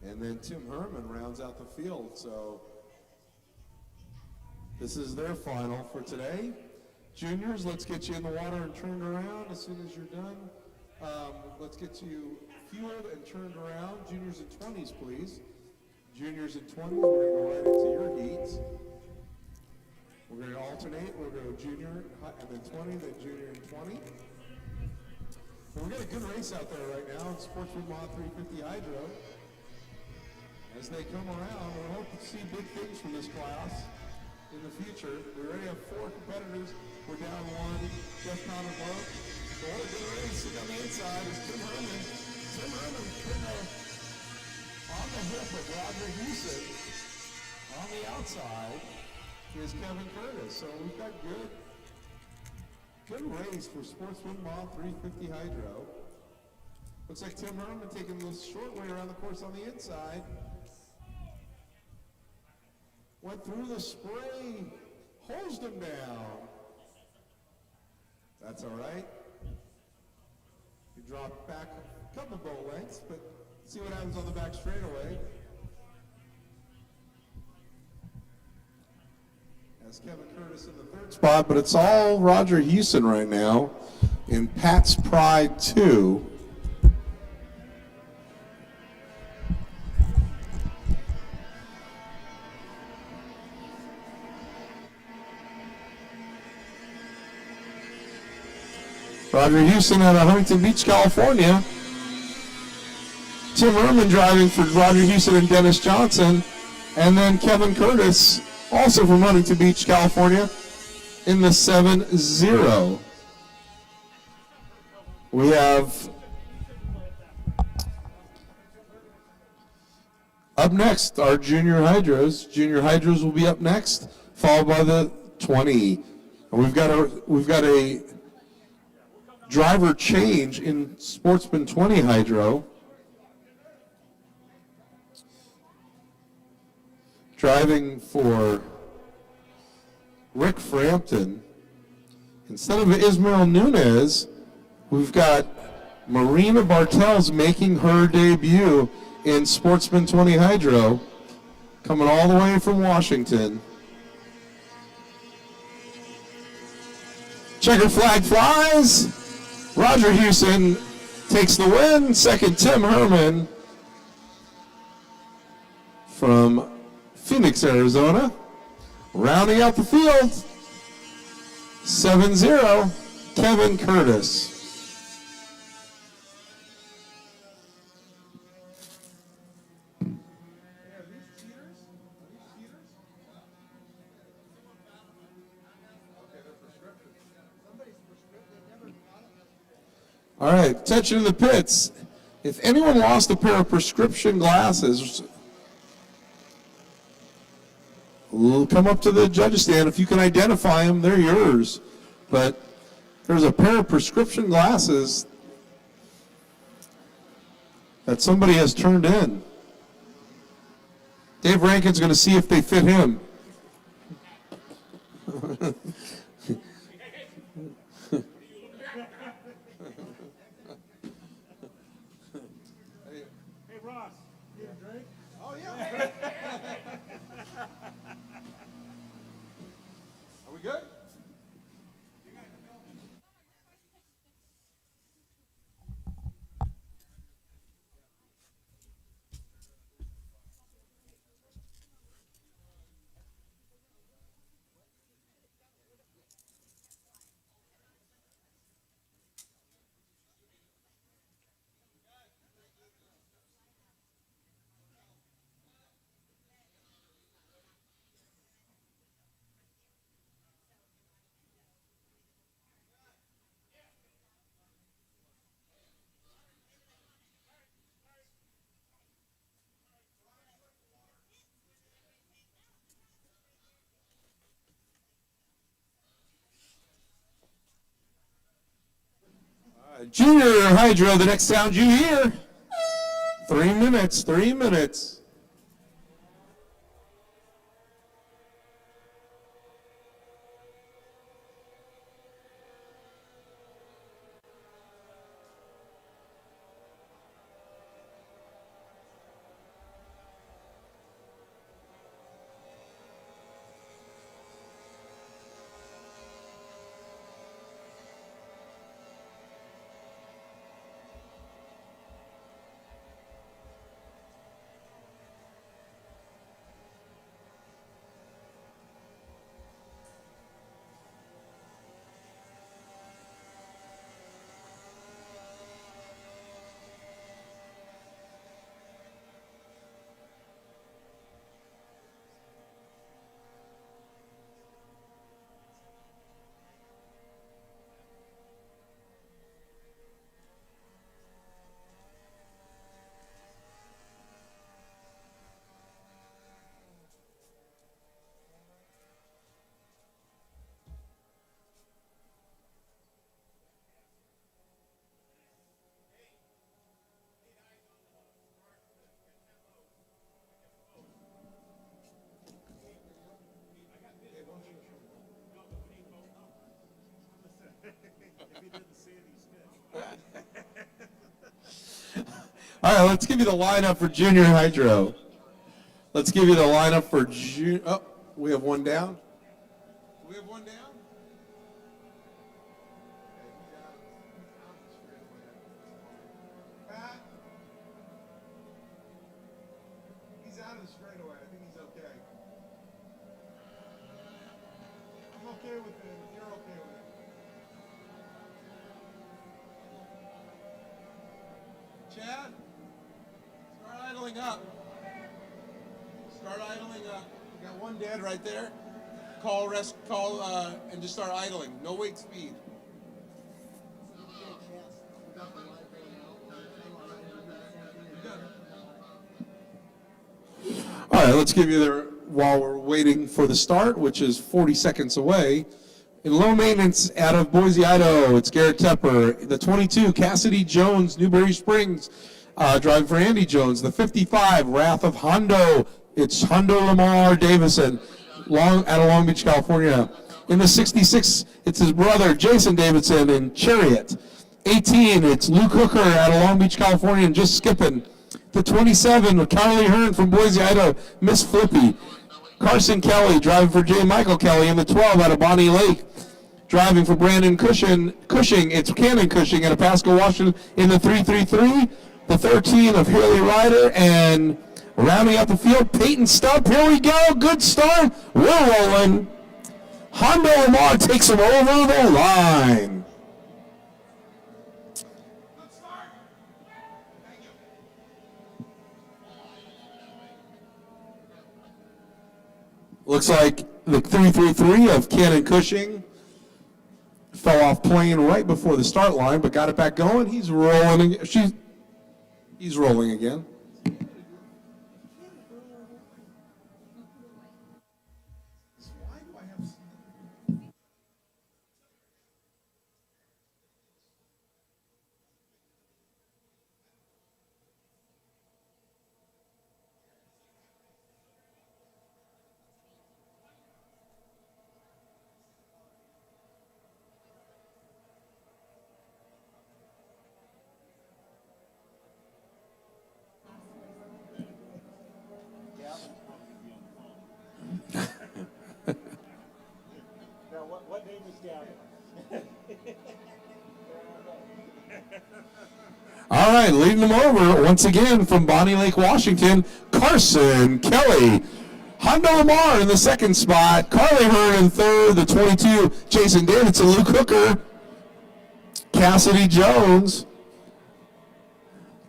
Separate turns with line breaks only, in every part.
And then Tim Herman rounds out the field. So this is their final for today. Juniors, let's get you in the water and turned around as soon as you're done. Let's get you fueled and turned around. Juniors and 20s, please. Juniors and 20s, we're going to go right into your heats. We're going to alternate. We're going to go junior and then 20, then junior and 20. And we've got a good race out there right now. It's Sportsman 350 Hydro. As they come around, we hope to see big things from this class in the future. We already have 4 competitors. We're down 1, just not above. So what a good race. Sitting on the inside is Tim Herman. Tim Herman on the hip of Roger Houston. On the outside is Kevin Curtis. So we've got good race for Sportsman 350 Hydro. Looks like Tim Herman taking the short way around the course on the inside. Went through the spray, hosed him down. That's all right. He dropped back a couple boat lengths, but see what happens on the back straightaway. As Kevin Curtis in the 3rd spot, but it's all Roger Houston right now in Pat's Pride 2. Roger Houston out of Huntington Beach, California. Tim Herman driving for Roger Houston and Dennis Johnson. And then Kevin Curtis, also from Huntington Beach, California, in the 7-0. We have up next our junior hydros. Junior hydros will be up next, followed by the 20. And we've got a driver change in Sportsman 20 Hydro. Driving for Rick Frampton. Instead of Ismael Nunez, we've got Marina Bartels making her debut in Sportsman 20 Hydro, coming all the way from Washington. Checker flag flies. Roger Houston takes the win. Second, Tim Herman from Phoenix, Arizona. Rounding out the field, 7-0, Kevin Curtis. All right, attention in the pits. If anyone lost a pair of prescription glasses, come up to the judges stand. If you can identify them, they're yours. But there's a pair of prescription glasses that somebody has turned in. Dave Rankin's going to see if they fit him. Junior Hydro, the next sound you hear. 3 minutes, 3 minutes. All right, let's give you the lineup for junior hydro. Let's give you the lineup for oh, we have one down. We have one down. Pat, he's out of the straightaway. I think he's okay. I'm okay with it. You're okay with it. Chad, start idling up. Start idling up. We got one dead right there. Call, and just start idling. No weight speed. All right, let's give you the, while we're waiting for the start, which is 40 seconds away. In low maintenance out of Boise, Idaho, it's Garrett Tepper. The 22, Cassidy Jones, Newberry Springs, driving for Andy Jones. The 55, Wrath of Hondo, it's Hondo Lamar Davison, out of Long Beach, California. In the 66, it's his brother, Jason Davidson, in Chariot. 18, it's Luke Hooker out of Long Beach, California, and just skipping. The 27, Carly Hearn from Boise, Idaho, Miss Flippy. Carson Kelly, driving for J. Michael Kelly. In the 12, out of Bonnie Lake, driving for Brandon Cushing, it's Cannon Cushing out of Pasco, Washington. In the 333, the 13 of Haley Ryder, and rounding out the field, Peyton Stump. Here we go, good start. We're rolling. Hondo Lamar takes him over the line. Looks like the 333 of Cannon Cushing fell off plane right before the start line, but got it back going. He's rolling. He's rolling again. All right, leading them over once again from Bonnie Lake, Washington, Carson Kelly. Hondo Lamar in the second spot, Carly Hearn in third, the 22, Jason Davidson, Luke Hooker, Cassidy Jones.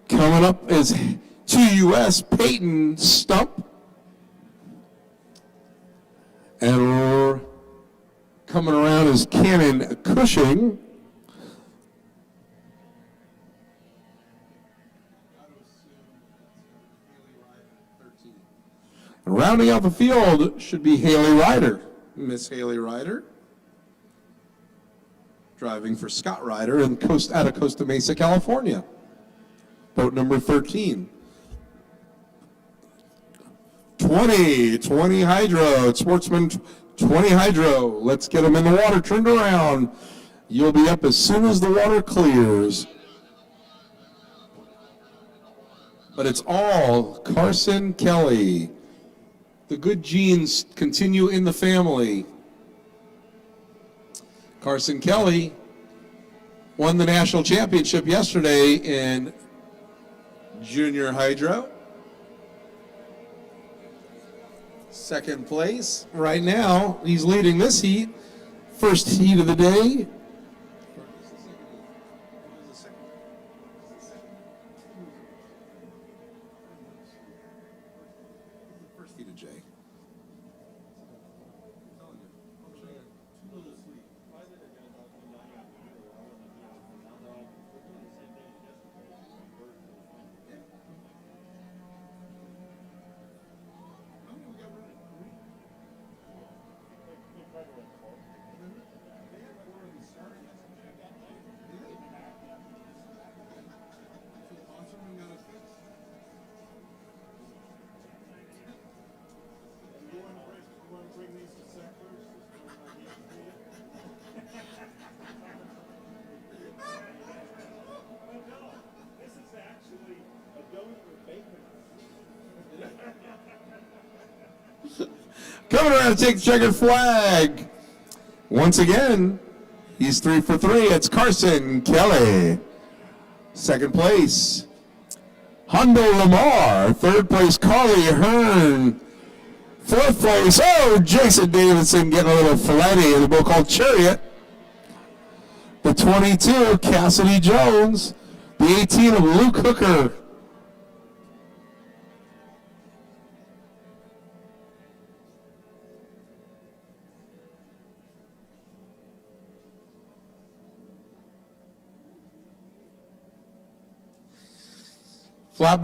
Coming up is 2US, Peyton Stump. And we're coming around is Cannon Cushing. And rounding out the field should be Haley Ryder. Miss Haley Ryder. Driving for Scott Ryder out of Costa Mesa, California. Boat number 13. 20 hydro. It's Sportsman 20 hydro. Let's get them in the water, turned around. You'll be up as soon as the water clears. But it's all Carson Kelly. The good genes continue in the family. Carson Kelly won the national championship yesterday in junior hydro. Second place right now. He's leading this heat. First heat of the day. First heat of Jay. Coming around to take the checkered flag. Once again, he's 3 for 3. It's Carson Kelly. Second place, Hondo Lamar. Third place, Carly Hearn. Fourth place, Jason Davidson getting a little flatty in the boat called Chariot. The 22, Cassidy Jones. The 18 of Luke Hooker. Flat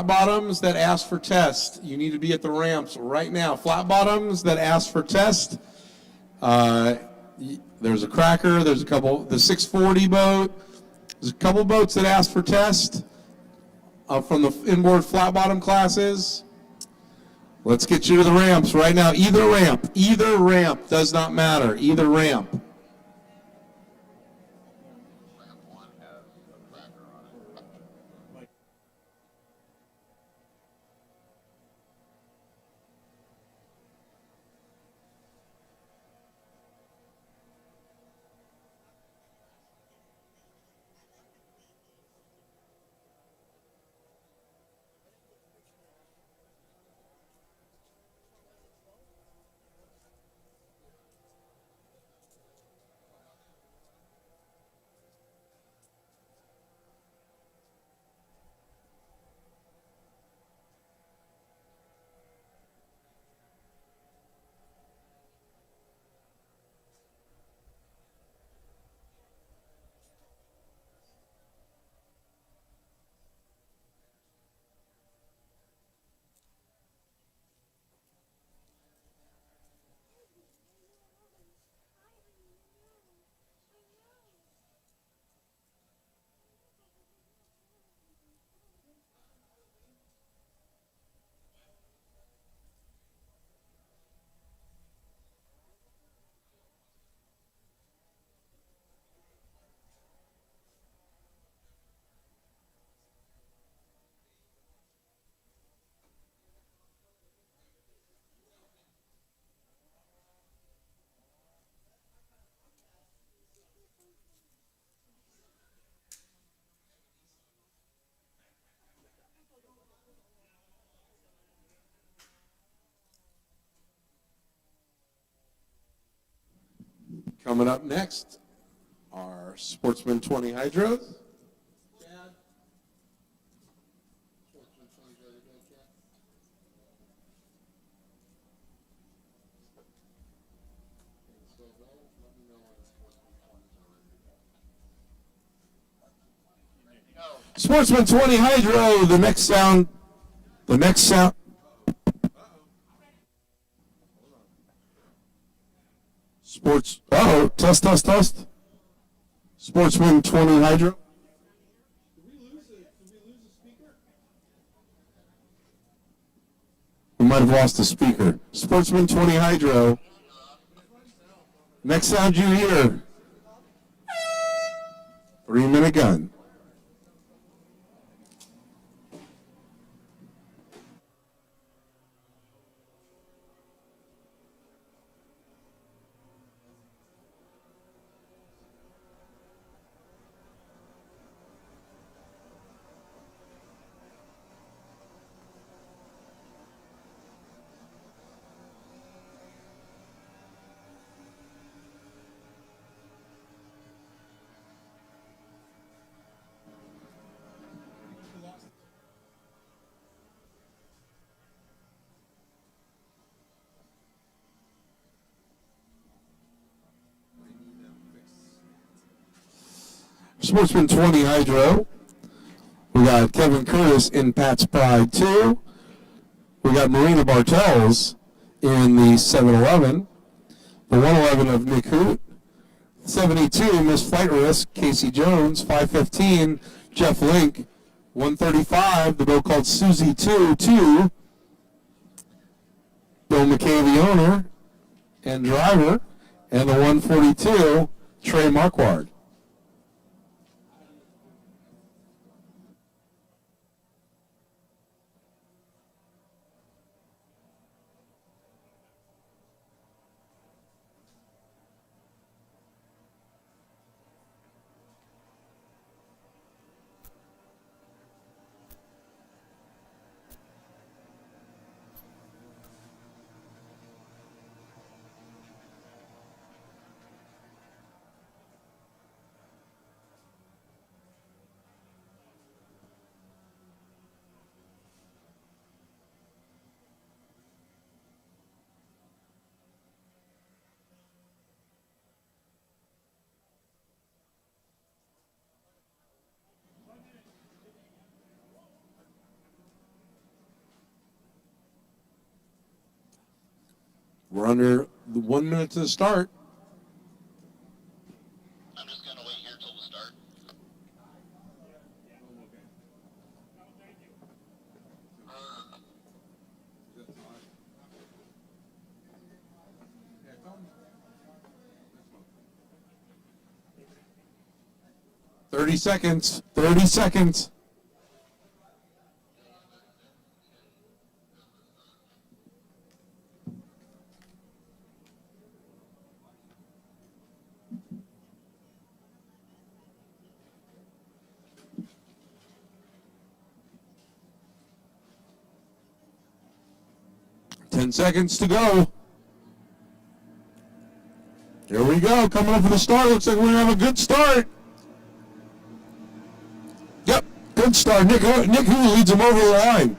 bottoms that ask for test. You need to be at the ramps right now. Flat bottoms that ask for test. There's a cracker. There's a couple. The 640 boat. There's a couple boats that ask for test from the inboard flat bottom classes. Let's get you to the ramps right now. Either ramp does not matter. Either ramp. Coming up next are Sportsman 20 Hydros. Sportsman 20 Hydro, the next sound. Test. Sportsman 20 Hydro. Did we lose a speaker? We might have lost a speaker. Sportsman 20 Hydro. Next sound you hear. 3-minute gun. Sportsman 20 Hydro. We got Kevin Curtis in Pat's Pride 2. We got Marina Bartels in the 711. The 111 of Nick Hoot. 72, Miss Flight Risk, Casey Jones. 515, Jeff Link. 135, the boat called Susie 2. Bill McKay, the owner and driver. And the 142, Trey Marquardt. We're under the 1 minute to the start.
I'm just going to wait here till the start.
Thirty seconds. 30 seconds. Seconds to go. Here we go. Coming up for the start. Looks like we're going to have a good start. Yep, good start. Nick Hu leads him over the line.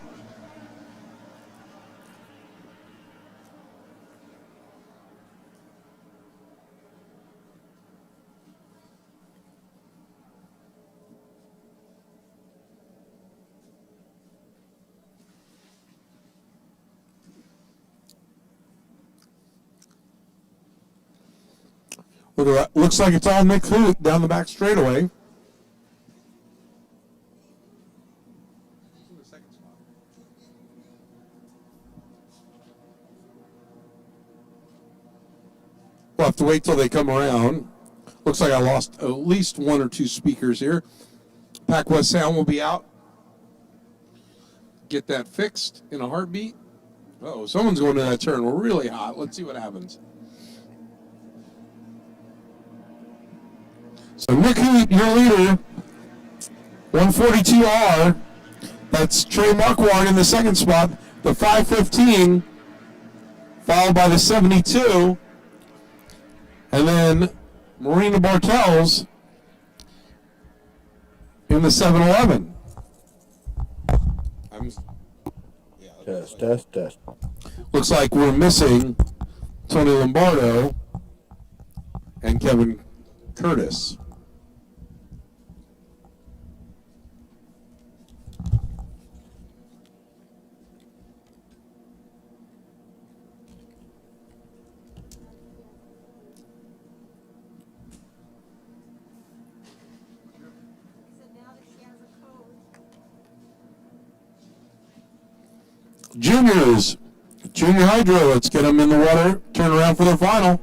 Look at that. Looks like it's all Nick Hoot down the back straightaway. We'll have to wait till they come around. Looks like I lost at least one or two speakers here. Pac West Sound will be out. Get that fixed in a heartbeat. Oh, someone's going to that turn. We're really hot. Let's see what happens. So Nick Hoot, your leader, 142R. That's Trey Marquardt in the second spot. The 515, followed by the 72. And then Marina Bartels in the 711.
Test.
Looks like we're missing Tony Lombardo and Kevin Curtis. Juniors, Junior Hydro, let's get them in the water, turn around for their final.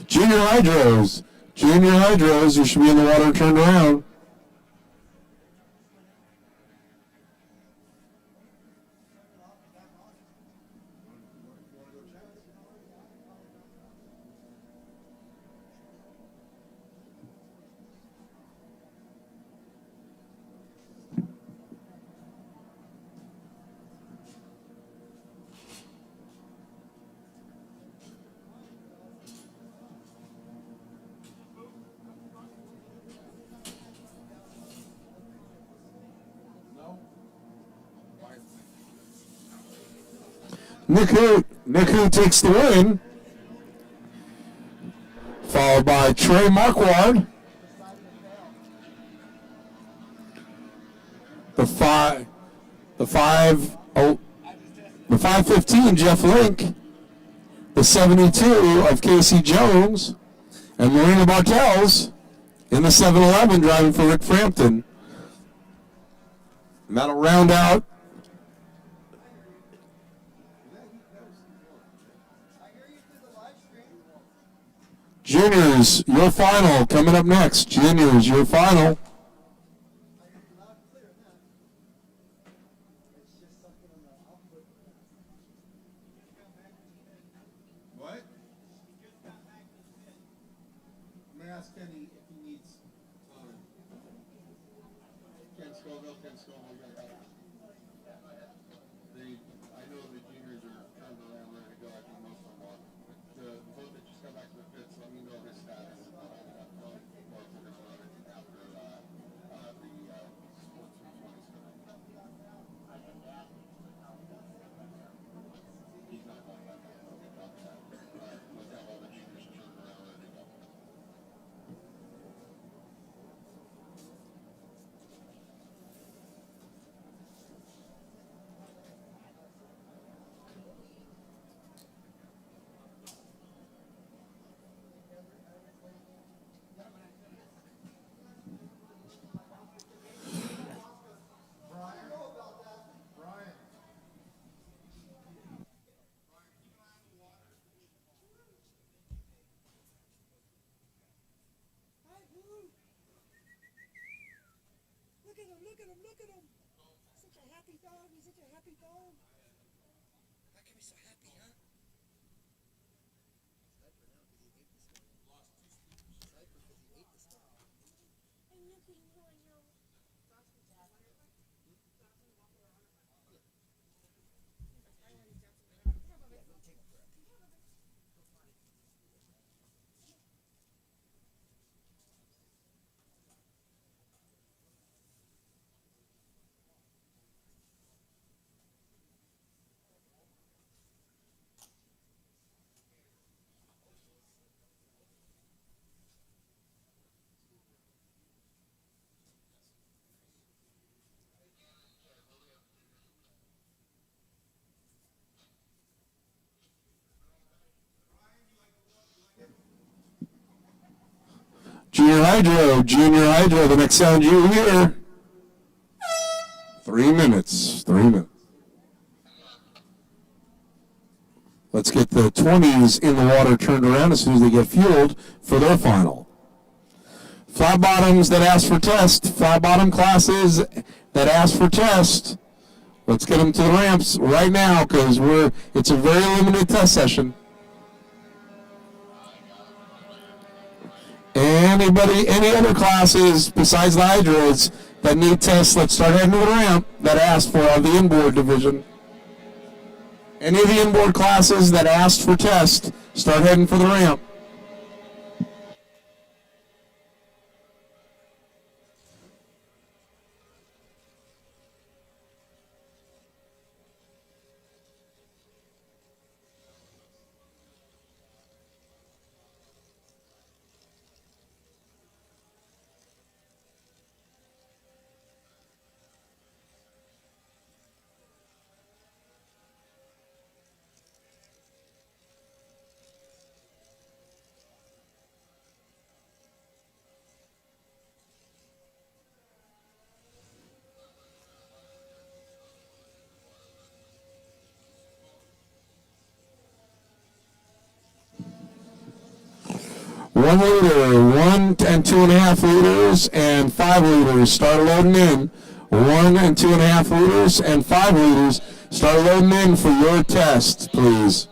Junior Hydros, you should be in the water and turned around. Nick Hoot takes the win, followed by Trey Marquardt. The 515 Jeff Link, the 72 of Casey Jones, and Marina Bartels in the 711 driving for Rick Frampton. And that'll round out Juniors, your final coming up next. Juniors, your final. What? I'm going to ask Kenny if he needs Ken Scoville. I know the juniors are turned around ready to go. I think most of them are. The vote that just got back to the pits, let me know his status. After
him, look at him. Such a happy dog, he's such a happy dog. How can he be so happy, huh?
And look at you, I know.
Junior Hydro, the next sound you hear. 3 minutes, 3 minutes. Let's get the 20s in the water turned around as soon as they get fueled for their final. Flat bottoms that ask for test, flat bottom classes that ask for test. Let's get them to the ramps right now because it's a very limited test session. Any other classes besides the hydros that need tests, let's start heading to the ramp that ask for the inboard division. Any of the inboard classes that asked for test, start heading for the ramp. One liter, 1 and 2.5 liters, and 5 liters. Start loading in. 1 and 2.5 liters and 5 liters. Start loading in for your test, please.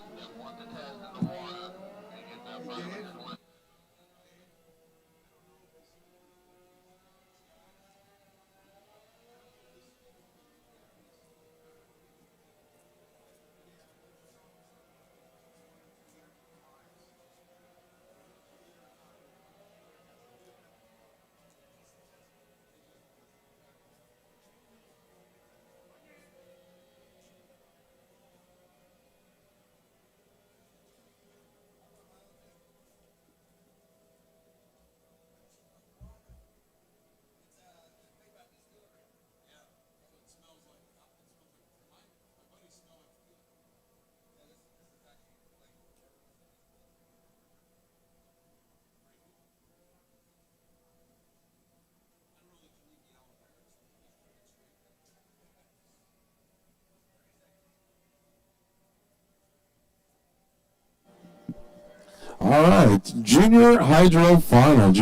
All right, Junior Hydro Final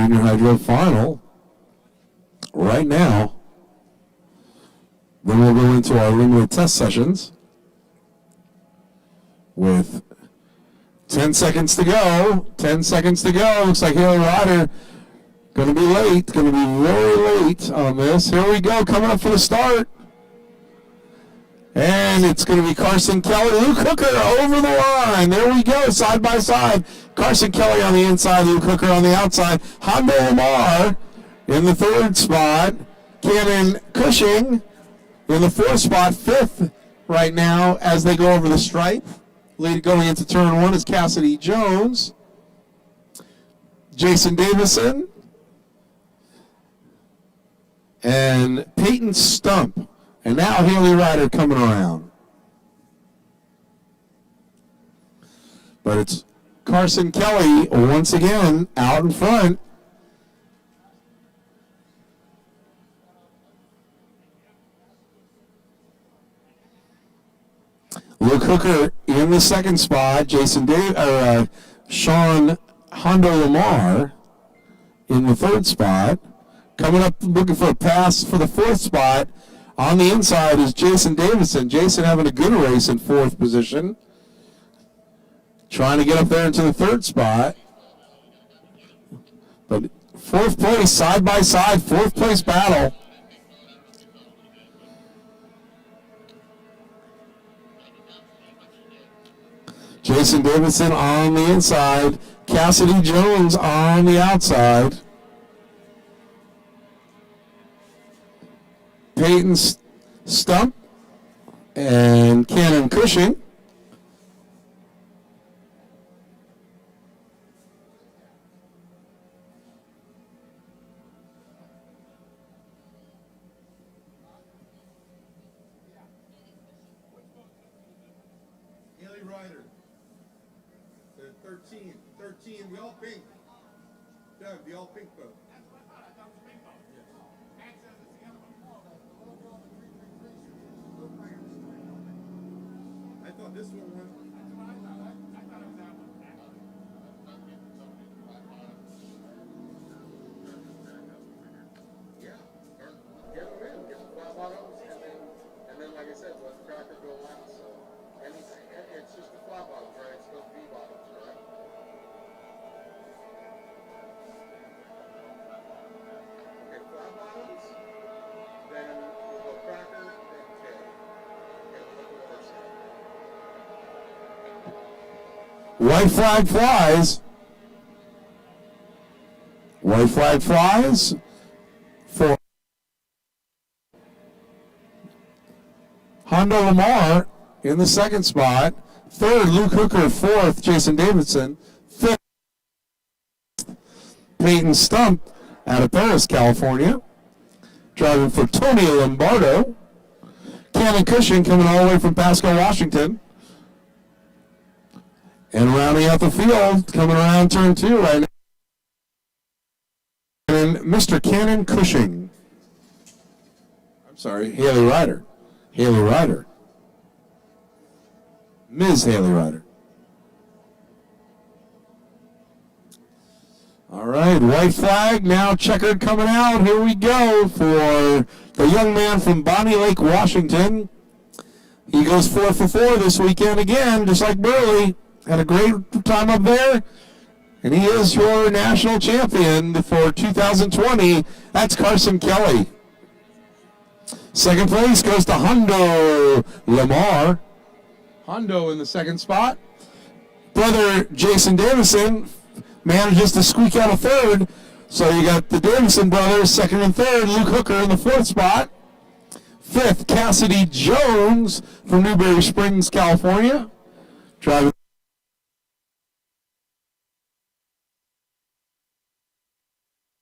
right now. Then we'll go into our limited test sessions with 10 seconds to go. 10 seconds to go. Looks like Haley Ryder going to be late, going to be very late on this. Here we go, coming up for the start. And it's going to be Carson Kelly, Luke Hooker over the line. There we go, side by side. Carson Kelly on the inside, Luke Hooker on the outside. Hondo Lamar in the third spot. Cannon Cushing in the fourth spot, fifth right now as they go over the stripe. Lead going into turn one is Cassidy Jones. Jason Davison. And Peyton Stump. And now Haley Ryder coming around. But it's Carson Kelly once again out in front. Luke Hooker in the second spot. Sean Hondo Lamar in the third spot. Coming up looking for a pass for the 4th spot. On the inside is Jason Davidson. Jason having a good race in 4th position. Trying to get up there into the 3rd spot. But 4th place, side by side, 4th place battle. Jason Davidson on the inside. Cassidy Jones on the outside. Peyton Stump and Cannon Cushing. Haley Ryder. 13, the all pink. Doug, the all pink boat. I thought this one went. Yeah. Get them in, get the flat bottoms, and then like I said, let the cracker go last. So, and it's just the flat bottoms, right? It's still V bottoms, right? Okay, flat bottoms, then we'll go cracker, then K. Okay, we'll look at what side. White flag flies. White flag flies for Hondo Lamar in the 2nd spot. 3rd, Luke Hooker. 4th, Jason Davidson. 5th, Peyton Stump out of Paris, California. Driving for Tony Lombardo. Cannon Cushing coming all the way from Pasco, Washington. And rounding out the field, coming around turn 2 right now. And Mr. Cannon Cushing. I'm sorry, Haley Ryder. Haley Ryder. Ms. Haley Ryder. All right, white flag, now checkered coming out. Here we go for the young man from Bonnie Lake, Washington. He goes 4 for 4 this weekend again, just like Burley. Had a great time up there. And he is your national champion for 2020. That's Carson Kelly. 2nd place goes to Hondo Lamar. Hondo in the 2nd spot. Brother Jason Davison manages to squeak out a 3rd. So you got the Davison brothers, 2nd and 3rd. Luke Hooker in the 4th spot. 5th, Cassidy Jones from Newberry Springs, California. Driving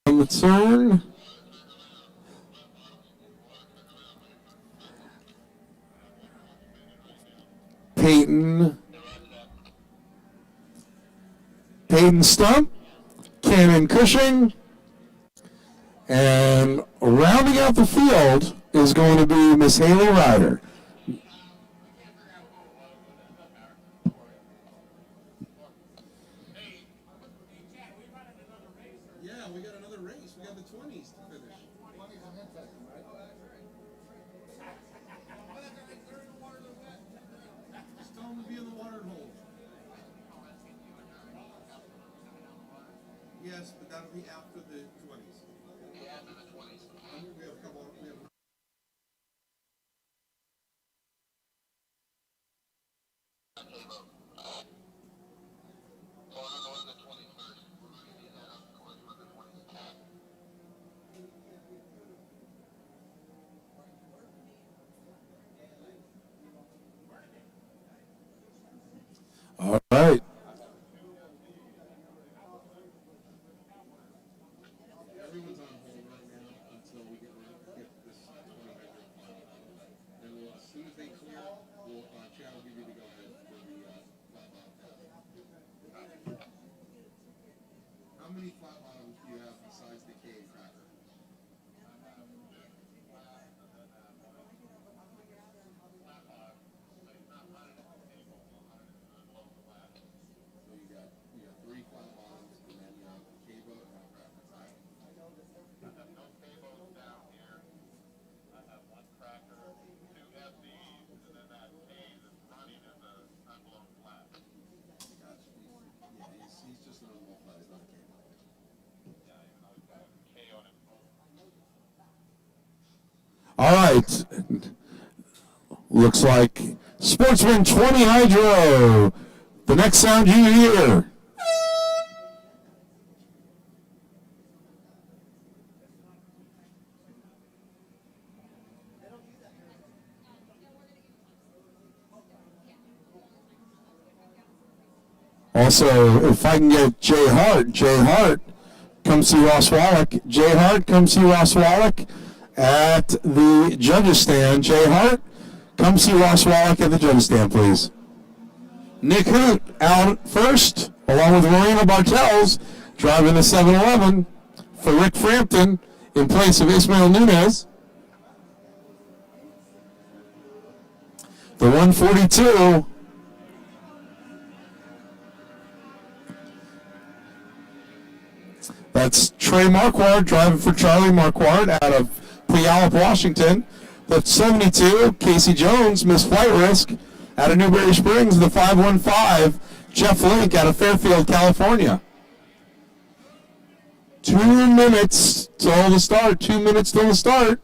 on the turn. Peyton Stump, Cannon Cushing, and rounding out the field is going to be Miss Haley Ryder. Yeah, we got another race. We got the 20s to finish. 20s and then second, right? Just tell them to be in the water and hold. Yes, but that'll be after the 20s. Yeah, after the 20s. We have a couple. We have. All right. All right. Looks like Sportsman 20 Hydro. The next sound you hear. Also, if I can get Jay Hart, come see Ross Wallach. Jay Hart, come see Ross Wallach at the judges stand. Jay Hart, come see Ross Wallach at the judges stand, please. Nick Hoot out first, along with Marina Bartels, driving the 7-Eleven for Rick Frampton in place of Ismael Nunez. The 142. That's Trey Marquardt driving for Charlie Marquardt out of Puyallup, Washington. The 72, Casey Jones, missed flight risk out of Newberry Springs. The 515, Jeff Link out of Fairfield, California. 2 minutes till the start. 2 minutes till the start.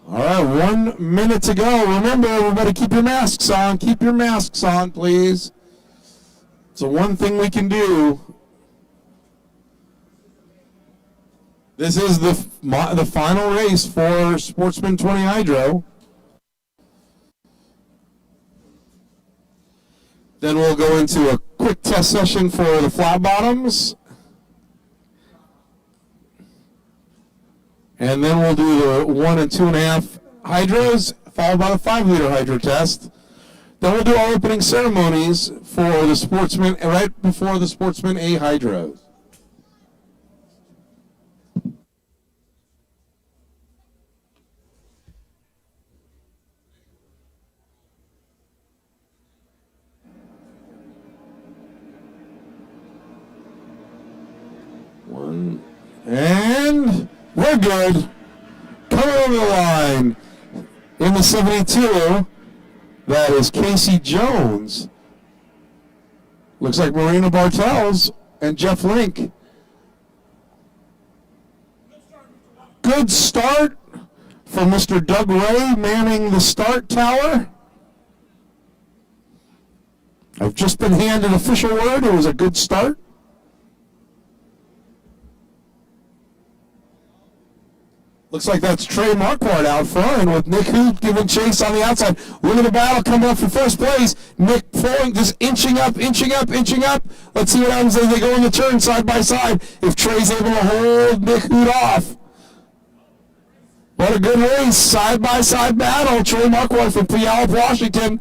All right, 1 minute to go. Remember, everybody, keep your masks on. Keep your masks on, please. It's the one thing we can do. This is the final race for Sportsman 20 Hydro. Then we'll go into a quick test session for the flat bottoms. And then we'll do the 1 and 2.5 hydros, followed by the 5-liter hydro test. Then we'll do our opening ceremonies for the Sportsman, right before the Sportsman A hydros. One, and we're good. Coming over the line in the 72, that is Casey Jones. Looks like Marina Bartels and Jeff Link. Good start from Mr. Doug Ray manning the start tower. I've just been handed official word. It was a good start. Looks like that's Trey Marquardt out front with Nick Hoot giving chase on the outside. Look at the battle coming up for first place. Nick pulling, just inching up, inching up, inching up. Let's see what happens as they go in the turn side by side. If Trey's able to hold Nick Hoot off. What a good race, side by side battle. Trey Marquardt from Puyallup, Washington.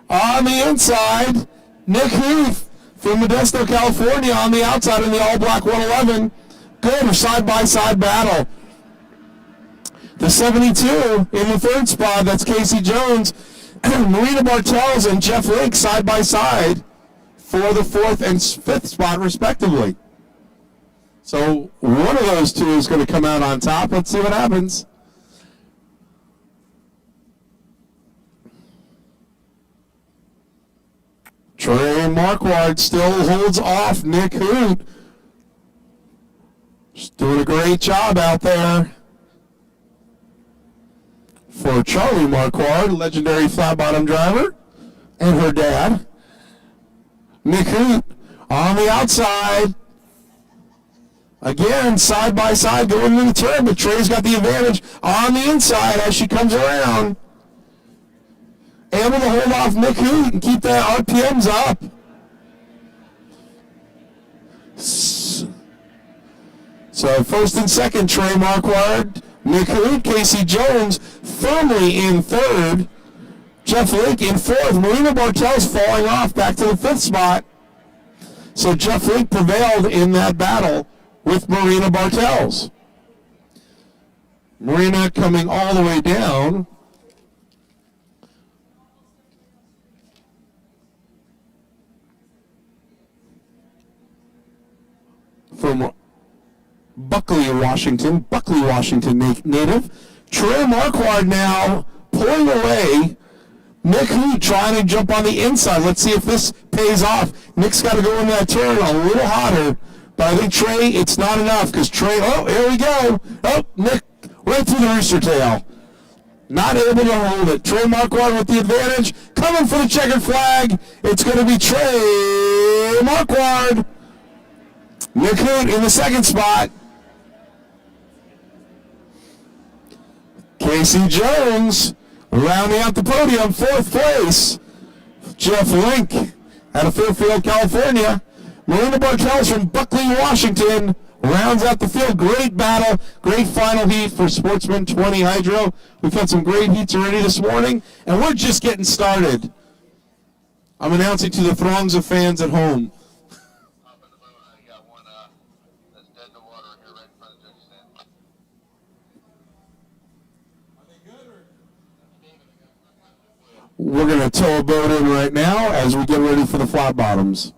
On the inside, Nick Hoot from Modesto, California on the outside in the all-black 111. Good side by side battle. The 72 in the third spot, that's Casey Jones, Marina Bartels and Jeff Link side by side for the 4th and 5th spot respectively. So one of those two is going to come out on top. Let's see what happens. Trey Marquardt still holds off Nick Hoot. Just doing a great job out there. For Charlie Marquardt, legendary flat bottom driver, and her dad. Nick Hoot on the outside. Again, side by side going into the turn, but Trey's got the advantage on the inside as she comes around. Able to hold off Nick Hoot and keep the RPMs up. So first and second, Trey Marquardt, Nick Hoot, Casey Jones firmly in third. Jeff Link in fourth. Marina Bartels falling off back to the fifth spot. So Jeff Link prevailed in that battle with Marina Bartels. Marina coming all the way down. From Buckley, Washington native. Trey Marquardt now pulling away. Nick Hoot trying to jump on the inside. Let's see if this pays off. Nick's got to go in that turn a little hotter. But I think Trey, it's not enough because Trey, oh, here we go. Oh, Nick, right through the rooster tail. Not able to hold it. Trey Marquardt with the advantage. Coming for the checkered flag. It's going to be Trey Marquardt. Nick Hoot in the second spot. Casey Jones rounding out the podium, fourth place. Jeff Link out of Fairfield, California. Marina Bartels from Buckley, Washington rounds out the field. Great battle, great final heat for Sportsman 20 Hydro. We've had some great heats already this morning, and we're just getting started. I'm announcing to the throngs of fans at home. We're going to tow a boat in right now as we get ready for the flat bottoms.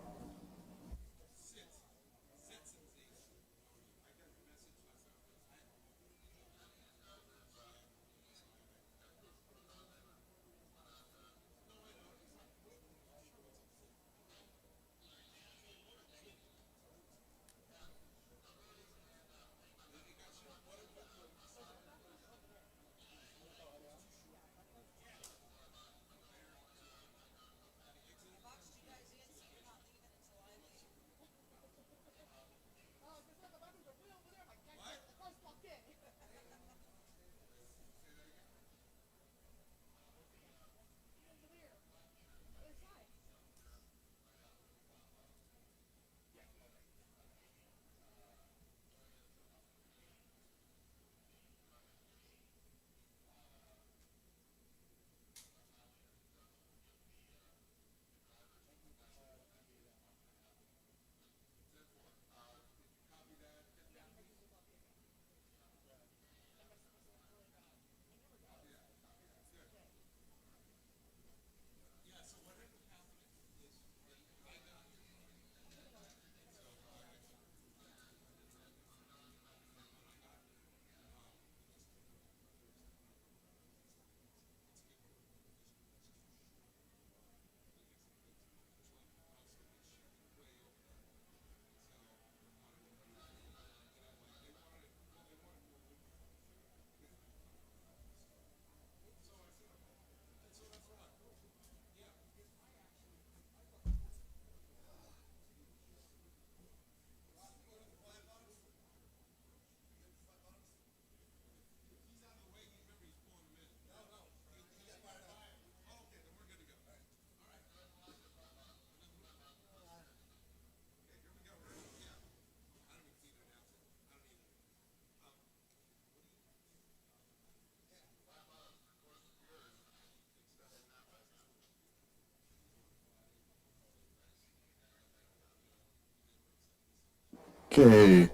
Okay,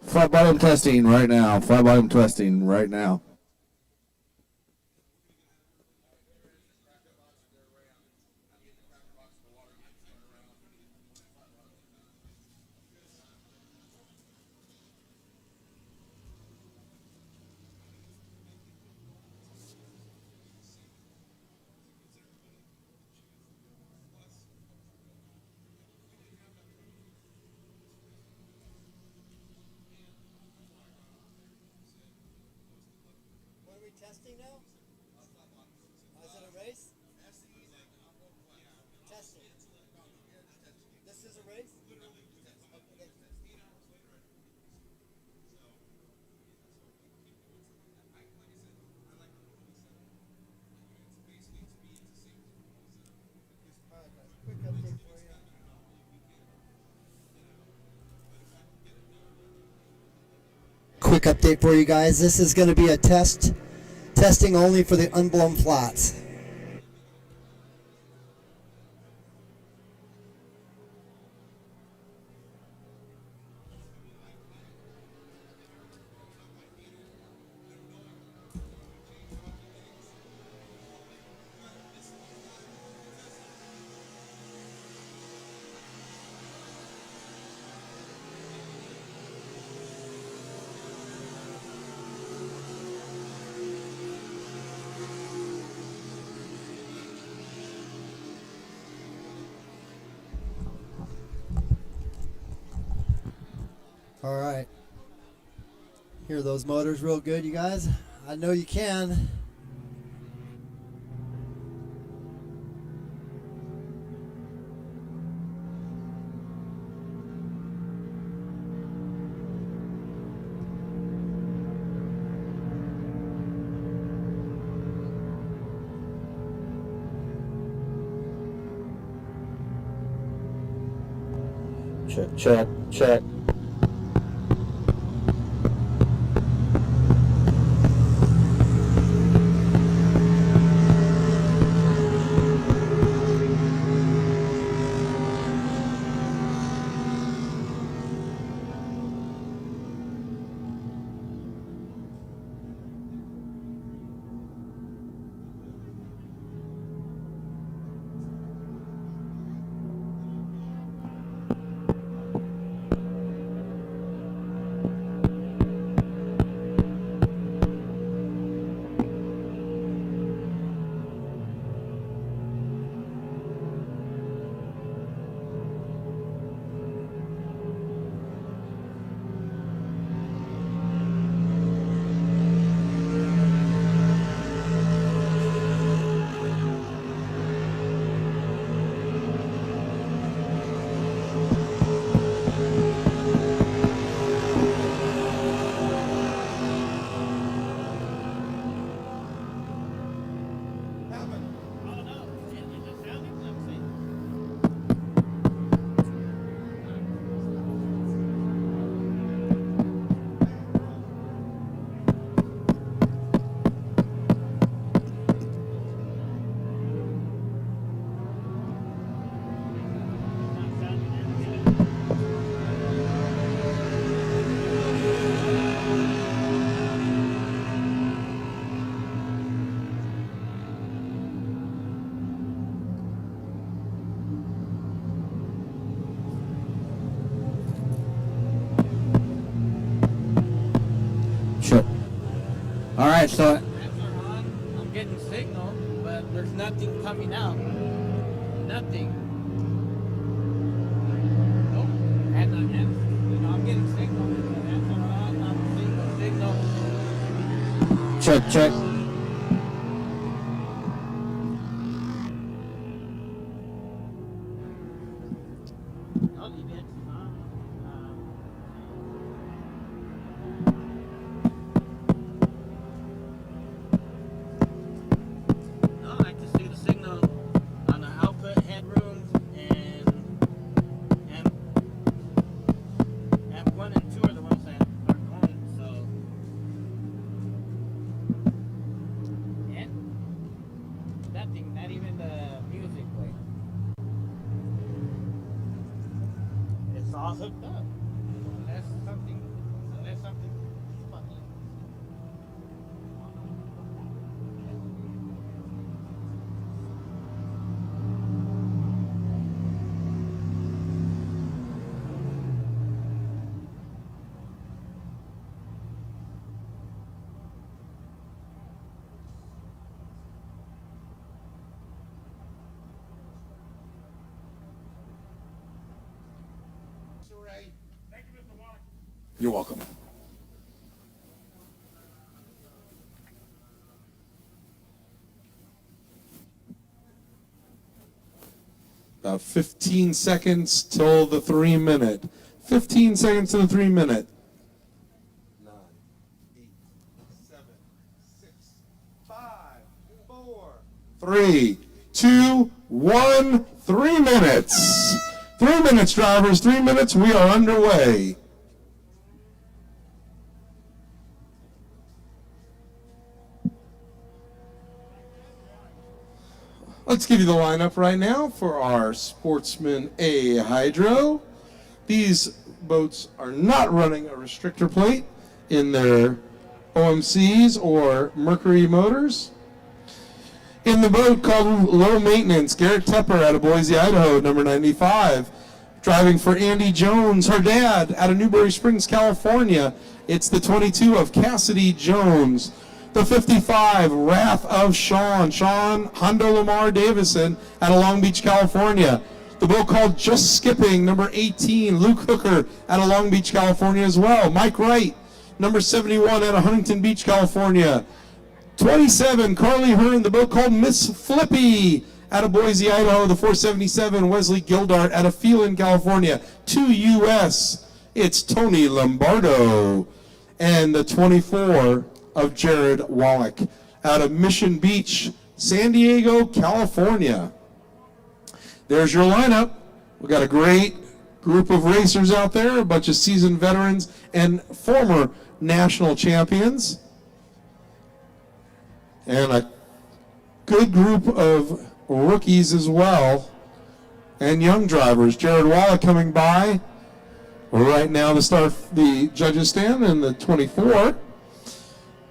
flat bottom testing right now. Flat bottom testing right now.
quick update for you guys. This is going to be a testing only for the unblown flats. All right. Hear those motors real good, you guys? I know you can.
Check, check, check. Sure. All right, so
I'm getting signal, but there's nothing coming out. Nothing. Nope. And I'm getting signal. That's I'm signal.
check, check.
Hooked up. Unless something funny.
You're welcome. About 15 seconds till the 3 minute. 15 seconds to the 3 minute. 9, 8, 7, 6, 5, 4, 3, 2, 1. 3 minutes. 3 minutes, drivers. 3 minutes. We are underway. Let's give you the lineup right now for our Sportsman A Hydro. These boats are not running a restrictor plate in their OMCs or Mercury motors. In the boat called Low Maintenance, Garrett Tepper out of Boise, Idaho, number 95. Driving for Andy Jones, her dad, out of Newberry Springs, California. It's the 22 of Cassidy Jones. The 55, Wrath of Sean Hondo Lamar Davison out of Long Beach, California. The boat called Just Skipping, number 18, Luke Hooker out of Long Beach, California as well. Mike Wright, number 71 out of Huntington Beach, California. 27, Carly Hearn, the boat called Miss Flippy out of Boise, Idaho. The 477, Wesley Gildart out of Phelan, California. 2 U.S., it's Tony Lombardo. And the 24 of Jared Wallach out of Mission Beach, San Diego, California. There's your lineup. We got a great group of racers out there, a bunch of seasoned veterans and former national champions. And a good group of rookies as well, and young drivers. Jared Wallach coming by right now to start the judges stand in the 24.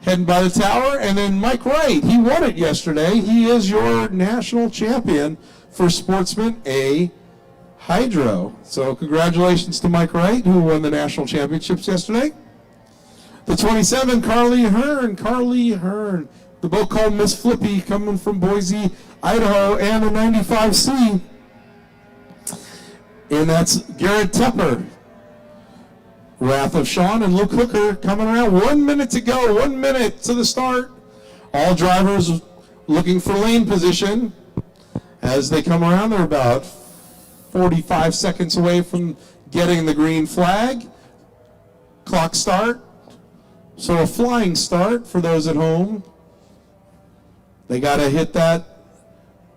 Heading by the tower, and then Mike Wright. He won it yesterday. He is your national champion for Sportsman A Hydro. So congratulations to Mike Wright, who won the national championships yesterday. The 27, Carly Hearn. The boat called Miss Flippy, coming from Boise, Idaho, and the 95C. And that's Garrett Tepper. Wrath of Sean and Luke Hooker coming around. 1 minute to go. 1 minute to the start. All drivers looking for lane position. As they come around, they're about 45 seconds away from getting the green flag. Clock start. So a flying start for those at home. They got to hit that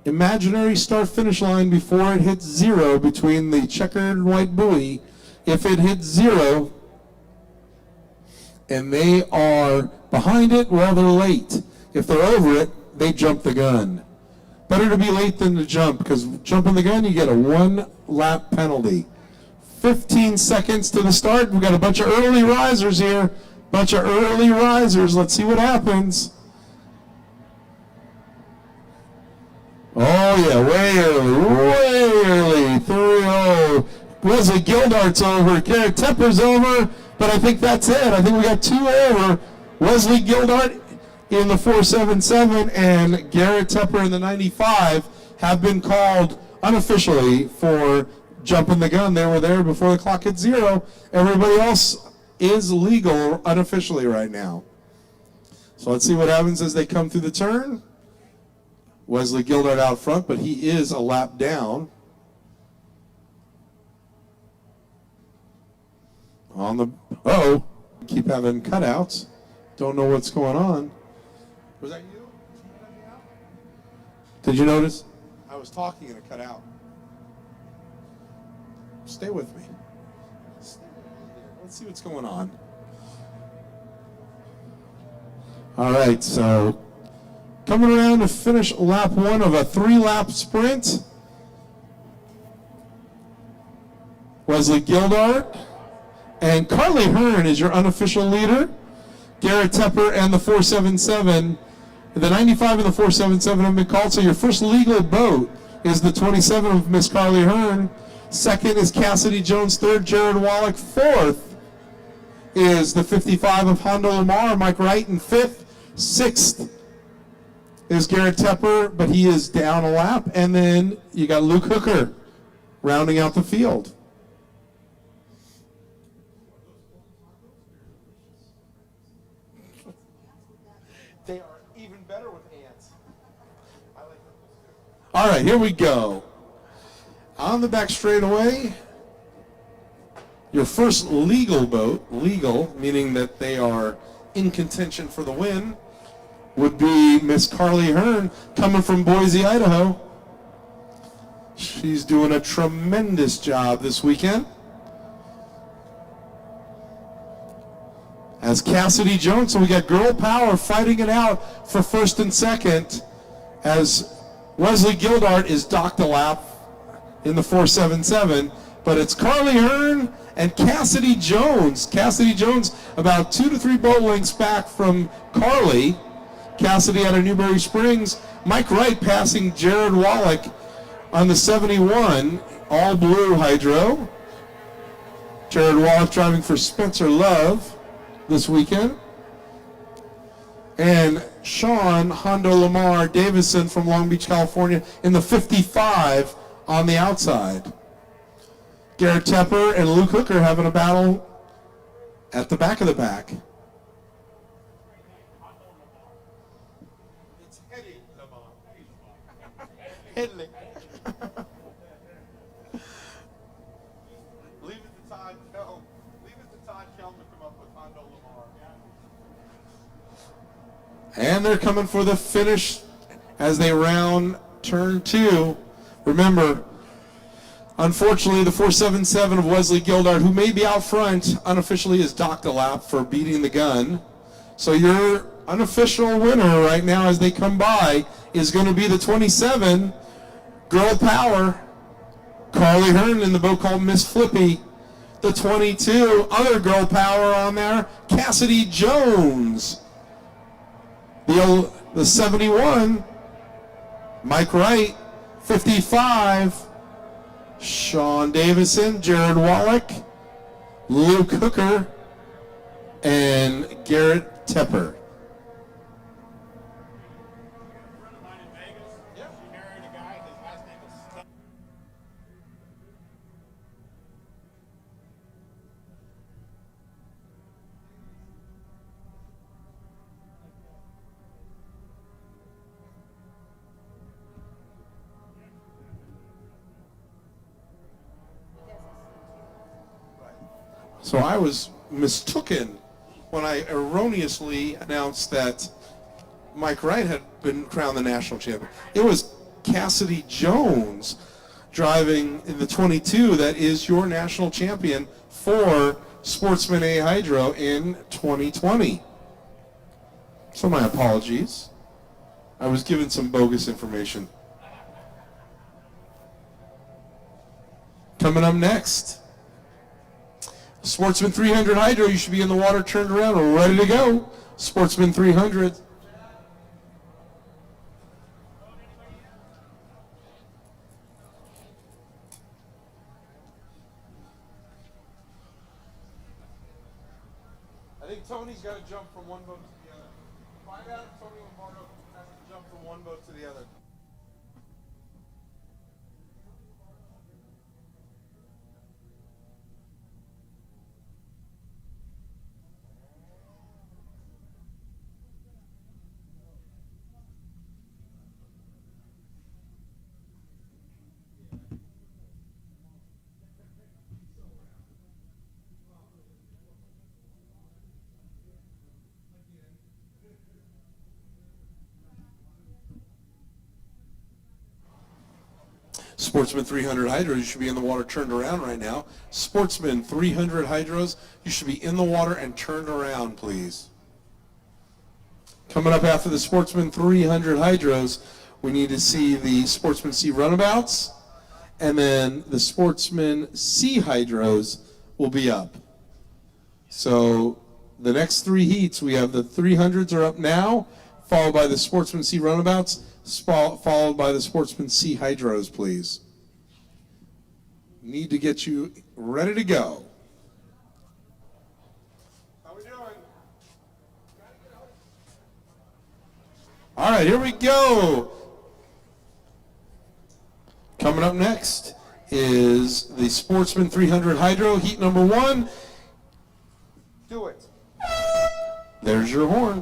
imaginary start-finish line before it hits zero between the checkered white buoy. If it hits zero and they are behind it, well, they're late. If they're over it, they jump the gun. Better to be late than to jump, because jumping the gun, you get a 1 lap penalty. 15 seconds to the start. We've got a bunch of early risers here. Let's see what happens. Oh, yeah, way early. 3-0. Wesley Gildart's over. Garrett Tepper's over. But I think that's it. I think we got 2 over. Wesley Gildart in the 477 and Garrett Tepper in the 95 have been called unofficially for jumping the gun. They were there before the clock hit zero. Everybody else is legal unofficially right now. So let's see what happens as they come through the turn. Wesley Gildart out front, but he is a lap down. Keep having cutouts. Don't know what's going on. Was that you? Did you notice? I was talking and it cut out. Stay with me. Let's see what's going on. All right, so coming around to finish lap 1 of a 3-lap sprint. Wesley Gildart. And Carly Hearn is your unofficial leader. Garrett Tepper and the 477. The 95 and the 477 have been called. So your first legal boat is the 27 of Miss Carly Hearn. Second is Cassidy Jones. Third, Jared Wallach. Fourth is the 55 of Hondo Lamar, Mike Wright. And sixth is Garrett Tepper, but he is down a lap. And then you got Luke Hooker rounding out the field. They are even better with ants. I like them. All right, here we go. On the back straightaway, your first legal boat, legal, meaning that they are in contention for the win, would be Miss Carly Hearn, coming from Boise, Idaho. She's doing a tremendous job this weekend. As Cassidy Jones, so we got girl power fighting it out for first and second as Wesley Gildart is docked a lap in the 477, but it's Carly Hearn and Cassidy Jones. Cassidy Jones about 2 to 3 boat lengths back from Carly. Cassidy out of Newberry Springs. Mike Wright passing Jared Wallach on the 71, all blue hydro. Jared Wallach driving for Spencer Love this weekend. And Sean Hondo Lamar Davison from Long Beach, California in the 55 on the outside. Garrett Tepper and Luke Hooker having a battle at the back of the pack.
It's Eddie Lamar.
Headley.
Leave it to Todd Kelm. Leave it to Todd Kelm to come up with Hondo Lamar.
And they're coming for the finish as they round turn 2. Remember, unfortunately, the 477 of Wesley Gildart, who may be out front, unofficially is docked a lap for beating the gun. So your unofficial winner right now as they come by is going to be the 27, Girl Power, Carly Hearn in the boat called Miss Flippy. The 22, other Girl Power on there, Cassidy Jones. The 71, Mike Wright. 55, Sean Davison, Jared Wallach, Luke Hooker, and Garrett Tepper. So I was mistooken when I erroneously announced that Mike Wright had been crowned the national champion. It was Cassidy Jones driving in the 22 that is your national champion for Sportsman A Hydro in 2020. So my apologies. I was given some bogus information. Coming up next, Sportsman 300 Hydro, you should be in the water, turned around, and ready to go. Sportsman 300. I think Tony's got to jump from one boat to the other. Find out if Tony Lombardo has to jump from one boat to the other. Sportsman 300 Hydros, you should be in the water turned around right now. Sportsman 300 Hydros, you should be in the water and turned around, please. Coming up after the Sportsman 300 Hydros, we need to see the Sportsman C Runabouts, and then the Sportsman C Hydros will be up. So the next 3 heats, we have the 300s are up now, followed by the Sportsman C Runabouts, followed by the Sportsman C Hydros, please. Need to get you ready to go.
How we doing?
All right, here we go. Coming up next is the Sportsman 300 Hydro, heat number 1.
Do it.
There's your horn.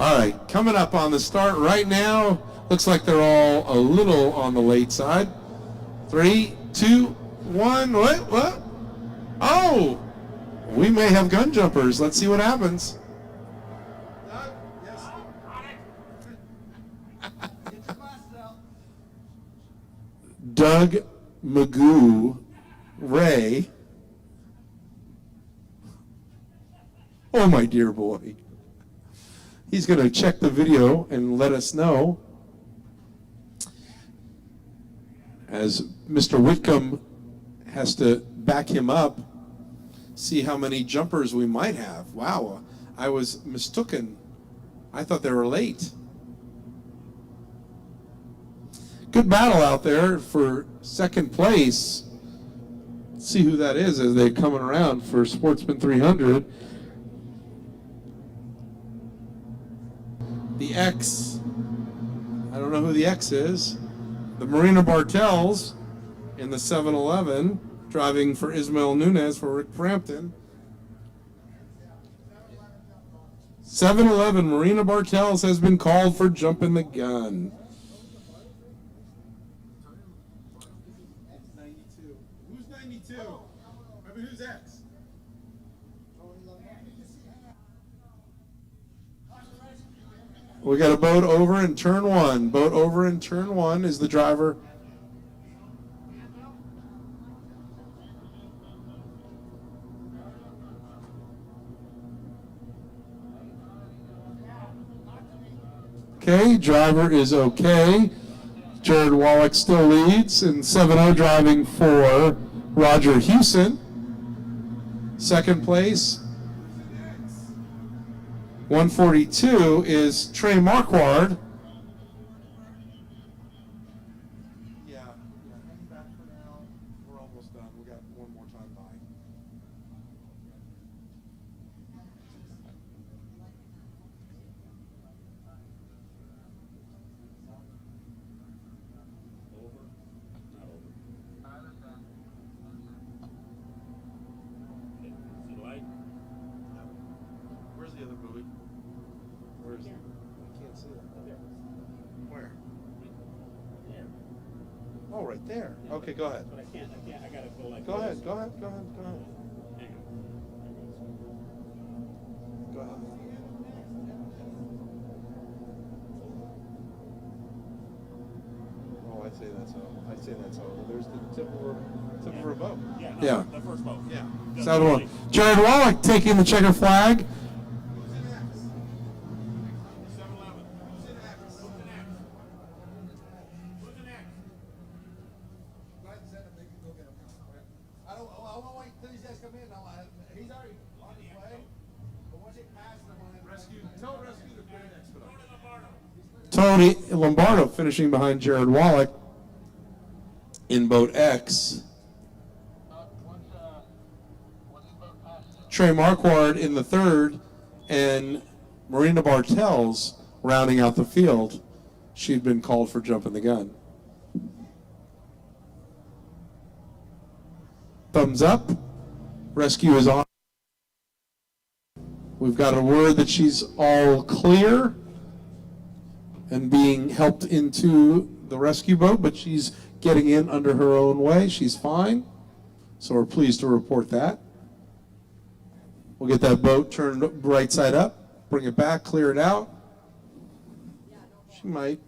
All right, coming up on the start right now. Looks like they're all a little on the late side. 3, 2, 1. What? Oh, we may have gun jumpers. Let's see what happens. Doug Magoo Ray. Oh, my dear boy. He's going to check the video and let us know. As Mr. Whitcomb has to back him up, see how many jumpers we might have. Wow, I was mistaken. I thought they were late. Good battle out there for second place. Let's see who that is as they're coming around for Sportsman 300. The X, I don't know who the X is. The Marina Bartels in the 7-Eleven, driving for Ismael Nunez for Rick Frampton. 7-Eleven, Marina Bartels has been called for jumping the gun.
92. Who's 92? I mean, who's X?
We got a boat over in turn one. Boat over in turn one is the driver. Okay, driver is okay. Jared Wallach still leads, and 7-0 driving for Roger Hewson. Second place, 142 is Trey Marquard. Yeah, hang back for now. We're almost done. We got one more time by. Where's the other buoy? Where's it? I can't see it. Where? Oh, right there. Okay, go ahead.
I gotta go like
Go ahead. Go ahead.
Hang on.
Go ahead. Oh, I say that's all. There's the tip of her boat. Yeah.
The first boat.
Yeah. 7-1. Jared Wallach taking the checker flag.
I won't wait until these guys come in. He's already on his way. But once it passes, I'm going to tell rescue to bring expedite.
Tony Lombardo finishing behind Jared Wallach in boat X. Trey Marquard in the third, and Marina Bartels rounding out the field. She'd been called for jumping the gun. Thumbs up. Rescue is on. We've got a word that she's all clear and being helped into the rescue boat, but she's getting in under her own way. She's fine. So we're pleased to report that. We'll get that boat turned right side up, bring it back, clear it out. She might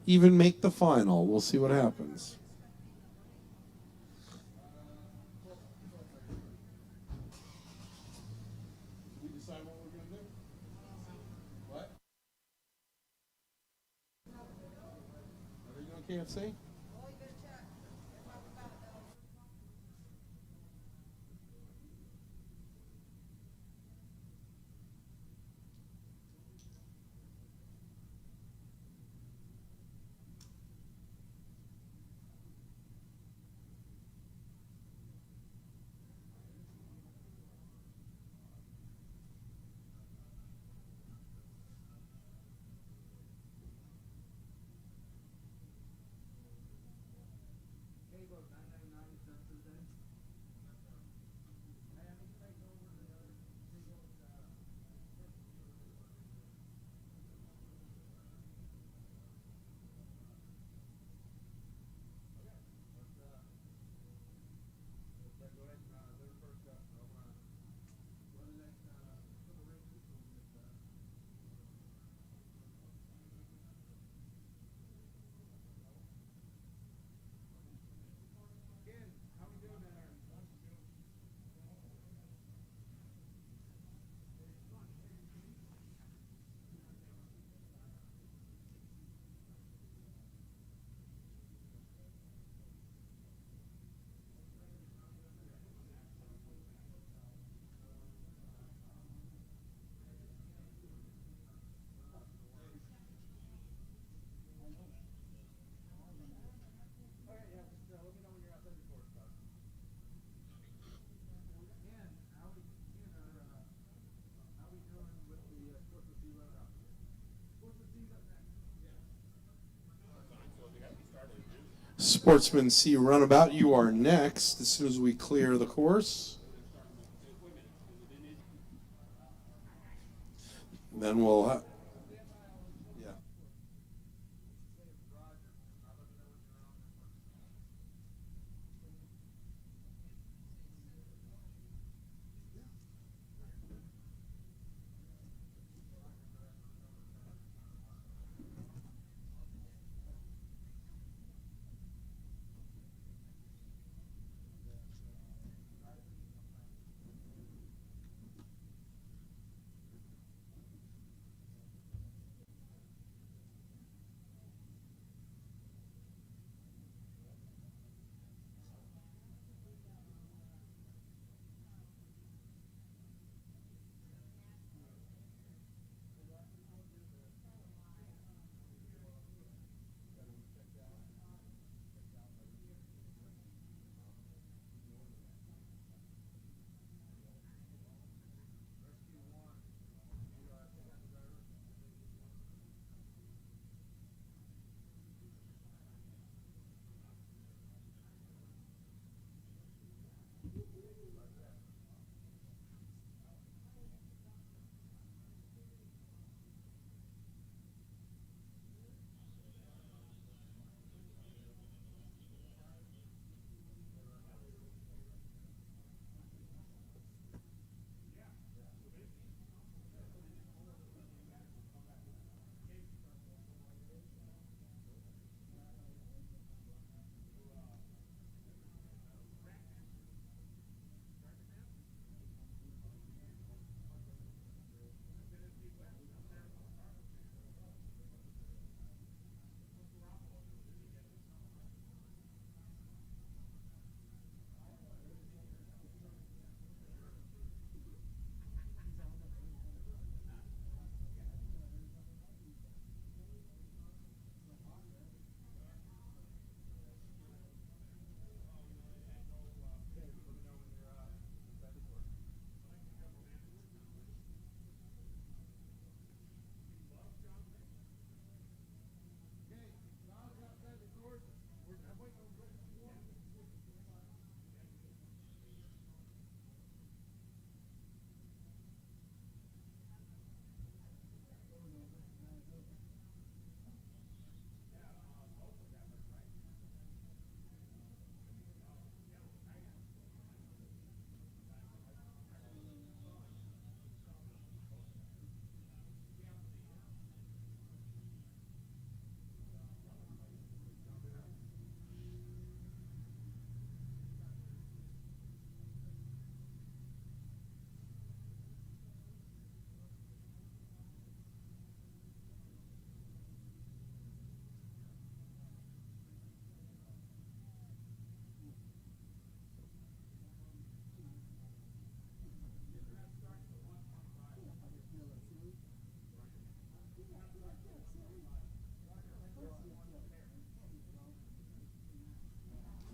even make the final. We'll see what happens. We decide what we're going to do? What? Are you on KFC? Sportsman C Runabout, you are next as soon as we clear the course. Then we'll yeah.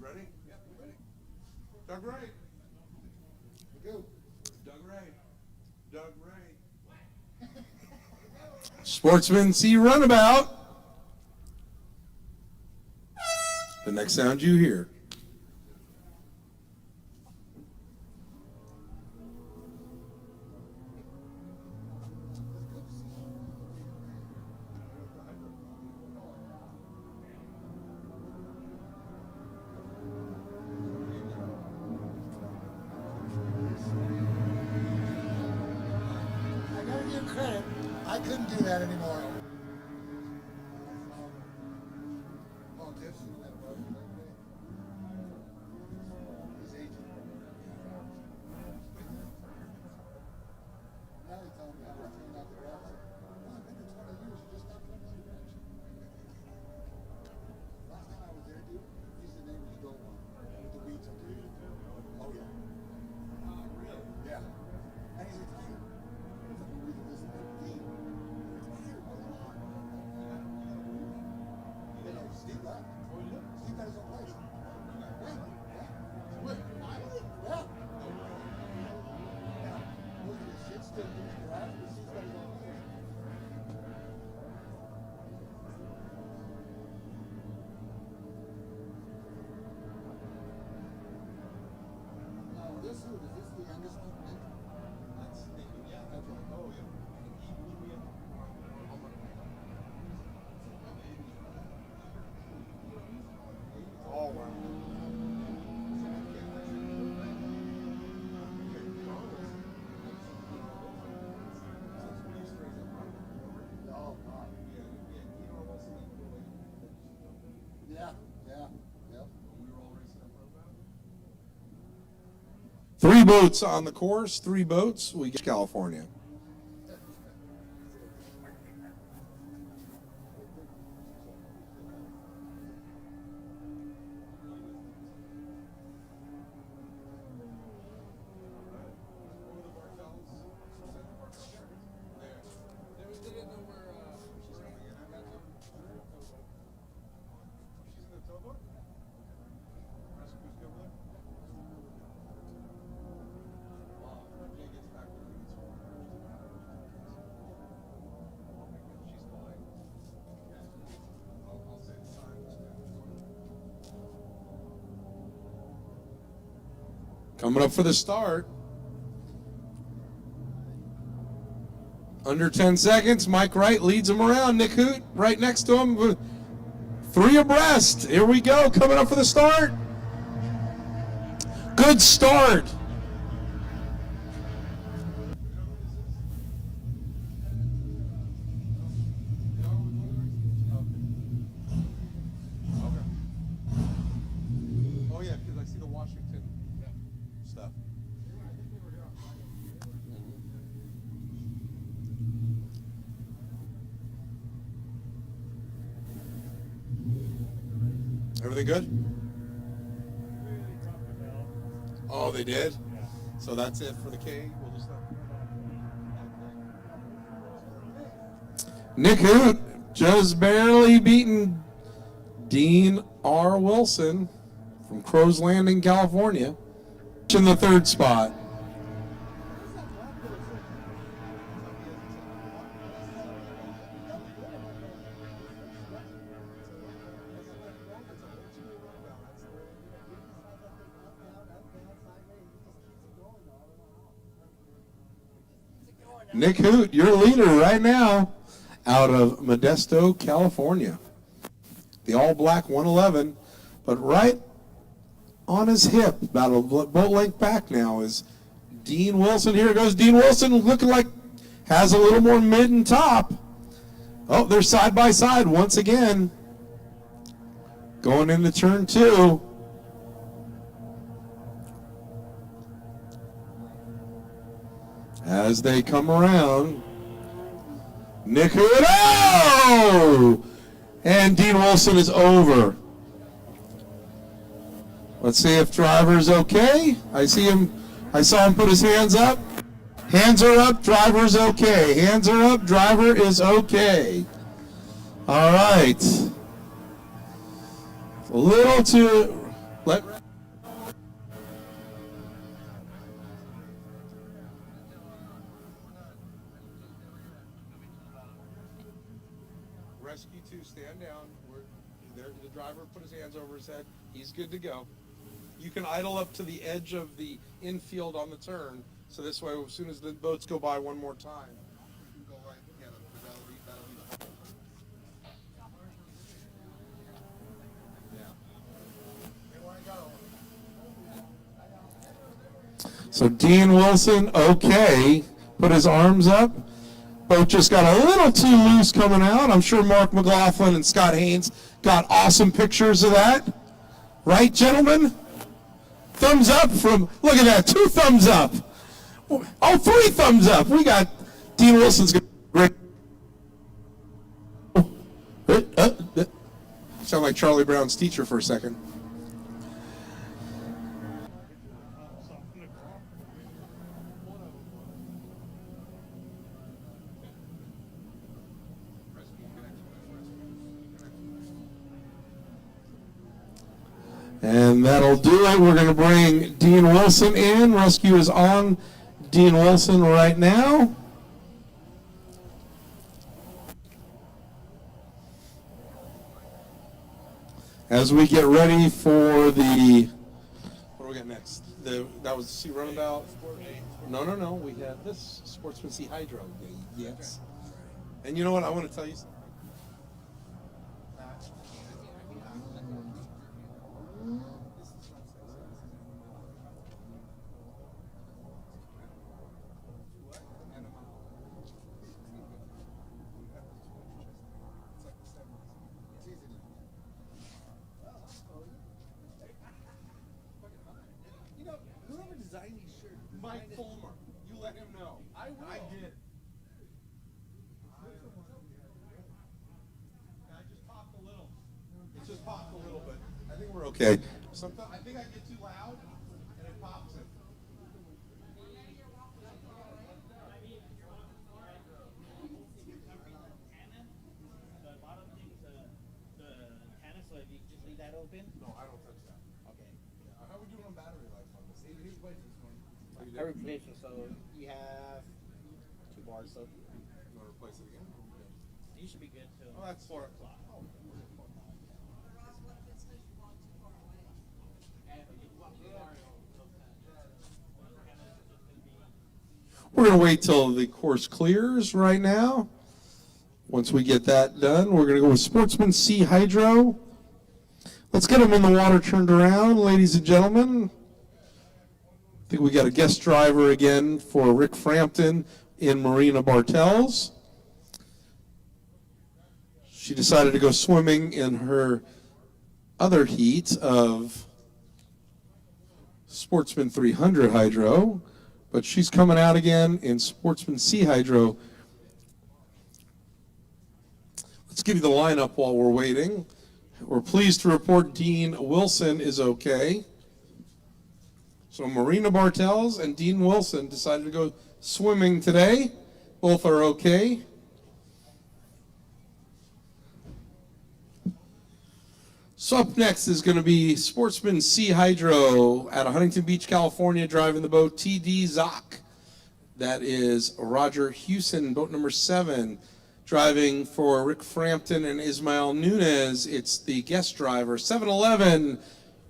Ready? Yep, ready. Doug Ray.
Go.
Doug Ray. Doug Ray. Sportsman C Runabout. The next sound you hear.
I gotta give credit. I couldn't do that anymore. Oh, Tiff's in that boat. He's aging. Now they tell me how to clean out the grass. Oh, I've been there 20 years. You just not cleaning out the grass. Last time I was there, dude, he's the neighbor's goat one with the weeds up there. Oh, yeah. Really? Yeah. And he's retired. He's like, we're the best in the game. Retired, brother. youngest one? That's yeah, that's right. Oh yeah. Oh wow. Yeah, yeah, yep.
3 boats on the course, 3 boats. We get California. Coming up for the start. Under 10 seconds, Mike Wright leads him around. Nick Hoot right next to him. 3 abreast. Here we go, coming up for the start. Good start. Oh yeah, because I see the Washington stuff. Everything good? Oh, they did? So that's it for the K. We'll just Nick Hoot just barely beaten Dean R. Wilson from Crow's Landing, California, in the 3rd spot. Nick Hoot, your leader right now, out of Modesto, California. The all-black 111, but right on his hip, about a boat length back now, is Dean Wilson. Here goes Dean Wilson, looking like has a little more mid and top. Oh, they're side by side once again. Going into turn 2. As they come around, Nick Hood, oh! And Dean Wilson is over. Let's see if driver's okay. I saw him put his hands up. Hands are up, driver's okay. Hands are up, driver is okay. All right. A little too, Rescue 2, stand down. The driver put his hands over his head. He's good to go. You can idle up to the edge of the infield on the turn, so this way, as soon as the boats go by one more time, you can go right. Yeah, that'll be. Yeah. So Dean Wilson, okay, put his arms up. Boat just got a little too loose coming out. I'm sure Mark McLaughlin and Scott Haynes got awesome pictures of that. Right, gentlemen? Thumbs up from, look at that, 2 thumbs up. Oh, 3 thumbs up. We got Dean Wilson's great. Sound like Charlie Brown's teacher for a second. And that'll do it. We're going to bring Dean Wilson in. Rescue is on Dean Wilson right now. As we get ready for the, what are we getting? next? That was C Runabout. No. We had this Sportsman C Hydro. Yes. And you know what? I want to tell you something.
You know, whoever designed these shirts.
Mike Fulmer. You let him know. I did. I just popped a little. It just popped a little bit. I think we're okay. Sometimes I think I get too loud and it pops it.
The bottom thing is the antenna, so if you just leave that open.
No, I don't touch that.
Okay.
How are we doing on battery life on this?
He's waiting this morning.
I replaced it, so you have 2 bars, so
You want to replace it again?
you should be good till
Oh, that's
4 o'clock.
We're going to wait till the course clears right now. Once we get that done, we're going to go with Sportsman C Hydro. Let's get them in the water turned around, ladies and gentlemen. I think we got a guest driver again for Rick Frampton in Marina Bartels. She decided to go swimming in her other heat of Sportsman 300 Hydro, but she's coming out again in Sportsman C Hydro. Let's give you the lineup while we're waiting. We're pleased to report Dean Wilson is okay. So Marina Bartels and Dean Wilson decided to go swimming today. Both are okay. So up next is going to be Sportsman C Hydro out of Huntington Beach, California, driving the boat TD Zoc. That is Roger Hewson, boat number 7. Driving for Rick Frampton and Ismael Nunez, it's the guest driver, 7-Eleven,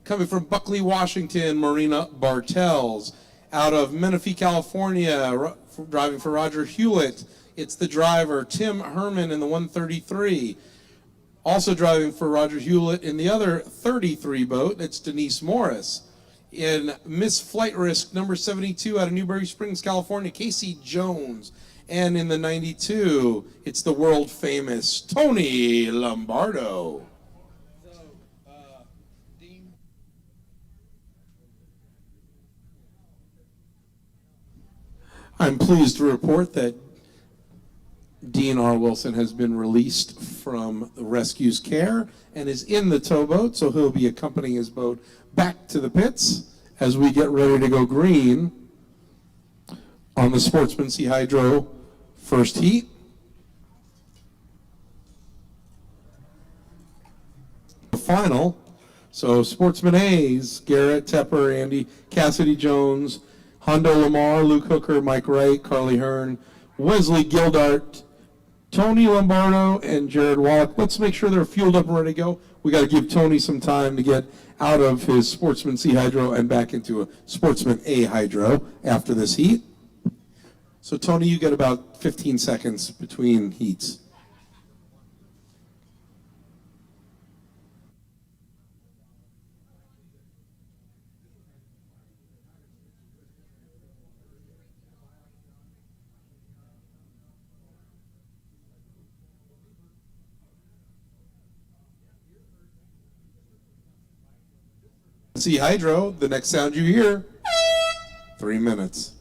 coming from Buckley, Washington, Marina Bartels. Out of Menifee, California, driving for Roger Hewlett, it's the driver, Tim Herman in the 133. Also driving for Roger Hewlett in the other 33 boat, it's Denise Morris. In Miss Flight Risk, number 72, out of Newberry Springs, California, Casey Jones. And in the 92, it's the world famous Tony Lombardo.
So, Dean.
I'm pleased to report that Dean R. Wilson has been released from the rescue's care and is in the towboat, so he'll be accompanying his boat back to the pits as we get ready to go green on the Sportsman C Hydro first heat. The final. So Sportsman A's, Garrett Tepper, Andy Cassidy Jones, Hondo Lamar, Luke Hooker, Mike Wright, Carly Hearn, Wesley Gildart, Tony Lombardo, and Jared Wallach. Let's make sure they're fueled up and ready to go. We got to give Tony some time to get out of his Sportsman C Hydro and back into a Sportsman A Hydro after this heat. So Tony, you get about 15 seconds between heats. C Hydro, the next sound you hear, 3 minutes.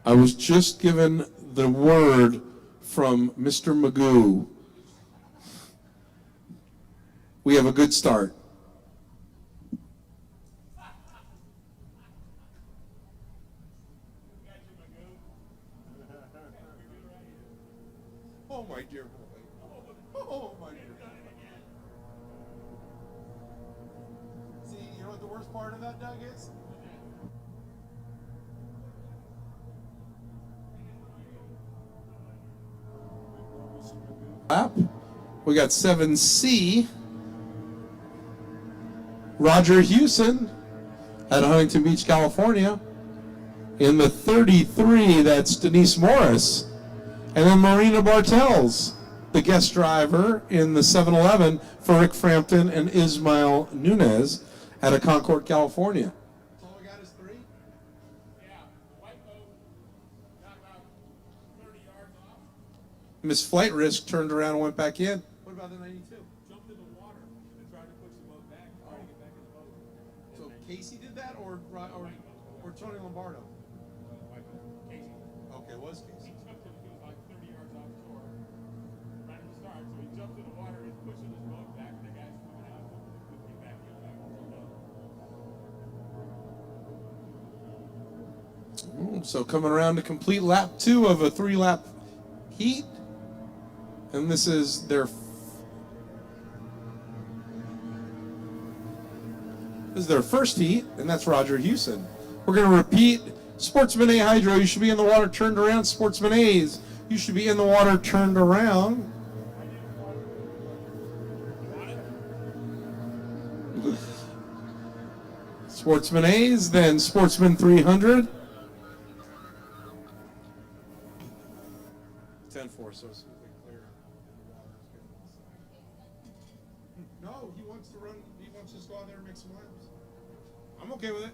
I was just given the word from Mr. Magoo. We have a good start. Oh, my dear boy. Oh, my dear boy. See, you know what the worst part of that, Doug, is? Lap. We got 7C. Roger Hewson at Huntington Beach, California. In the 33, that's Denise Morris. And then Marina Bartels, the guest driver in the 711 for Rick Frampton and Ismail Nunez out of Concord, California.
All we got is 3?
Miss Flight Risk turned around and went back in.
What about the 92?
Jumped in the water and tried to push the boat back, trying to get back in the boat.
So Casey did that, or Tony Lombardo?
Casey.
Okay, it was Casey.
He jumped in, he was like 30 yards offshore, right at the start. So he jumped in the water, he's pushing his boat back, and the guy's swimming out, so he back in back.
So coming around to complete lap 2 of a 3-lap heat. And this is their first heat, and that's Roger Hewson. We're going to repeat. Sportsman A Hydro, you should be in the water turned around. Sportsman A's, you should be in the water turned around. Sportsman A's, then Sportsman 300. 10-4, so it's clear. No, he wants to run. He wants to just go out there and make some laps. I'm okay with it.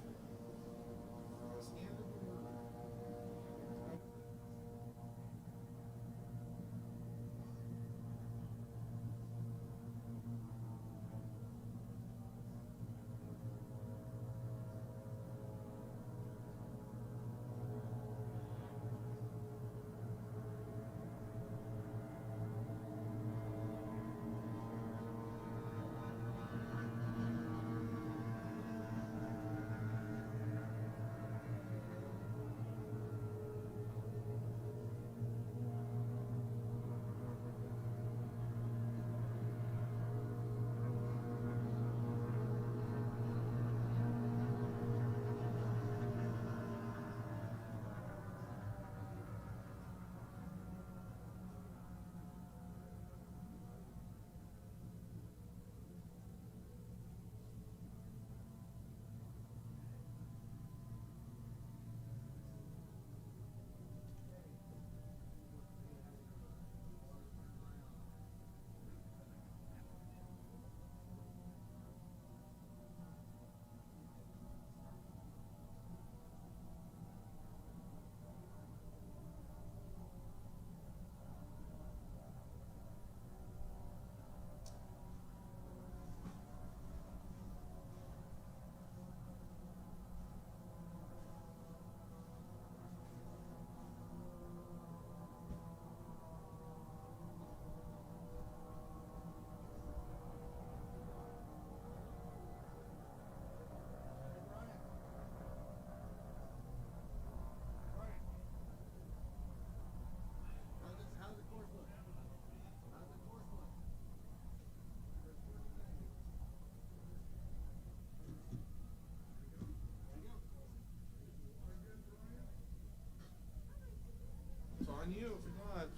On you if you're not.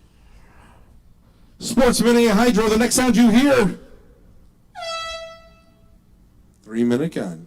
Sportsman A Hydro, the next sound you hear. 3-minute gun.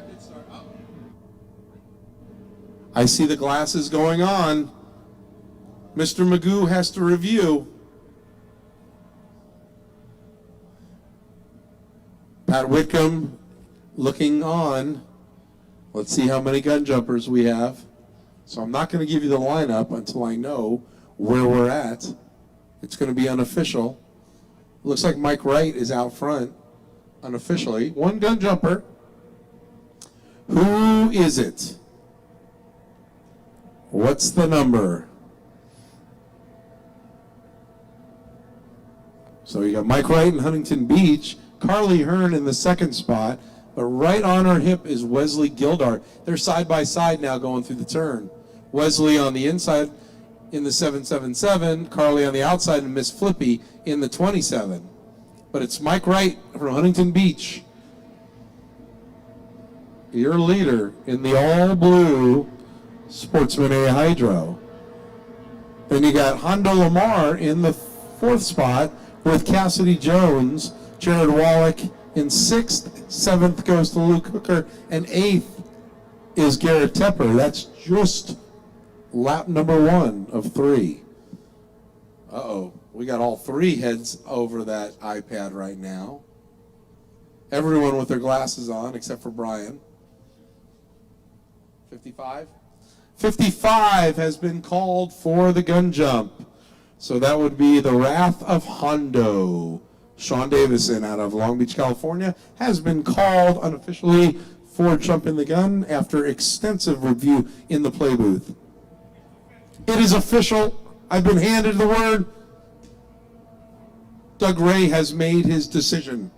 Good start. Oh. I see the glasses going on. Mr. Magoo has to review. Pat Whitcomb looking on. Let's see how many gun jumpers we have. So I'm not going to give you the lineup until I know where we're at. It's going to be unofficial. Looks like Mike Wright is out front unofficially. One gun jumper. Who is it? What's the number? So you got Mike Wright in Huntington Beach, Carly Hearn in the second spot, but right on her hip is Wesley Gildart. They're side by side now going through the turn. Wesley on the inside in the 777, Carly on the outside, and Miss Flippy in the 27. But it's Mike Wright from Huntington Beach, your leader in the all-blue Sportsman A Hydro. Then you got Hondo Lamar in the fourth spot with Cassidy Jones, Jared Wallach in sixth, seventh goes to Luke Hooker, and eighth is Garrett Tepper. That's just lap number 1 of 3. Uh-oh, we got all 3 heads over that iPad right now. Everyone with their glasses on except for Brian. 55? 55 has been called for the gun jump. So that would be the Wrath of Hondo. Sean Davison out of Long Beach, California, has been called unofficially for jumping the gun after extensive review in the play booth. It is official. I've been handed the word. Doug Ray has made his decision.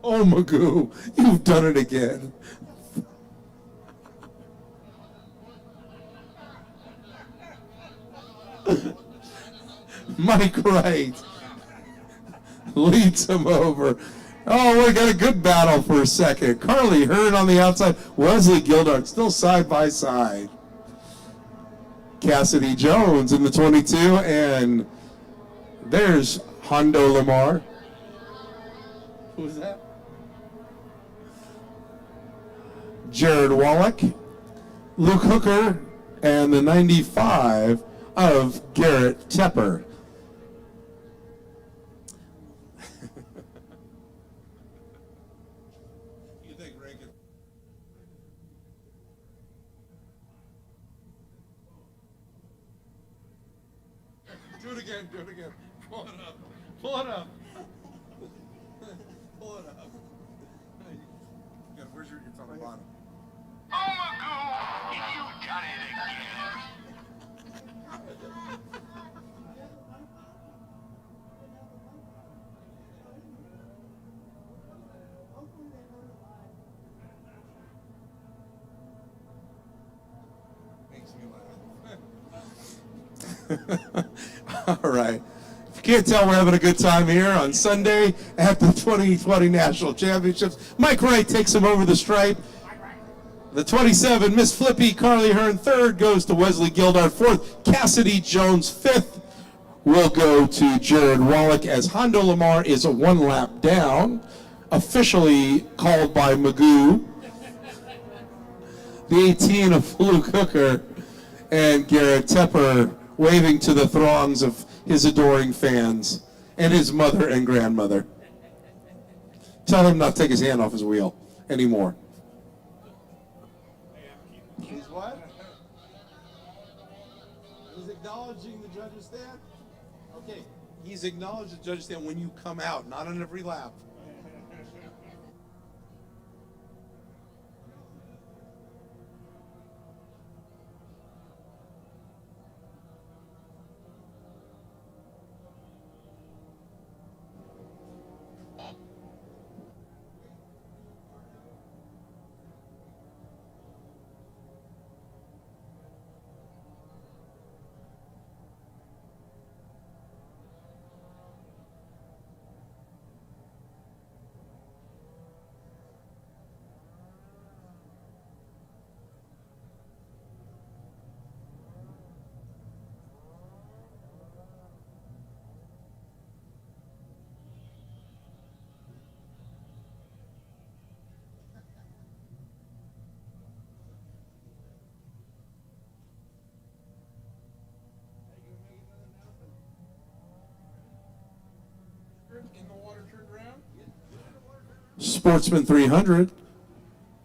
Oh, Magoo, you've done it again. Mike Wright leads him over. Oh, we got a good battle for a second. Carly Hearn on the outside. Wesley Gildart still side by side. Cassidy Jones in the 22, and there's Hondo Lamar. Who was that? Jared Wallach, Luke Hooker, and the 95 of Garrett Tepper. You think Reagan? Do it again, do it again. Pull it up. Pull it up. Pull it up. Yeah, where's your, it's on the bottom.
Oh, Magoo, you done it again.
Makes me laugh. All right. If you can't tell, we're having a good time here on Sunday at the 2020 National Championships. Mike Wright takes him over the stripe. The 27, Miss Flippy, Carly Hearn, third goes to Wesley Gildart, fourth, Cassidy Jones, fifth will go to Jared Wallach as Hondo Lamar is a 1 lap down, officially called by Magoo. The 18 of Luke Hooker and Garrett Tepper waving to the throngs of his adoring fans and his mother and grandmother. Tell him not to take his hand off his wheel anymore.
He's what? He's acknowledging the judge's stand?
Okay, he's acknowledged the judge's stand when you come out, not on every lap. Sportsman 300,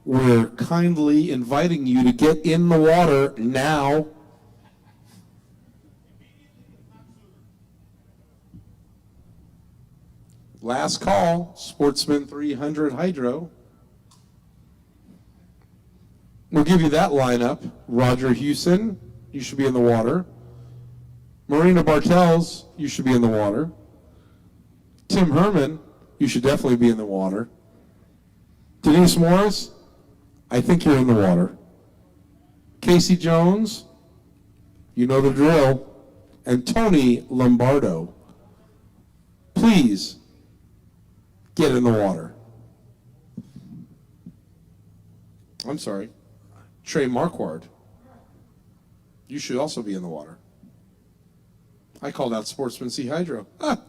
we're kindly inviting you to get in the water now. Last call, Sportsman 300 Hydro. We'll give you that lineup. Roger Houston, you should be in the water. Marina Bartels, you should be in the water. Tim Herman, you should definitely be in the water. Denise Morris, I think you're in the water. Casey Jones, you know the drill. And Tony Lombardo, please get in the water. I'm sorry. Trey Marquardt, you should also be in the water. I called out Sportsman C Hydro. Ah.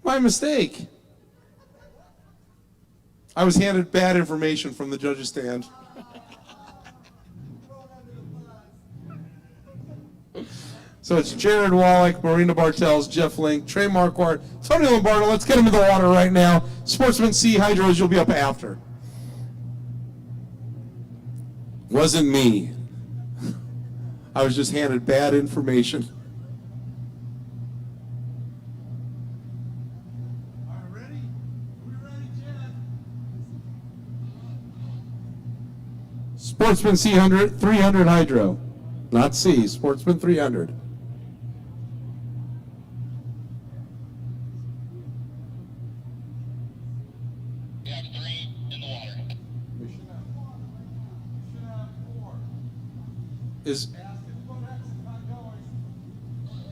My mistake. I was handed bad information from the judge's stand. So it's Jared Wallach, Marina Bartels, Jeff Link, Trey Marquardt, Tony Lombardo. Let's get him in the water right now. Sportsman C Hydros, you'll be up after. Wasn't me. I was just handed bad information.
All right, ready? We ready, Jen?
Sportsman C 300 Hydro. Not C, Sportsman 300.
We have 3 in the water.
We should have 4.
Is
Ask if boat X is not going. We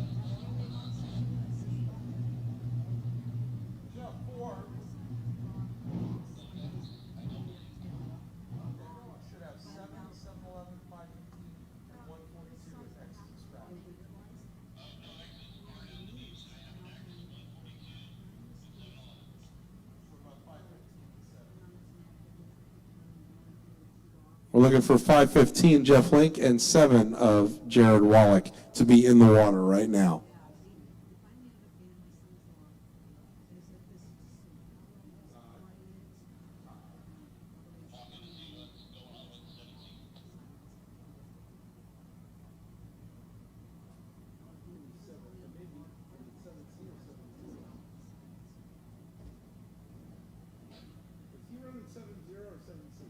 should have 4. Should have 7, 7-11, 5, 142 with X as a scratch.
we're looking for 515 Jeff Link and 7 of Jared Wallach to be in the water right now.
Is he running 7-0 or 7C?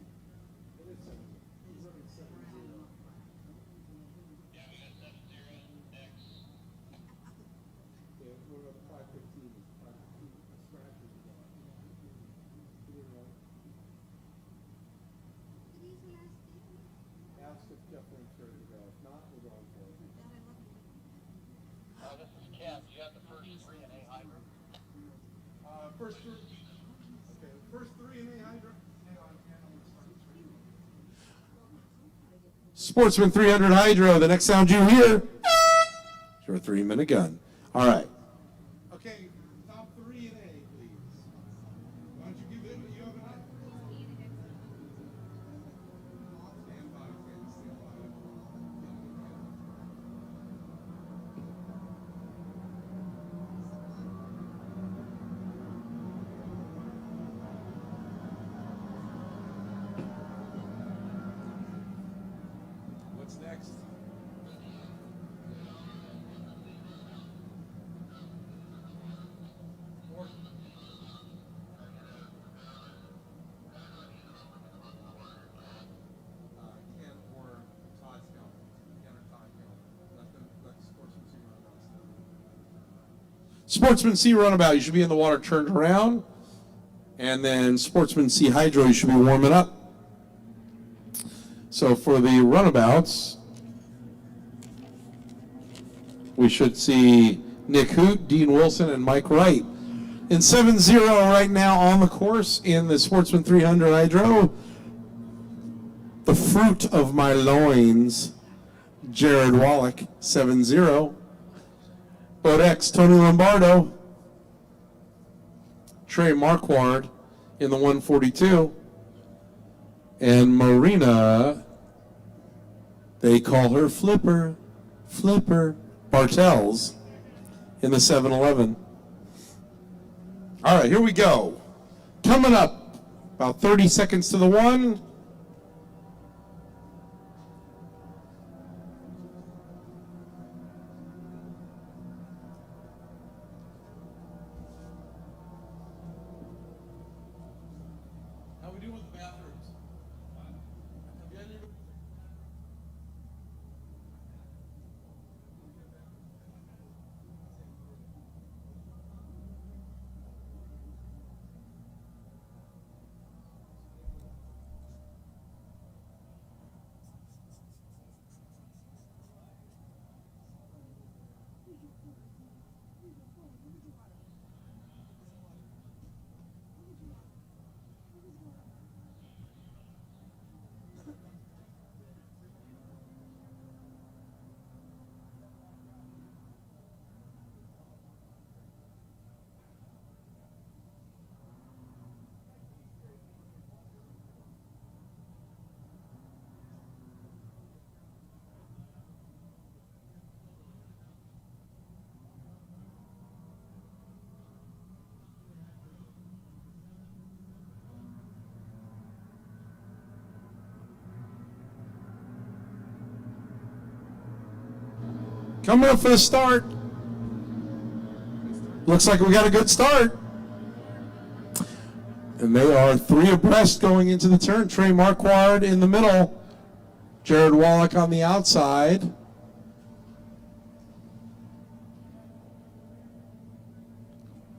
It is 7-0. He's running 7-0.
Yeah, we got 7-0 X.
Yeah, what about 515? 515 scratches. Ask if Jeff Link's ready to go. If not, we're going for it.
This is Ken. You have the first 3 in A Hydro.
First 3. Okay, first 3 in A Hydro. Hang on, I'm going to start 3.
Sportsman 300 Hydro, the next sound you hear is your 3-minute gun. All right.
Okay, top 3 in A, please. Why don't you give it? You have an eye? Stand by, Ken, stand by. What's next? Four. Ken or Todd's help. Ken or Todd help. Let Sportsman see Runabout.
Sportsman C Runabout, you should be in the water turned around. And then Sportsman C Hydro, you should be warming up. So for the runabouts, we should see Nick Hoot, Dean Wilson, and Mike Wright. In 7-0 right now on the course in the Sportsman 300 Hydro, the fruit of my loins, Jared Wallach, 7-0. Boat X, Tony Lombardo. Trey Marquardt in the 142. And Marina, they call her Flipper, Flipper, Bartels in the 7-Eleven. All right, here we go. Coming up, about 30 seconds to the one. How we doing with the bathrooms? Coming up for the start. Looks like we got a good start. And they are 3 abreast going into the turn. Trey Marquardt in the middle. Jared Wallach on the outside.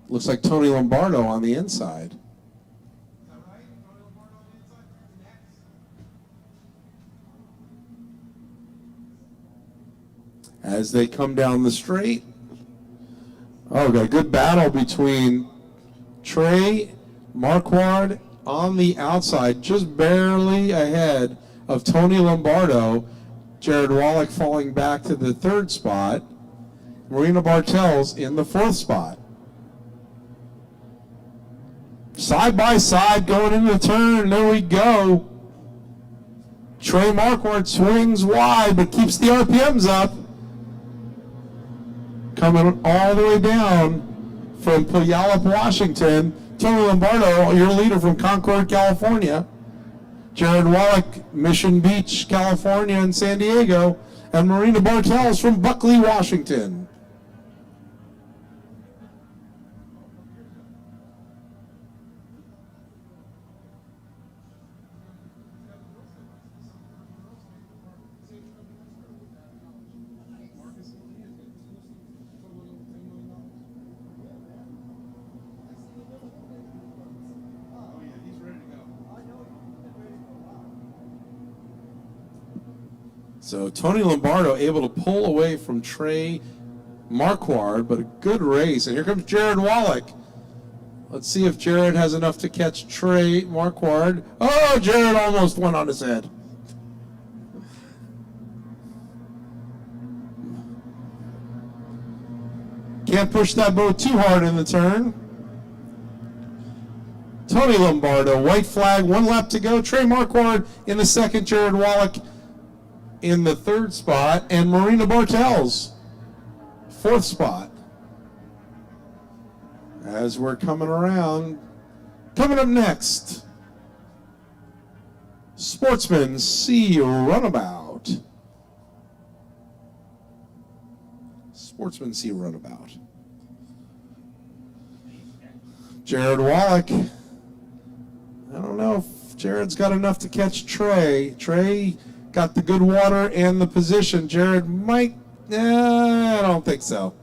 Looks like Tony Lombardo on the inside. As they come down the straight. Oh, got a good battle between Trey Marquardt on the outside, just barely ahead of Tony Lombardo. Jared Wallach falling back to the 3rd spot. Marina Bartels in the 4th spot. Side by side going into the turn. There we go. Trey Marquardt swings wide but keeps the RPMs up. Coming all the way down from Puyallup, Washington. Tony Lombardo, your leader from Concord, California. Jared Wallach, Mission Beach, California, and San Diego. And Marina Bartels from Buckley, Washington. So Tony Lombardo able to pull away from Trey Marquardt, but a good race. And here comes Jared Wallach. Let's see if Jared has enough to catch Trey Marquardt. Oh, Jared almost went on his head. Can't push that boat too hard in the turn. Tony Lombardo, white flag, 1 lap to go. Trey Marquardt in the 2nd, Jared Wallach in the 3rd spot, and Marina Bartels, 4th spot. As we're coming around, coming up next, Sportsman C Runabout. Sportsman C Runabout. Jared Wallach. I don't know if Jared's got enough to catch Trey. Trey got the good water and the position. Jared might, I don't think so.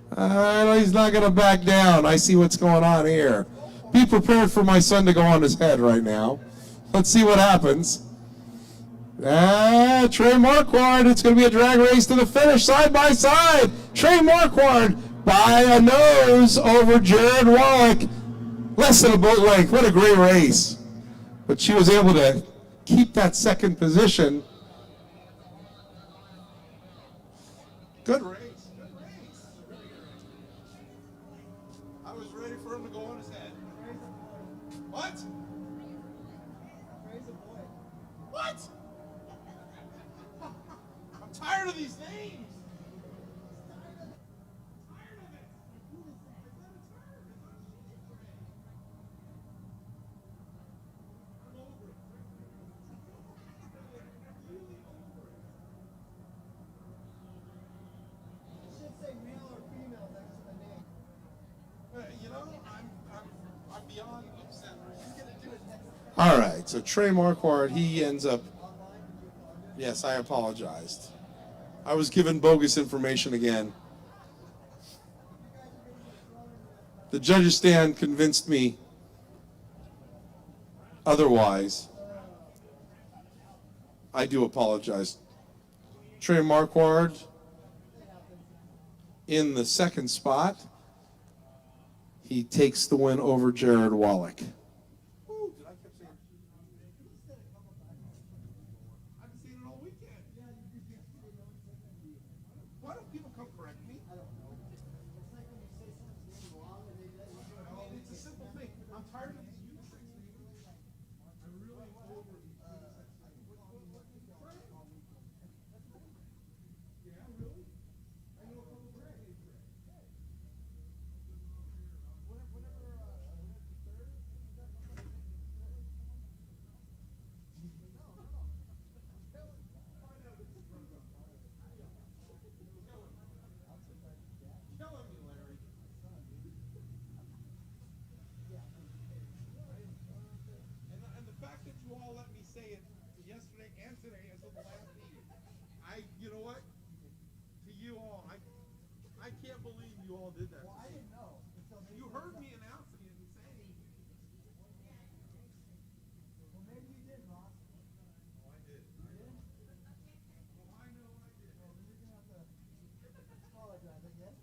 He's not going to back down. I see what's going on here. Be prepared for my son to go on his head right now. Let's see what happens. Trey Marquardt, it's going to be a drag race to the finish, side by side. Trey Marquardt by a nose over Jared Wallach. Less than a boat length. What a great race. But she was able to keep that 2nd position. Good race. Good race. I was ready for him to go on his head. What? What? I'm tired of these names. All right, so Trey Marquardt, he ends up. Yes, I apologized. I was given bogus information again. The judges' stand convinced me otherwise. I do apologize. Trey Marquardt in the second spot. He takes the win over Jared Wallach.
Why don't people come correct me? I don't know. It's like when you say something wrong and they let you know. It's a simple thing. I'm tired of these unisex things. I'm really over these unisex things. Yeah, really? I know a couple of Greg. Killing me, Larry. And the fact that you all let me say it yesterday and today until the last meeting, you know what? To you all, I can't believe you all did that. Well, I didn't know. You heard me announcing it and saying it. Well, maybe you did, Ross. Oh, I did. You did? Well, I know I did. Well, then you're going to have to apologize, I guess.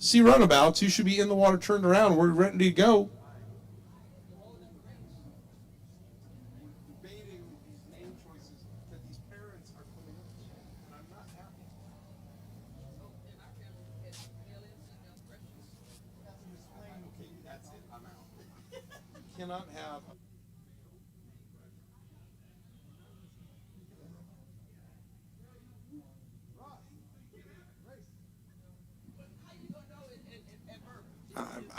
See runabouts, you should be in the water turned around. We're ready to go. Debating these name choices that these parents are putting up, and I'm not happy. Okay, that's it. I'm out. You cannot have.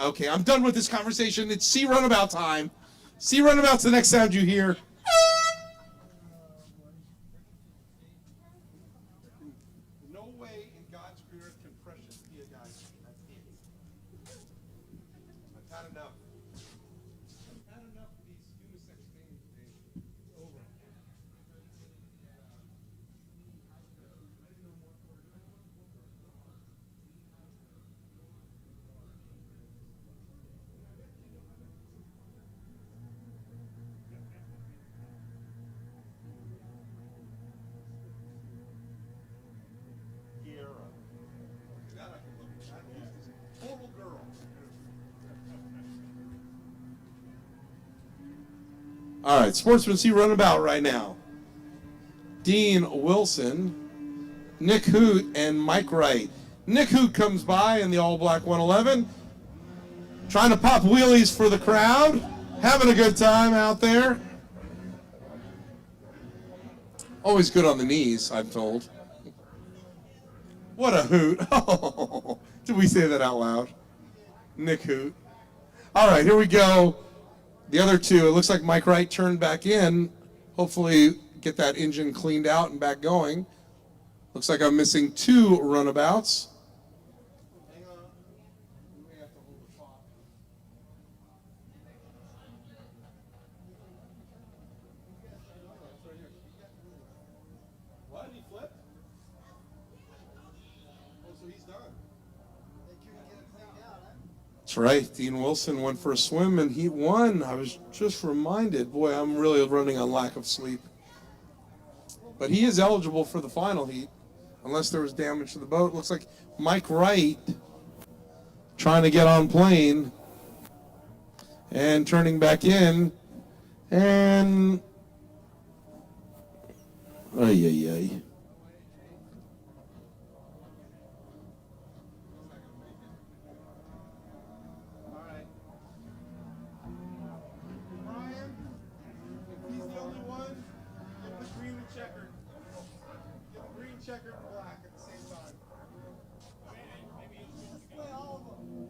Okay, I'm done with this conversation. It's C runabout time. C runabout's the next sound you hear. No way in God's green earth can Precious be a guy. That's it. I've had enough. I've had enough of these unisex things today. Over. Total girl. All right, Sportsman C runabout right now. Dean Wilson, Nick Hoot, and Mike Wright. Nick Hoot comes by in the all-black 111, trying to pop wheelies for the crowd, having a good time out there. Always good on the knees, I'm told. What a hoot. Oh, did we say that out loud? Nick Hoot. All right, here we go. The other two, it looks like Mike Wright turned back in. Hopefully get that engine cleaned out and back going. Looks like I'm missing two runabouts. Hang on. That's right. Dean Wilson went for a swim in Heat 1. I was just reminded, boy, I'm really running on lack of sleep. But he is eligible for the final heat, unless there was damage to the boat. Looks like Mike Wright trying to get on plane and turning back in. And ay.
Brian, if he's the only one, give the green and checkered. Give the green, checkered, and black at the same time. Just play all of them.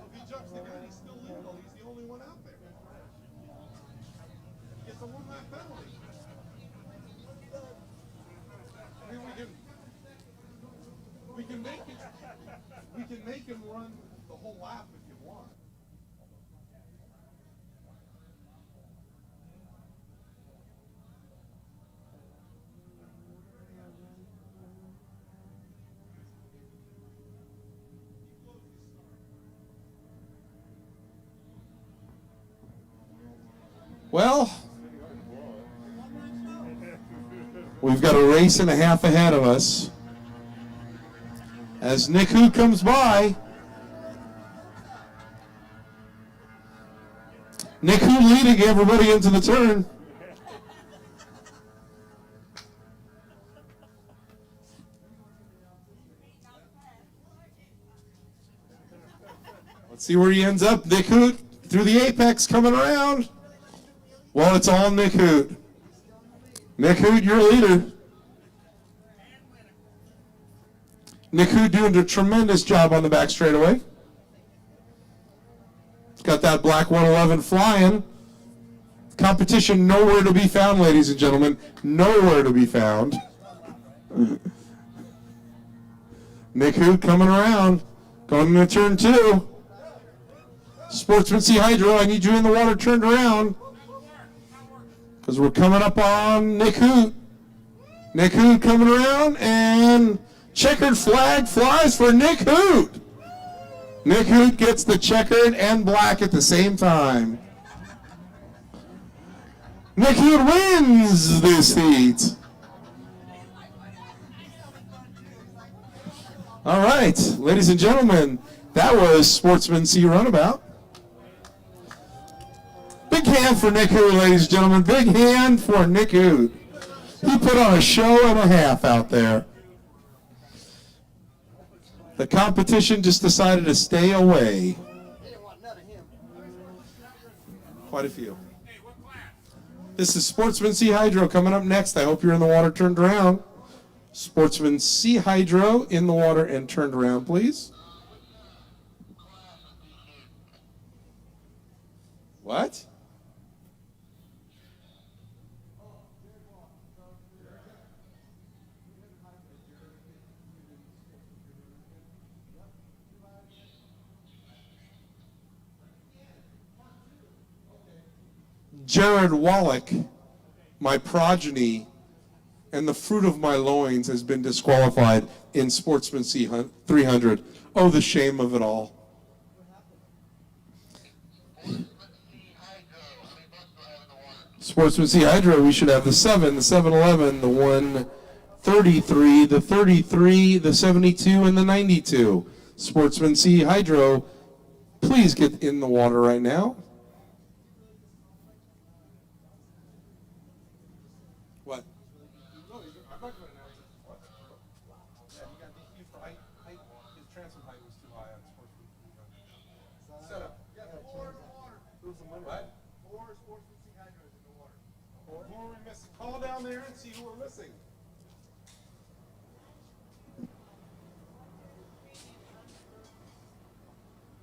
If he jumps the gun, he's still legal. He's the only one out there. He gets a 1 lap penalty. I mean, we can make him run the whole lap if you want.
Well, we've got a race and a half ahead of us. As Nick Hoot comes by. Nick Hoot leading everybody into the turn. Let's see where he ends up. Nick Hoot through the apex coming around. Well, it's all Nick Hoot. Nick Hoot, your leader. Nick Hoot doing a tremendous job on the back straightaway. Got that black 111 flying. Competition nowhere to be found, ladies and gentlemen. Nowhere to be found. Nick Hoot coming around. Going into turn 2. Sportsman Sea Hydro, I need you in the water turned around. Because we're coming up on Nick Hoot. Nick Hoot coming around, and checkered flag flies for Nick Hoot. Nick Hoot gets the checkered and black at the same time. Nick Hoot wins this heat. All right, ladies and gentlemen, that was Sportsman Sea Runabout. Big hand for Nick Hoot, ladies and gentlemen. Big hand for Nick Hoot. He put on a show and a half out there. The competition just decided to stay away. Quite a few. This is Sportsman Sea Hydro coming up next. I hope you're in the water turned around. Sportsman Sea Hydro in the water and turned around, please. What? Jared Wallach, my progeny, and the fruit of my loins has been disqualified in Sportsman Sea 300. Oh, the shame of it all. Sportsman Sea Hydro, we should have the 7, the 711, the 133, the 33, the 72, and the 92. Sportsman Sea Hydro, please get in the water right now. What? No, I'm not going to announce it. What? Yeah, he got DQ for height. His transom height was too high on Sportsman. Set up. Yeah, 4 in the water. What? 4 Sportsman Sea Hydros in the water. Who are we missing? Call down there and see who we're missing.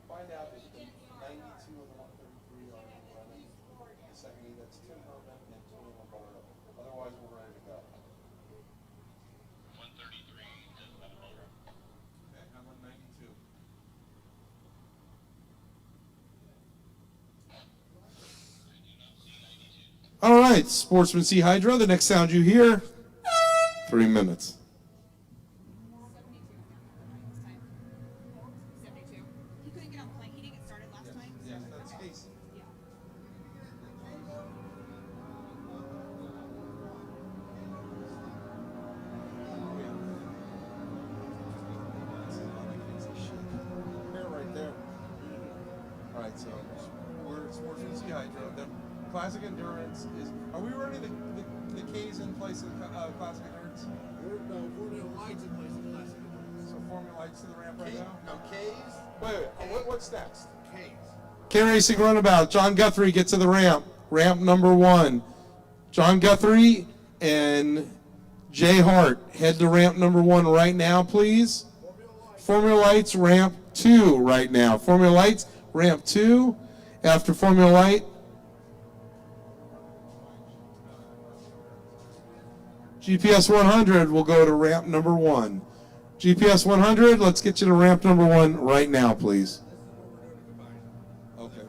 Find out if the 92 and the 133 are running. The second heat, that's Tim Herman and Tony Lombardo. Otherwise, we're ready to go.
133 is that motor.
Okay, I'm on 92. All right, Sportsman Sea Hydro, the next sound you hear, 3 minutes.
72. He couldn't get on the plane.
right, so we're at Sportsman Sea Hydro. The Classic Endurance is. Are we running the K's in place of Classic Endurance?
No, Formula Lights in place of Classic.
So Formula Lights to the ramp right now?
No, K's.
Wait. What's next?
K's.
K Racing Runabout. John Guthrie, get to the ramp. Ramp number 1. John Guthrie and Jay Hart, head to ramp number 1 right now, please. Formula Lights, ramp 2 right now. Formula Lights, ramp 2. After Formula Light, GPS 100 will go to ramp number 1. GPS 100, let's get you to ramp number 1 right now, please. Okay.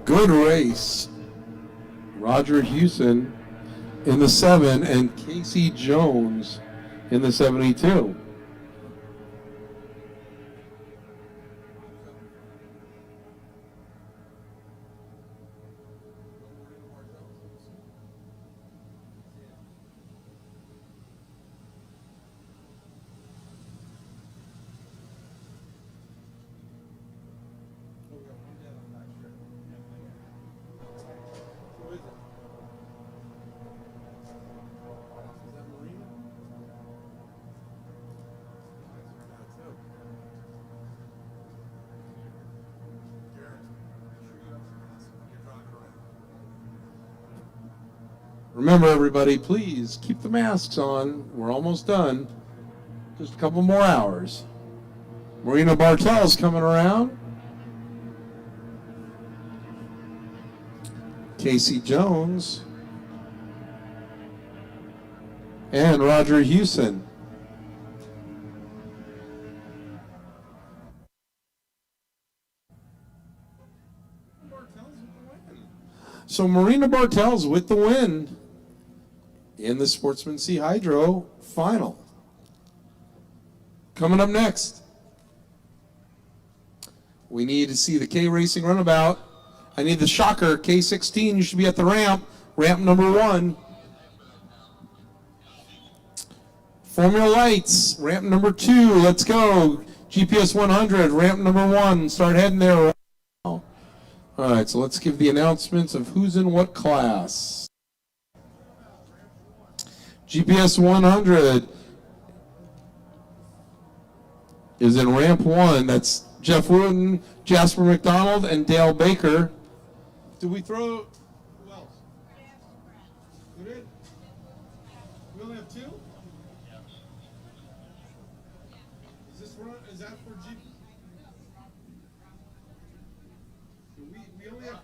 Good race. Roger Houston in the 7 and Casey Jones in the 72. Who is it? Is that Marina? Remember, everybody, please keep the masks on. We're almost done. Just a couple more hours. Marina Bartel's coming around. Casey Jones. And Roger Hewson. So Marina Bartel's with the win in the Sportsman Sea Hydro final. Coming up next, we need to see the K Racing Runabout. I need the shocker, K16. You should be at the ramp number 1. Formula Lights, ramp number 2. Let's go. GPS 100, ramp number 1. Start heading there right now. All right, so let's give the announcements of who's in what class. GPS 100 is in ramp 1. That's Jeff Wooten, Jasper McDonald, and Dale Baker. Did we throw? Who else? We did? We only have 2? Is that for G? We only have.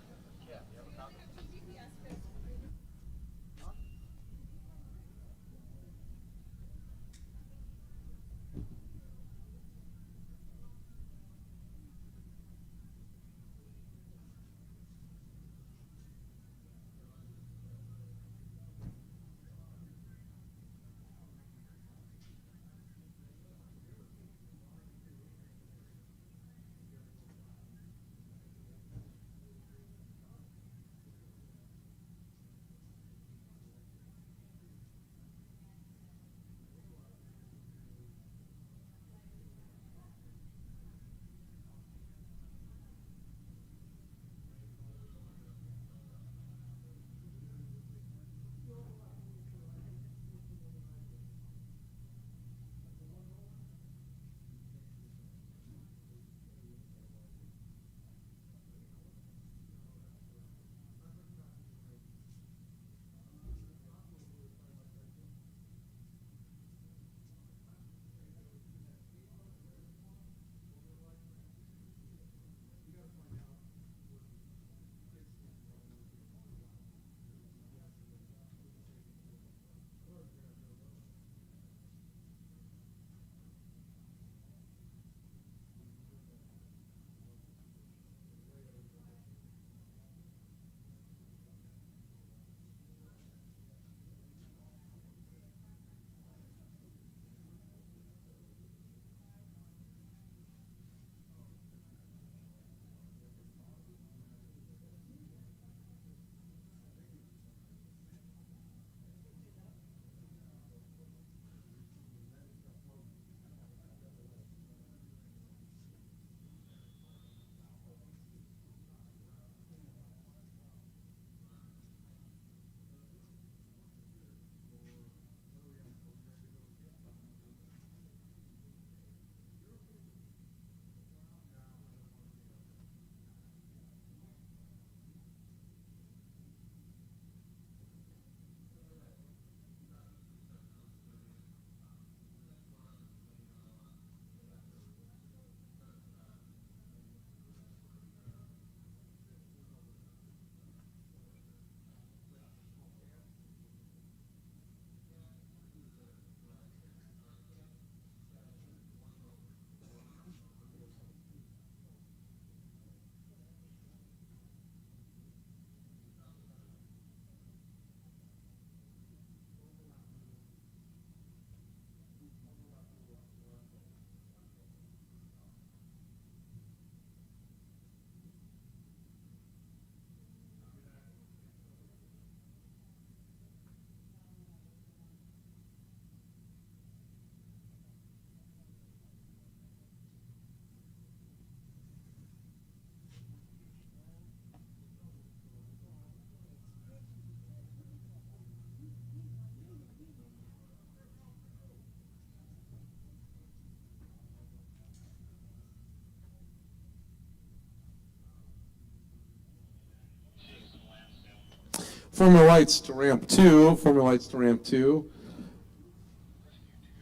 Formula lights to ramp 2. Formula lights to ramp 2.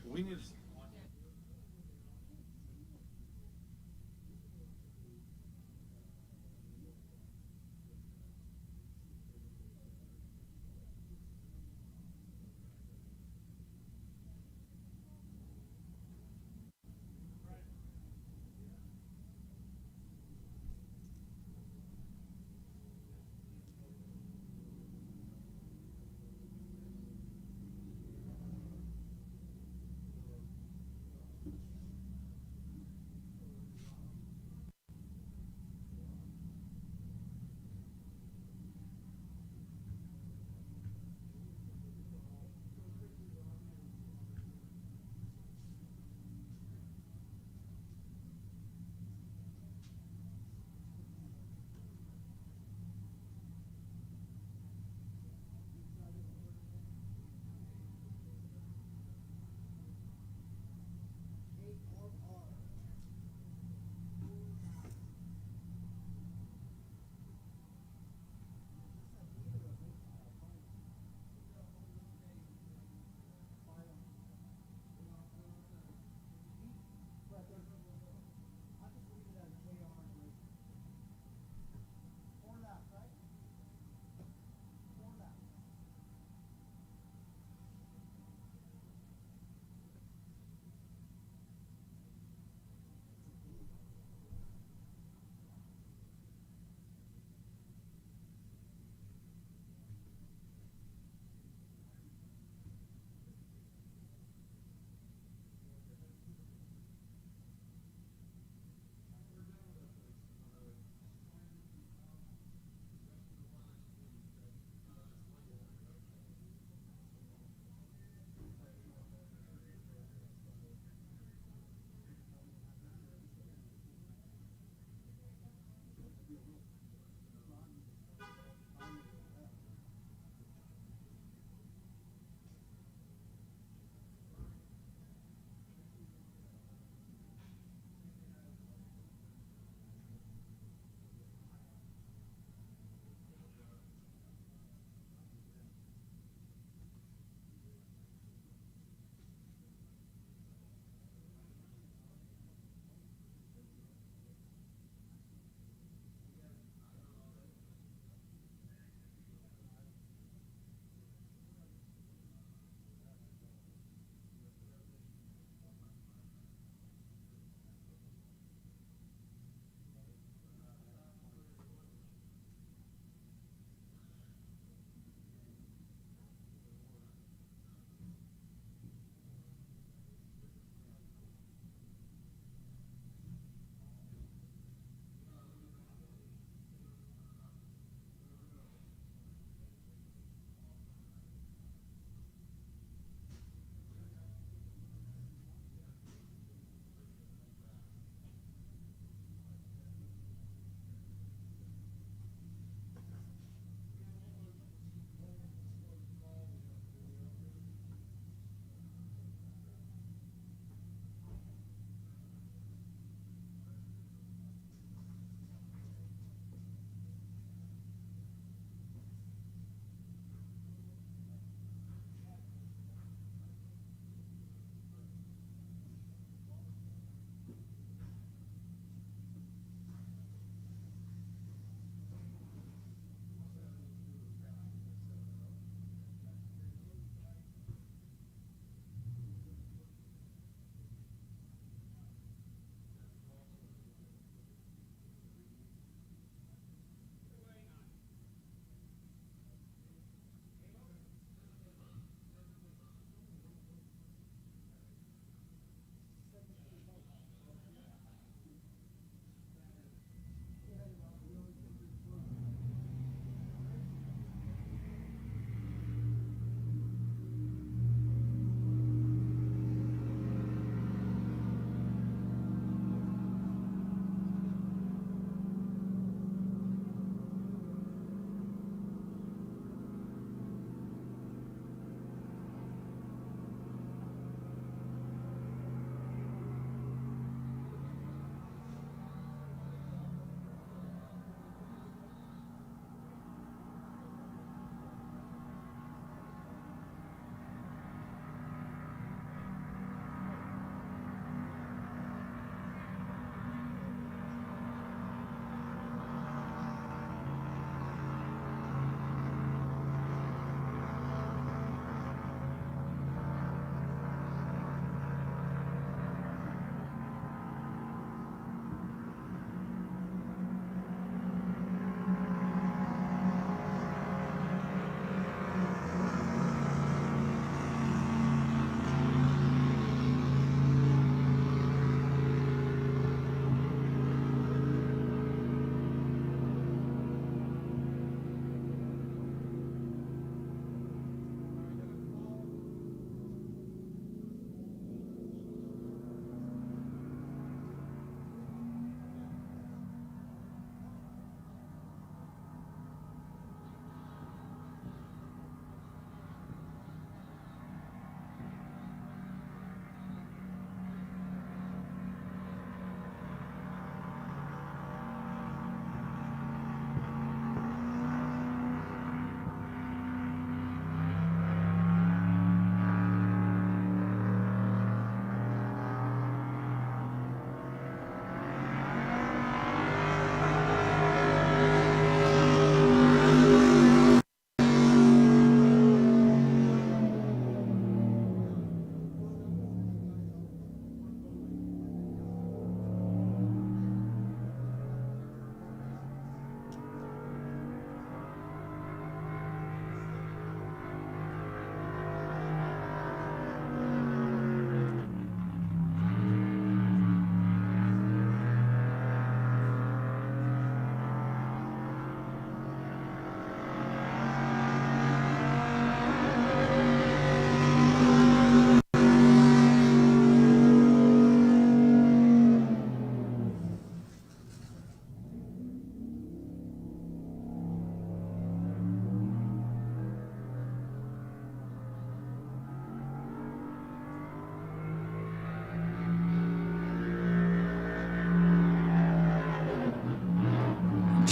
We need.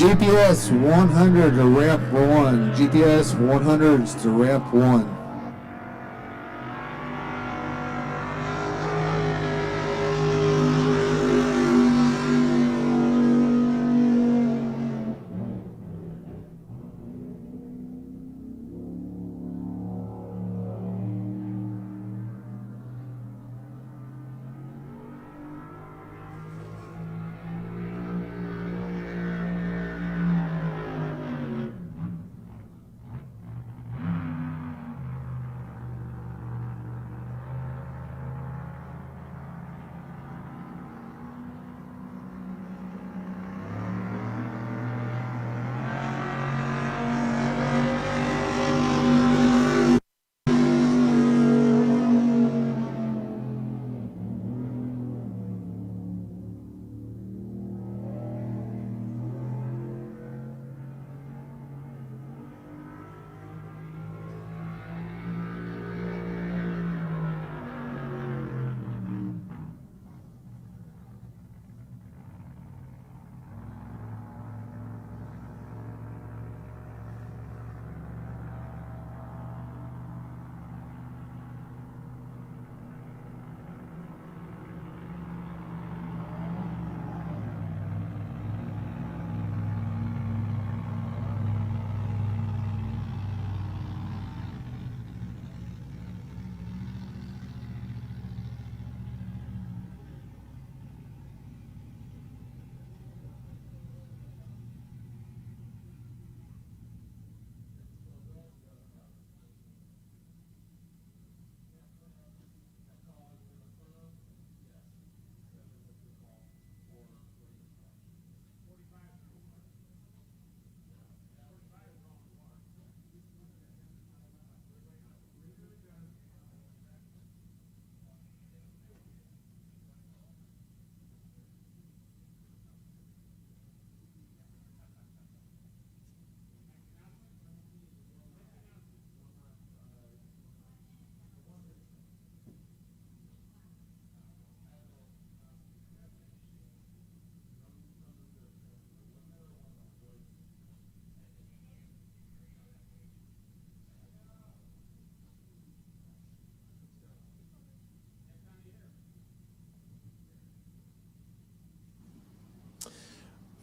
GPS 100 to ramp 1. GPS 100s to ramp 1.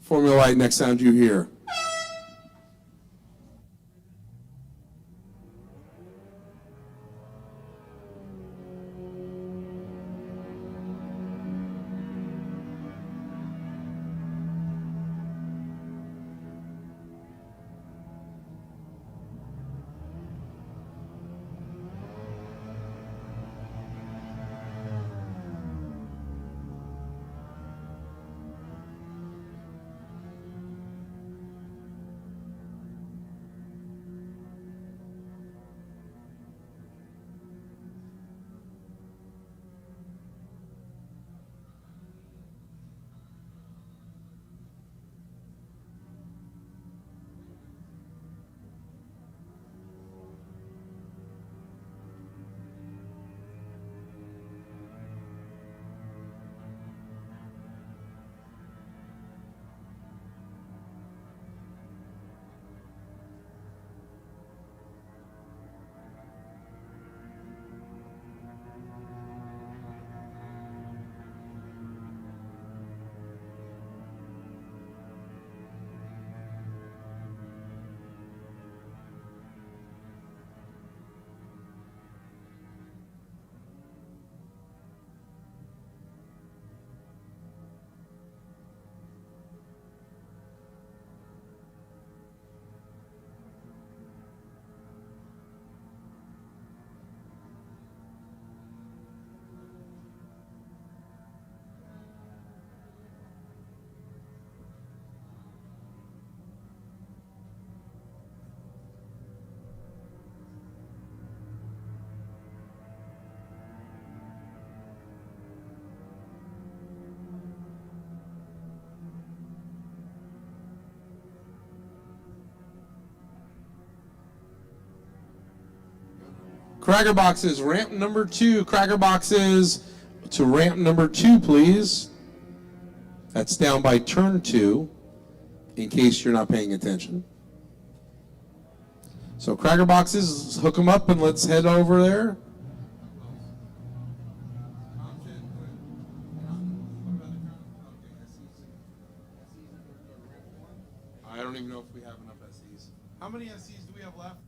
Formula Light, next sound you hear. Cracker boxes, ramp number 2. Cracker boxes to ramp number 2, please. That's down by turn 2. in case you're not paying attention. So cracker boxes, hook them up and let's head over there. I don't even know if we have enough SEs.
How many SCs do we have left?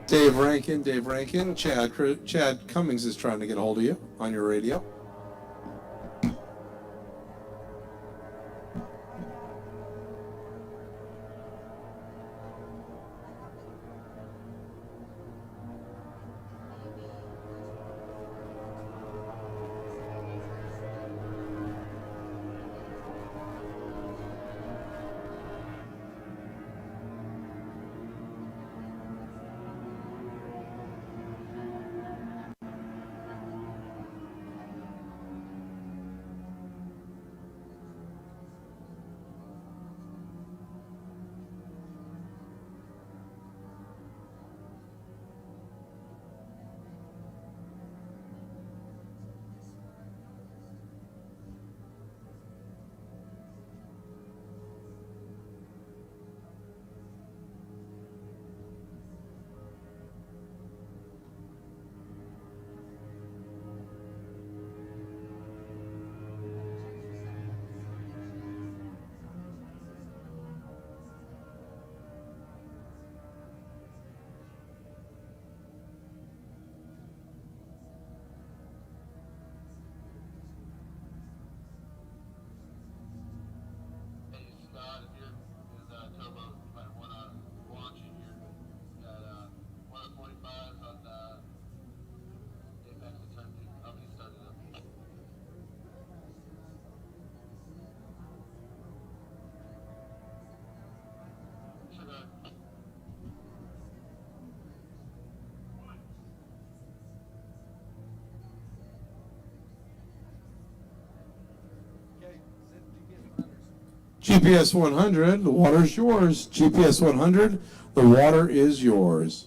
Dave Rankin, Chad Cummings is trying to get a hold of you on your radio. GPS 100, the water's yours. GPS 100, the water is yours.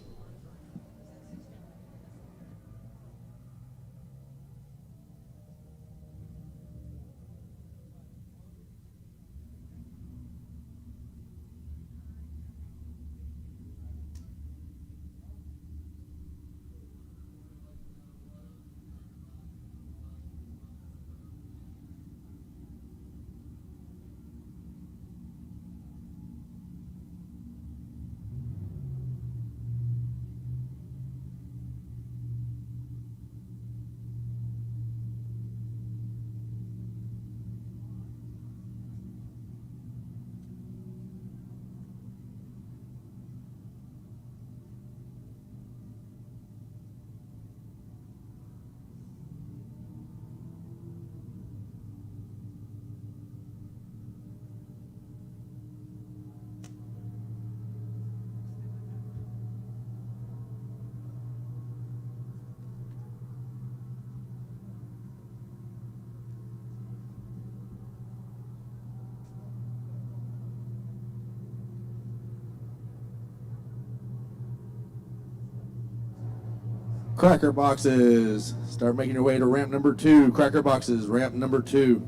Cracker boxes. Start making your way to ramp number 2. Cracker boxes, ramp number 2.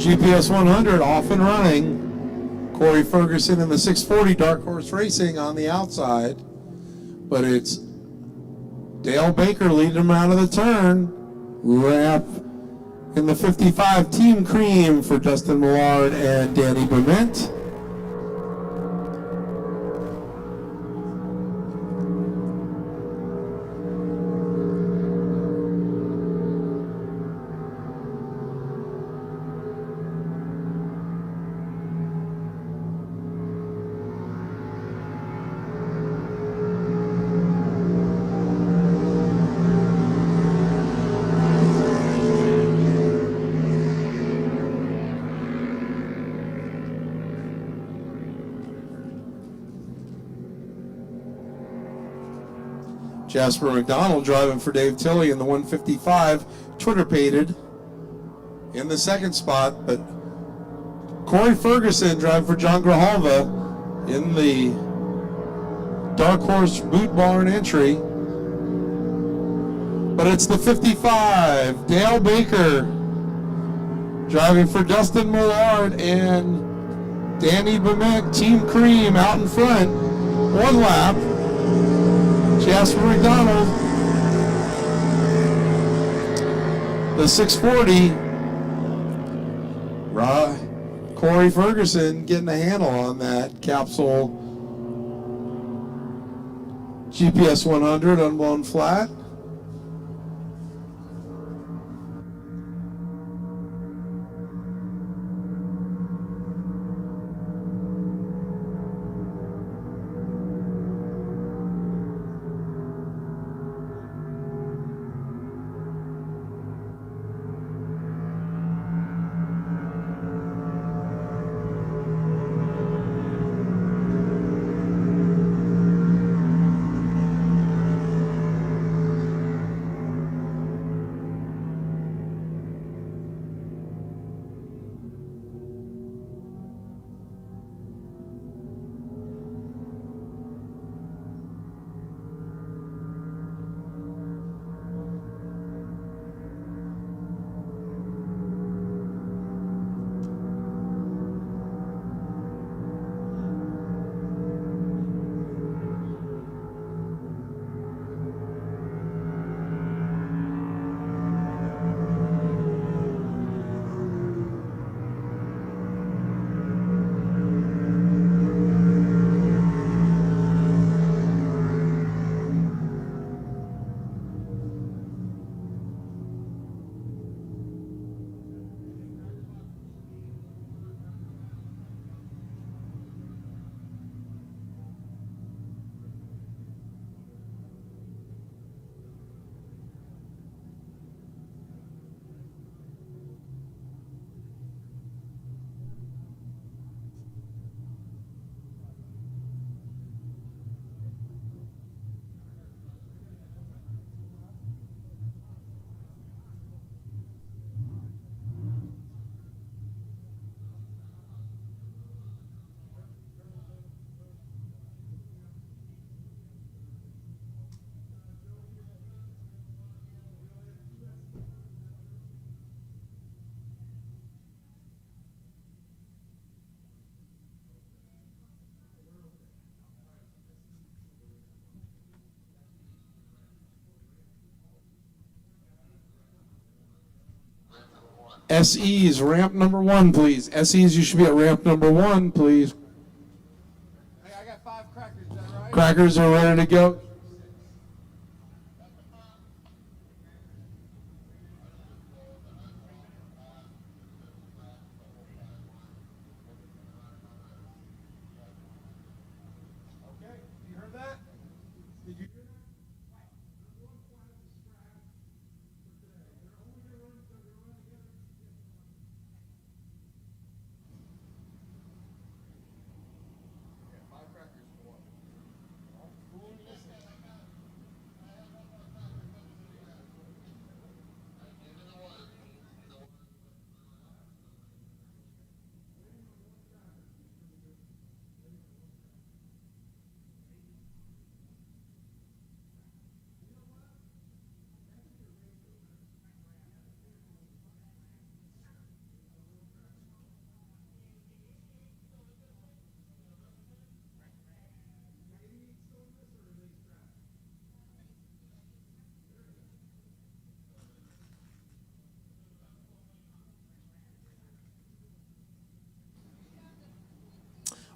GPS 100 off and running. Corey Ferguson in the 640 Dark Horse Racing on the outside. But it's Dale Baker leading him out of the turn. Ramp in the 55 Team Cream for Dustin Millard and Danny Bement. Jasper McDonald driving for Dave Tilley in the 155, Twitter-pated in the second spot, but Corey Ferguson driving for John Grijalva in the Dark Horse Boot Barn entry. But it's the 55, Dale Baker driving for Dustin Millard and Danny Bement, Team Cream out in front, one lap. Jasper McDonald, the 640, Corey Ferguson getting a handle on that capsule GPS 100, unblown flat. SEs, ramp number 1, please. SEs, you should be at ramp number 1, please.
Hey, I got 5 crackers, is that right?
Crackers are ready to go.
Okay, you heard that? Did you hear that?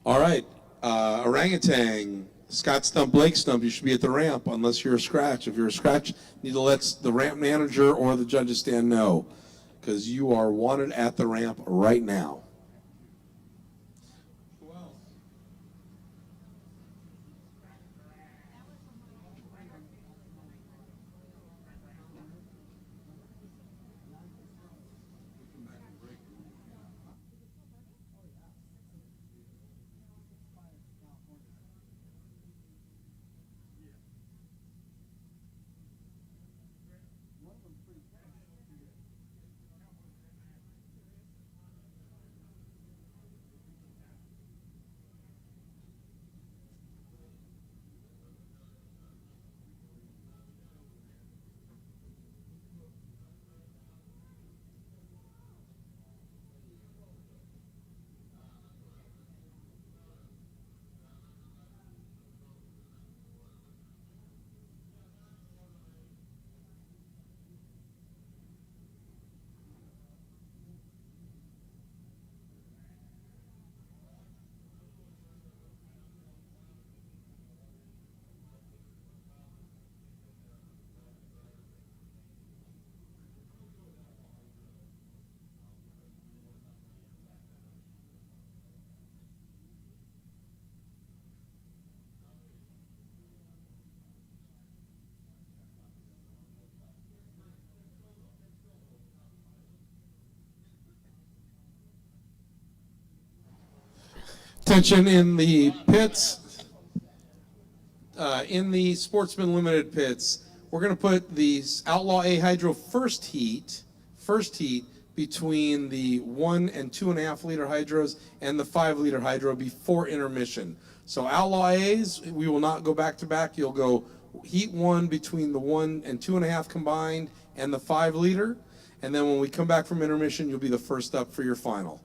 All right, orangutan, Scott Stump, Blake Stump, you should be at the ramp unless you're a scratch. If you're a scratch, you need to let the ramp manager or the judges stand know because you are wanted at the ramp right now.
Who else?
Attention in the pits, in the Sportsman Limited pits. We're going to put the Outlaw A Hydro first heat between the 1 and 2.5 liter hydros and the 5 liter hydro before intermission. So Outlaw A's, we will not go back to back. You'll go heat 1 between the 1 and 2.5 combined and the 5 liter. And then when we come back from intermission, you'll be the first up for your final.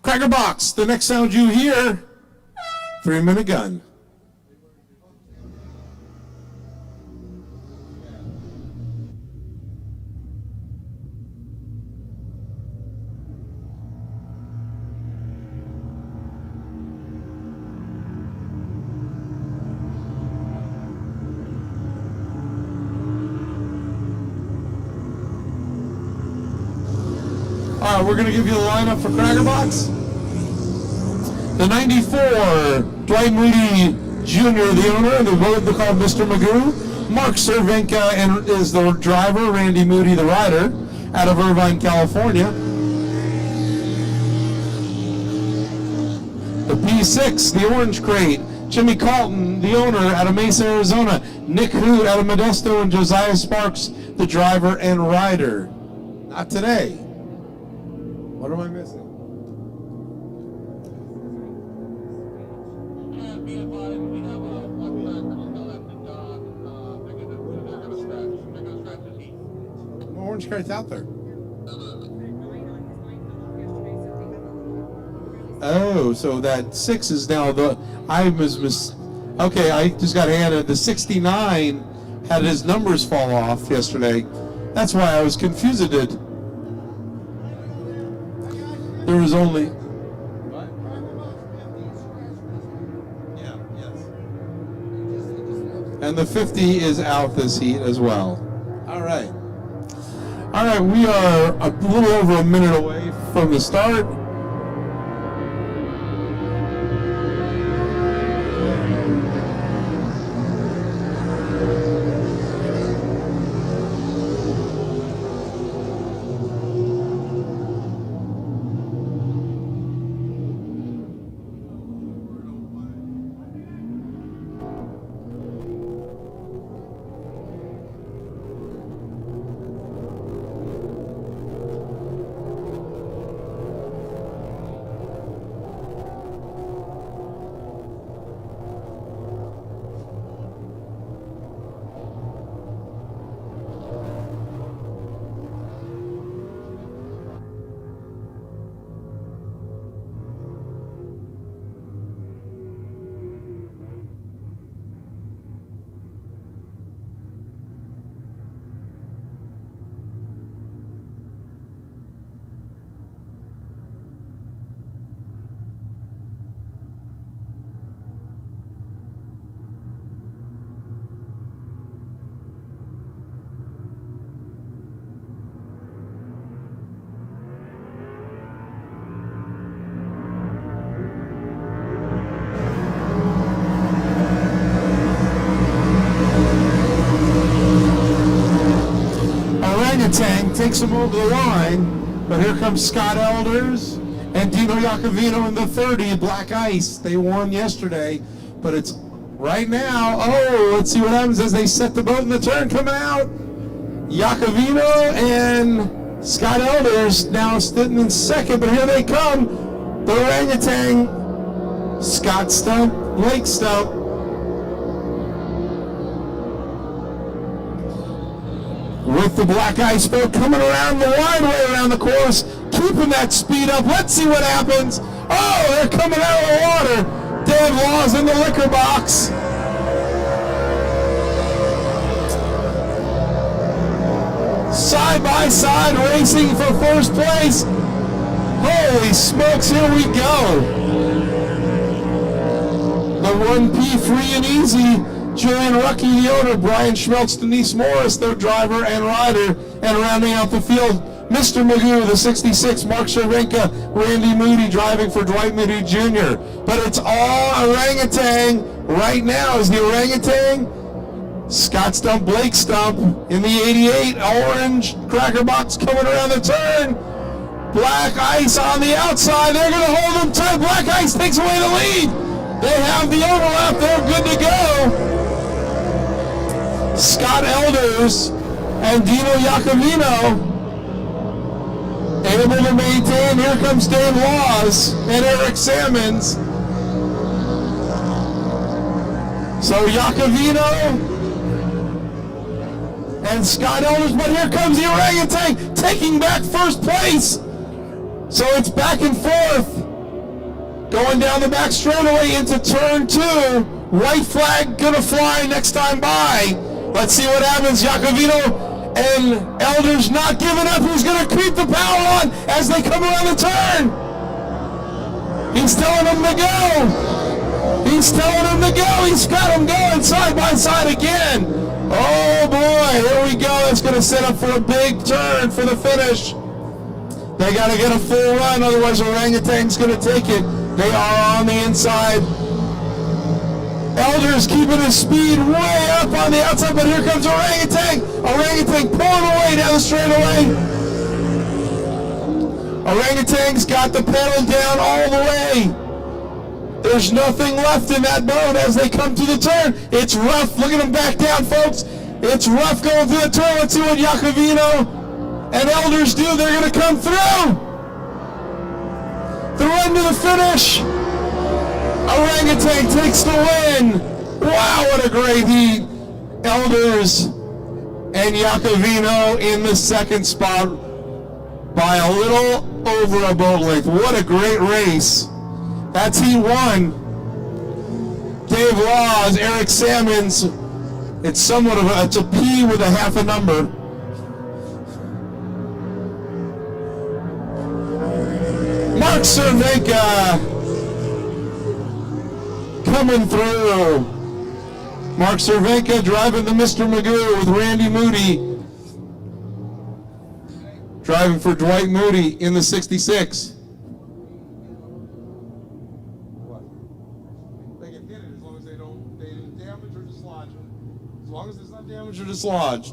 Cracker Box, the next sound you hear, 3-minute gun. All right, we're going to give you the lineup for Cracker Box. The 94, Dwight Moody Jr., the owner, the road they call Mr. Magoo. Mark Cervenka is the driver, Randy Moody, the rider, out of Irvine, California. The P6, the Orange Crate, Jimmy Calton, the owner, out of Mesa, Arizona. Nick Hoot out of Modesto, and Josiah Sparks, the driver and rider. Not today. What am I missing? Orange Crate's out there. Oh, so that 6 is now the. Okay, I just got handed the 69 had his numbers fall off yesterday. That's why I was confused. There was only. What? Yeah, yes. And the 50 is out this heat as well. All right. All right, we are a little over a minute away from the start. Orangutan takes him over the line, but here comes Scott Elders and Dino Iacovino in the 30, Black Ice. They won yesterday, but it's right now. Oh, let's see what happens as they set the boat in the turn coming out. Iacovino and Scott Elders now sitting in second, but here they come. The orangutan, Scott Stump, Blake Stump. With the black ice boat coming around the wide way around the course, keeping that speed up. Let's see what happens. Oh, they're coming out of the water. Dave Law's in the liquor box. Side by side racing for first place. Holy smokes, here we go. The 1P free and easy. Julian Rucky, the owner. Brian Schmeltz, Denise Morris, their driver and rider. And rounding out the field, Mr. Magoo, the 66, Mark Cervenka, Randy Moody driving for Dwight Moody Jr. But it's all orangutan. Right now is the orangutan. Scott Stump, Blake Stump in the 88, orange cracker box coming around the turn. Black ice on the outside. They're going to hold them tight. Black ice takes away the lead. They have the overlap. They're good to go. Scott Elders and Dino Iacovino able to maintain. Here comes Dave Laws and Eric Salmons. So Iacovino and Scott Elders, but here comes the orangutan taking back first place. So it's back and forth. Going down the back straightaway into turn 2. White flag gonna fly next time by. Let's see what happens. Iacovino and Elders not giving up. Who's gonna keep the power on as they come around the turn? He's telling them to go. He's telling them to go. He's got them going side by side again. Oh boy, here we go. It's going to set up for a big turn for the finish. They got to get a full run, otherwise orangutan's going to take it. They are on the inside. Elders keeping his speed way up on the outside, but here comes orangutan. Orangutan pulling away down the straightaway. Orangutan's got the pedal down all the way. There's nothing left in that boat as they come to the turn. It's rough. Look at them back down, folks. It's rough going through the turn. Let's see what Iacovino and Elders do. They're going to come through. The run to the finish. Orangutan takes the win. Wow, what a great heat. Elders and Iacovino in the second spot by a little over a boat length. What a great race. That's Heat 1. Dave Laws, Eric Salmons. It's somewhat of it's a P with a half a number. Mark Cervenka coming through. Mark Cervenka driving the Mr. Magoo with Randy Moody. Driving for Dwight Moody in the 66. As long as it's not damaged or dislodged.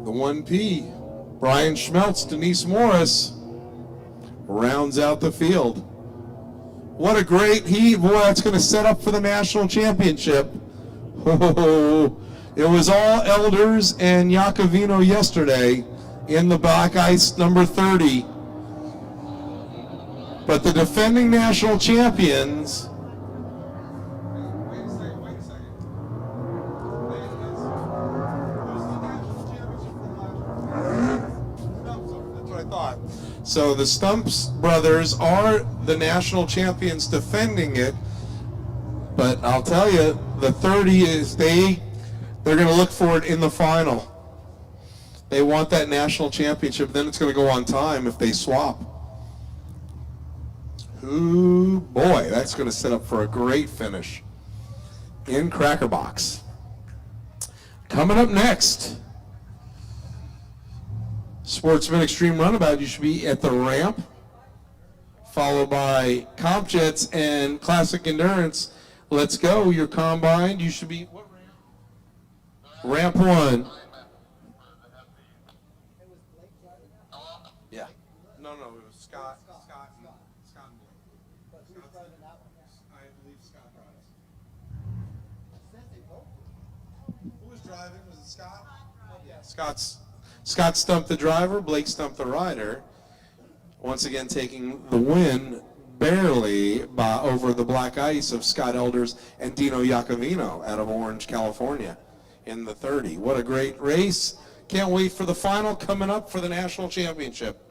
The 1P, Brian Schmeltz, Denise Morris, rounds out the field. What a great heat. Boy, that's going to set up for the national championship. Oh, it was all Elders and Iacovino yesterday in the black ice number 30. But the defending national champions... So the Stumps brothers are the national champions defending it, but I'll tell you, the 30 is they're going to look for it in the final. They want that national championship, then it's going to go on time if they swap. Ooh, boy, that's going to set up for a great finish in Cracker Box. Coming up next, Sportsman Extreme Runabout, you should be at the ramp, followed by Comp Jets and Classic Endurance. Let's go, you're combined. You should be, what ramp? Ramp 1. Yeah. No, it was Scott and Blake. I believe Scott drives. Who was driving? Was it Scott? Scott stumped the driver, Blake stumped the rider. Once again taking the win barely over the black ice of Scott Elders and Dino Iacovino out of Orange, California in the 30. What a great race. Can't wait for the final coming up for the national championship.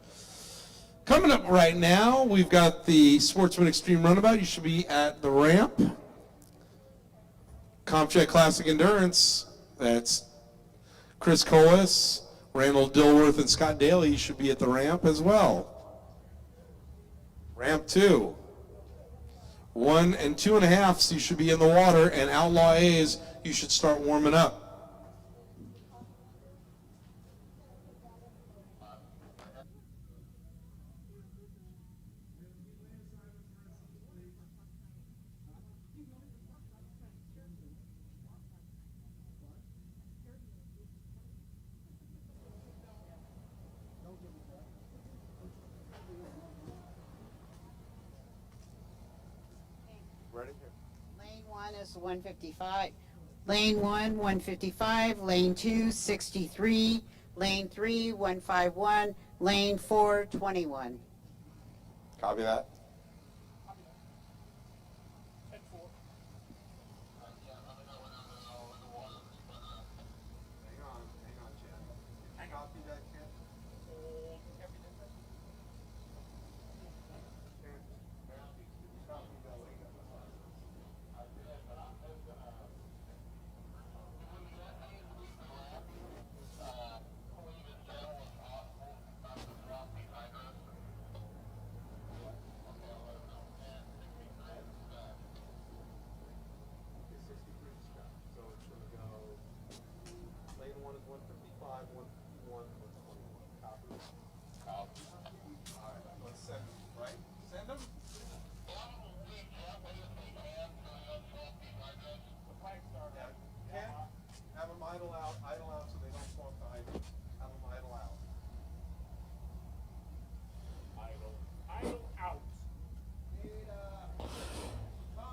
Coming up right now, we've got the Sportsman Extreme Runabout. You should be at the ramp. CompJet Classic Endurance, that's Chris Colas, Randall Dilworth, and Scott Daly. You should be at the ramp as well. Ramp 2. 1 and 2.5, so you should be in the water, and Outlaw A's, you should start warming up.
Lane 1 is 155. Lane 1, 155. Lane 2, 63. Lane 3, 151. Lane 4, 21.
Copy that.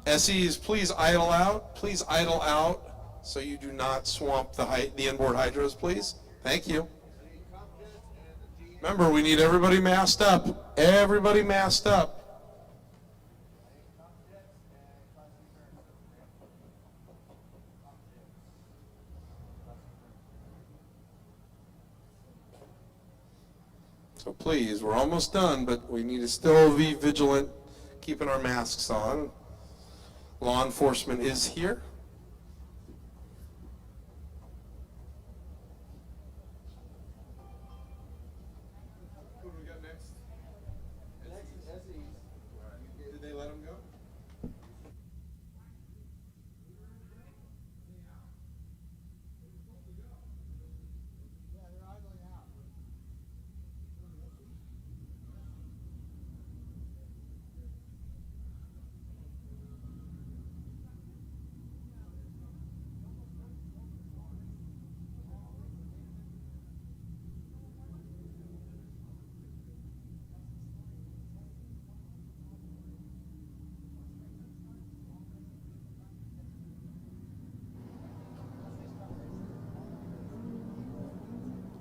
SEs, please idle out so you do not swamp the inboard hydros, please. Thank you. Remember, we need everybody masked up. Everybody masked up. So please, we're almost done, but we need to still be vigilant, keeping our masks on. Law enforcement is here. Who do we got next? Did they let him go?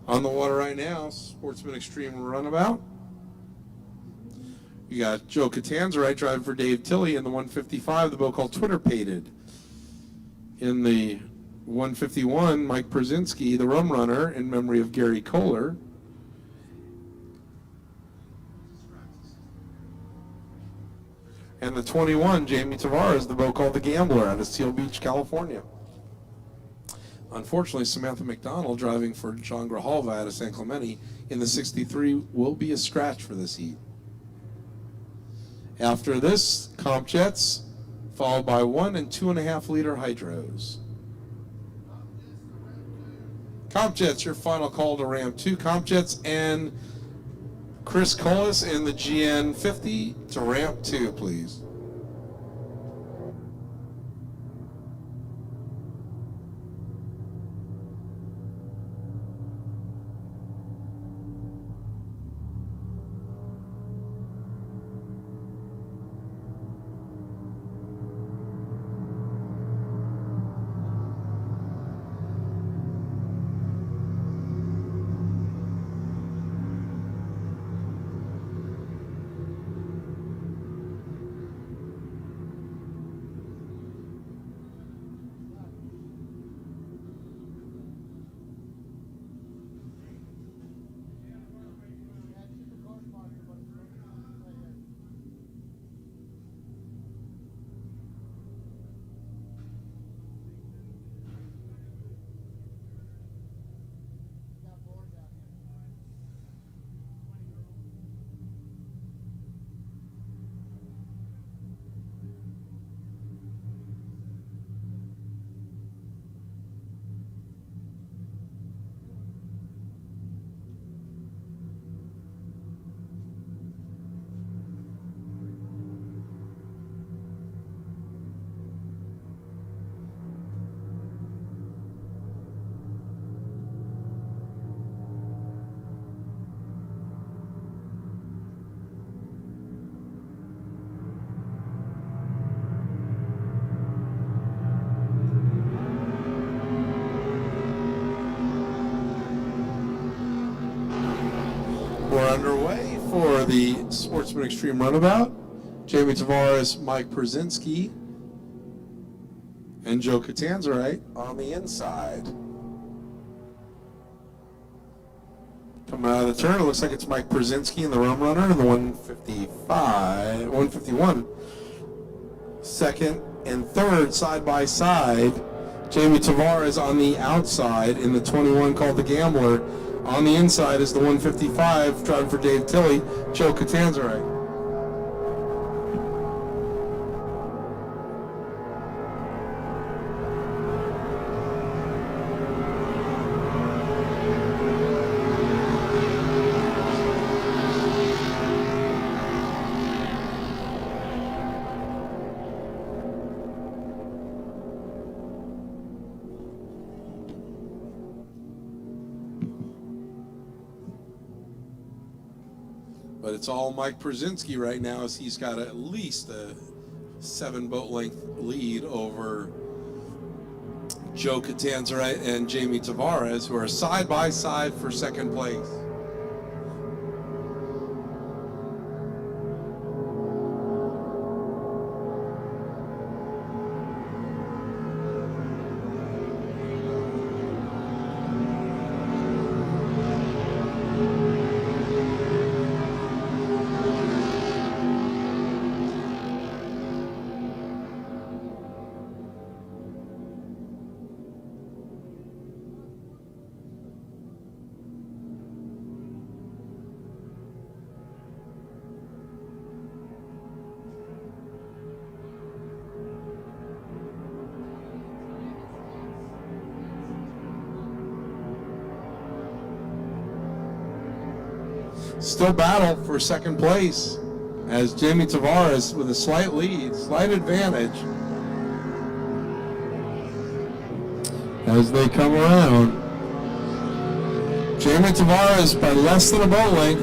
On the water right now, Sportsman Extreme Runabout. You got Joe Catanzarite driving for Dave Tilley in the 155, the boat called Twitter Pated. In the 151, Mike Brzezinski, the rum runner, in memory of Gary Kohler. And the 21, Jamie Tavares, the boat called the Gambler out of Seal Beach, California. Unfortunately, Samantha McDonald, driving for John Grijalva out of San Clemente in the 63, will be a scratch for this heat. After this, comp jets, followed by 1 and 2.5 liter hydros. Comp jets, your final call to ramp 2. Comp jets and Chris Colas in the GN 50 to ramp 2, please. underway for the Sportsman Extreme Runabout. Jamie Tavares, Mike Brzezinski, and Joe Catanzarite on the inside. Coming out of the turn, it looks like it's Mike Brzezinski in the rum runner in the 151. Second and third side by side. Jamie Tavares on the outside in the 21 called the Gambler. On the inside is the 155 driving for Dave Tilley, Joe Catanzarite. But it's all Mike Brzezinski right now, as he's got at least a 7 boat length lead over Joe Catanzarite and Jamie Tavares, who are side by side for second place. Still battle for second place as Jamie Tavares with a slight lead, slight advantage as they come around. Jamie Tavares by less than a boat length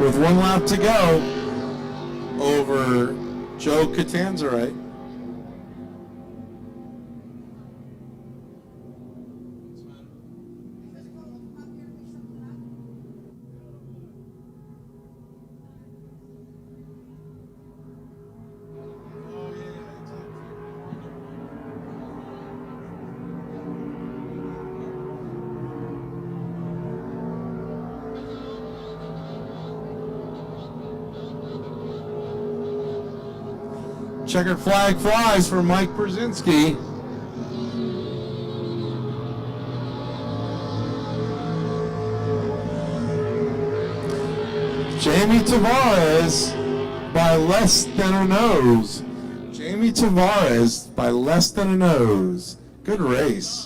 with 1 lap to go over Joe Catanzarite. Checkered flag flies for Mike Brzezinski. Jamie Tavares by less than a nose. Jamie Tavares by less than a nose. Good race.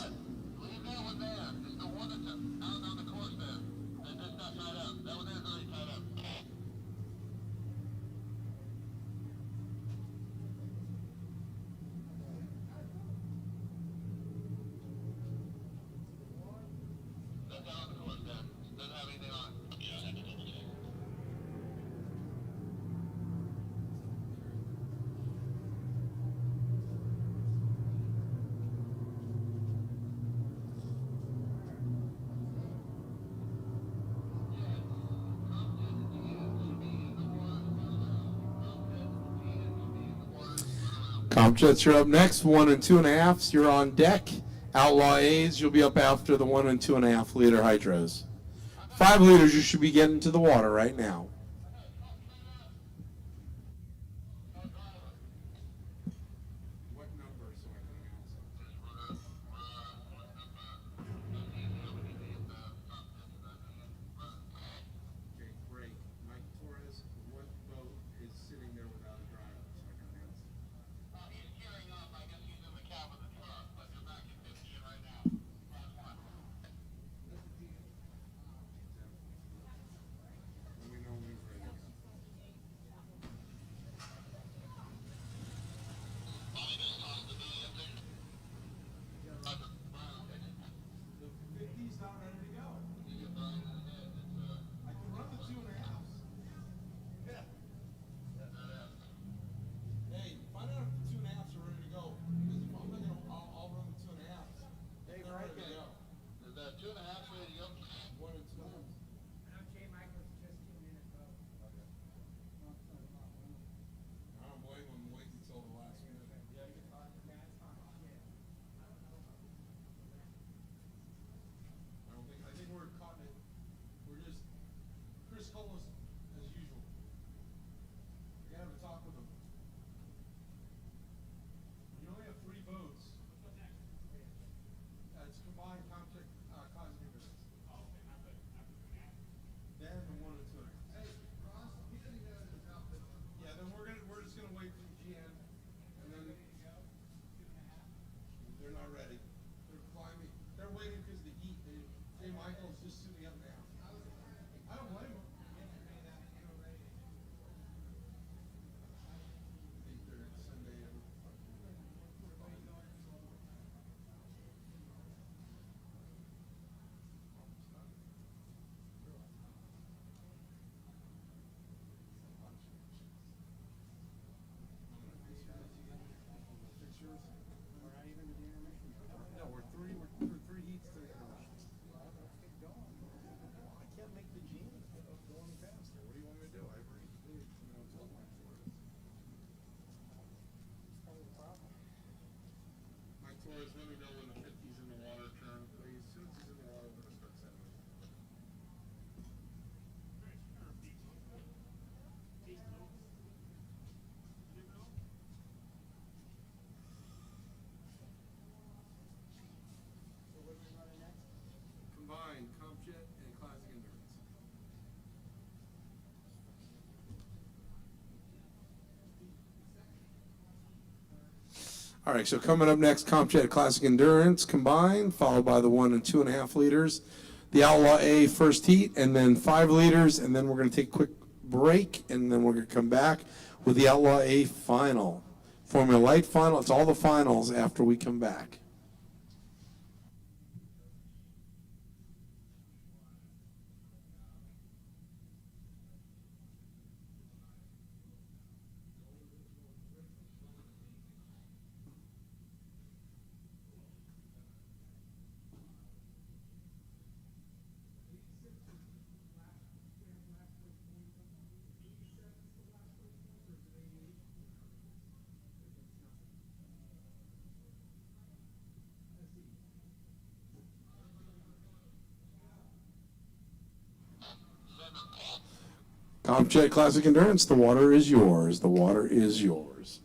Comp Jets, you're up next. 1 and 2.5s, you're on deck. Outlaw A's, you'll be up after the 1 and 2.5 liter hydros. 5 liters, you should be getting to the water right now. All right, so coming up next, CompJet Classic Endurance combined, followed by the 1 and 2.5 liters. The Outlaw A first heat, and then 5 liters, and then we're going to take a quick break, and then we're going to come back with the Outlaw A final. Formula Light final, it's all the finals after we come back. CompJet Classic Endurance, the water is yours. The water is yours.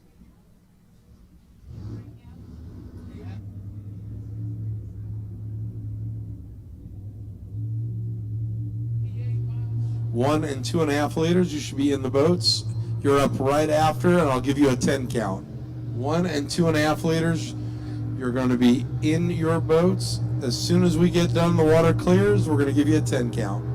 One and 2.5 liters, you should be in the boats. You're up right after, and I'll give you a 10 count. 1 and 2.5 liters, you're going to be in your boats. As soon as we get done, the water clears, we're going to give you a 10 count.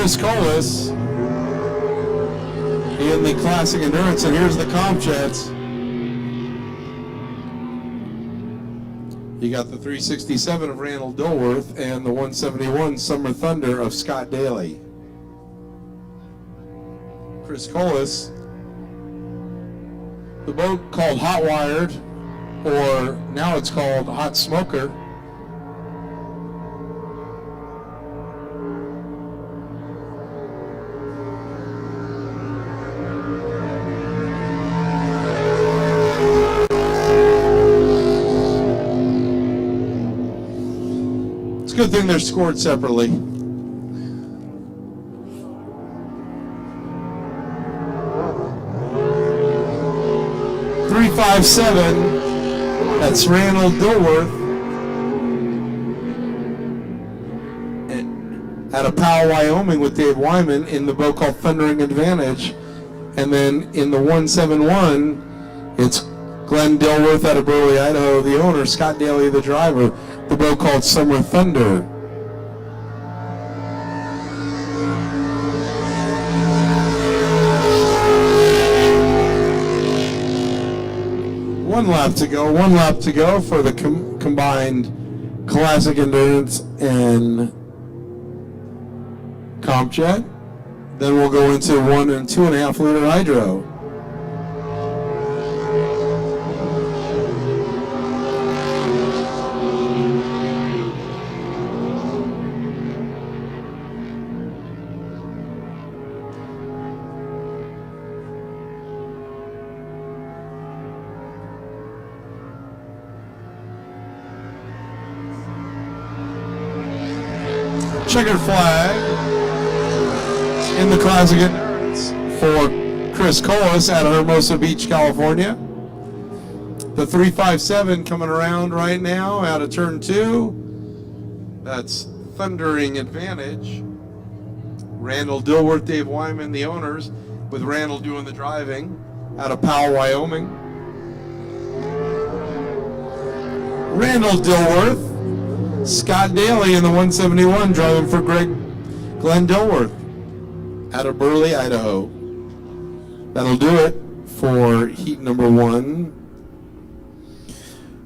Chris Colas in the Classic Endurance, and here's the comp jets. You got the 367 of Randall Dilworth and the 171 Summer Thunder of Scott Daly. Chris Colas, the boat called Hot Wired, or now it's called Hot Smoker. It's a good thing they're scored separately. .357, that's Randall Dilworth out of Powell, Wyoming with Dave Wyman in the boat called Thundering Advantage. And then in the 171, it's Glenn Dilworth out of Burley, Idaho, the owner, Scott Daly, the driver, the boat called Summer Thunder. One lap to go for the combined Classic Endurance and Comp Jet. Then we'll go into 1 and 2.5 liter hydro. Checkered flag in the Classic Endurance for Chris Colas out of Hermosa Beach, California. The 357 coming around right now out of turn 2. That's Thundering Advantage. Randall Dilworth, Dave Wyman, the owners, with Randall doing the driving out of Powell, Wyoming. Randall Dilworth, Scott Daly in the 171 driving for Glenn Dilworth out of Burley, Idaho. That'll do it for heat number 1.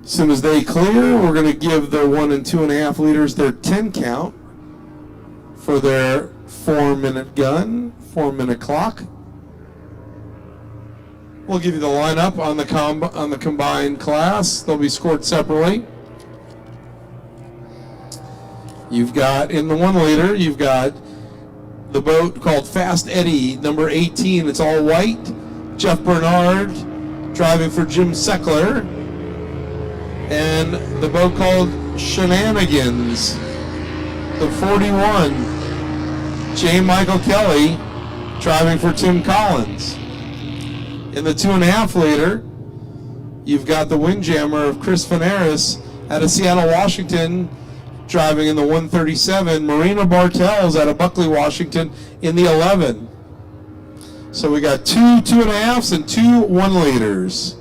As soon as they clear, we're going to give the 1 and 2.5 liters their 10 count for their 4-minute gun, 4-minute clock. We'll give you the lineup on the combined class. They'll be scored separately. You've got, in the 1 liter, you've got the boat called Fast Eddie, number 18. It's all white. Jeff Bernard driving for Jim Seckler. And the boat called Shenanigans, the 41. J. Michael Kelly driving for Tim Collins. In the 2.5 liter, you've got the Windjammer of Chris Veneris out of Seattle, Washington, driving in the 137. Marina Bartels out of Buckley, Washington in the 11. So we got 2 2.5s and 2 1 liters.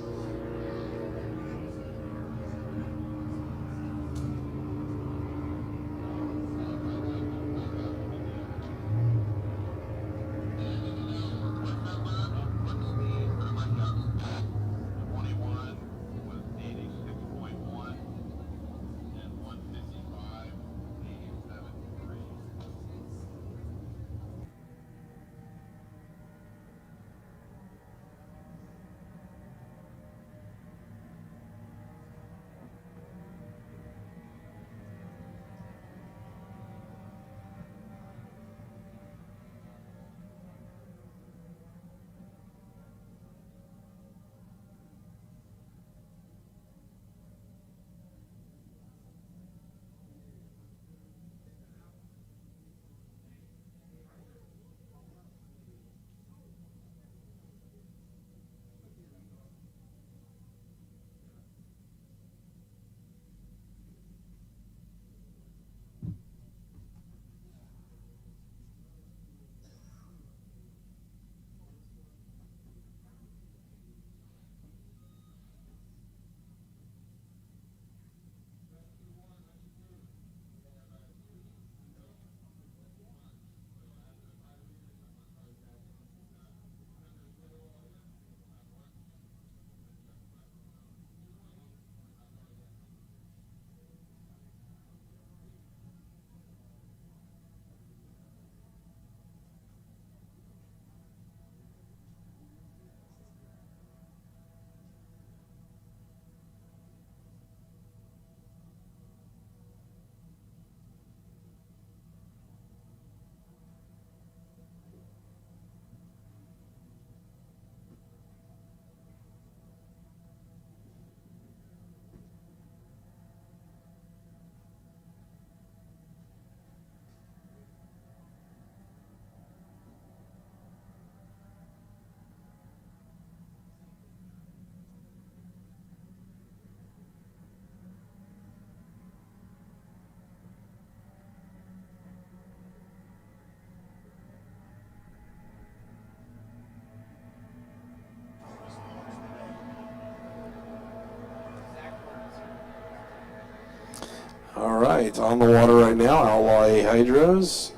All right, on the water right now, Outlaw A Hydros.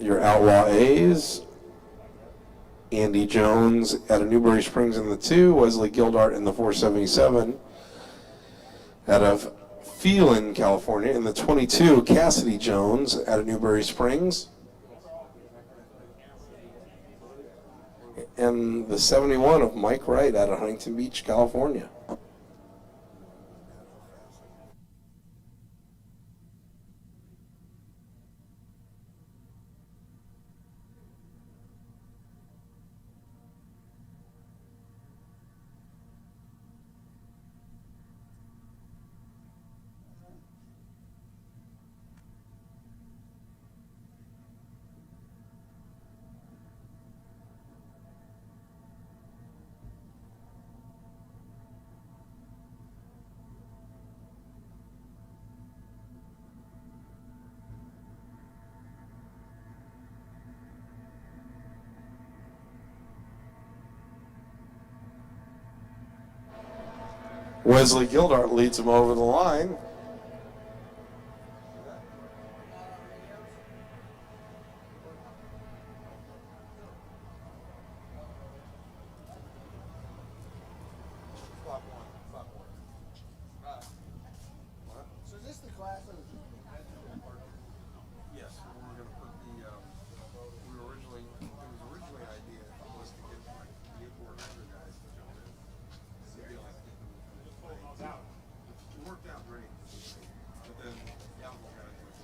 Your Outlaw A's. Andy Jones out of Newberry Springs in the 2. Wesley Gildart in the 477. Out of Phelan, California in the 22. Cassidy Jones out of Newberry Springs. And the 71 of Mike Wright out of Huntington Beach, California. Wesley Gildart leads him over the line.
So is this the class of
Yes, we were going to put the, it was originally idea was to get like the import other guys to jump in. Maybe like get them it worked out great. But then the Outlaw guys were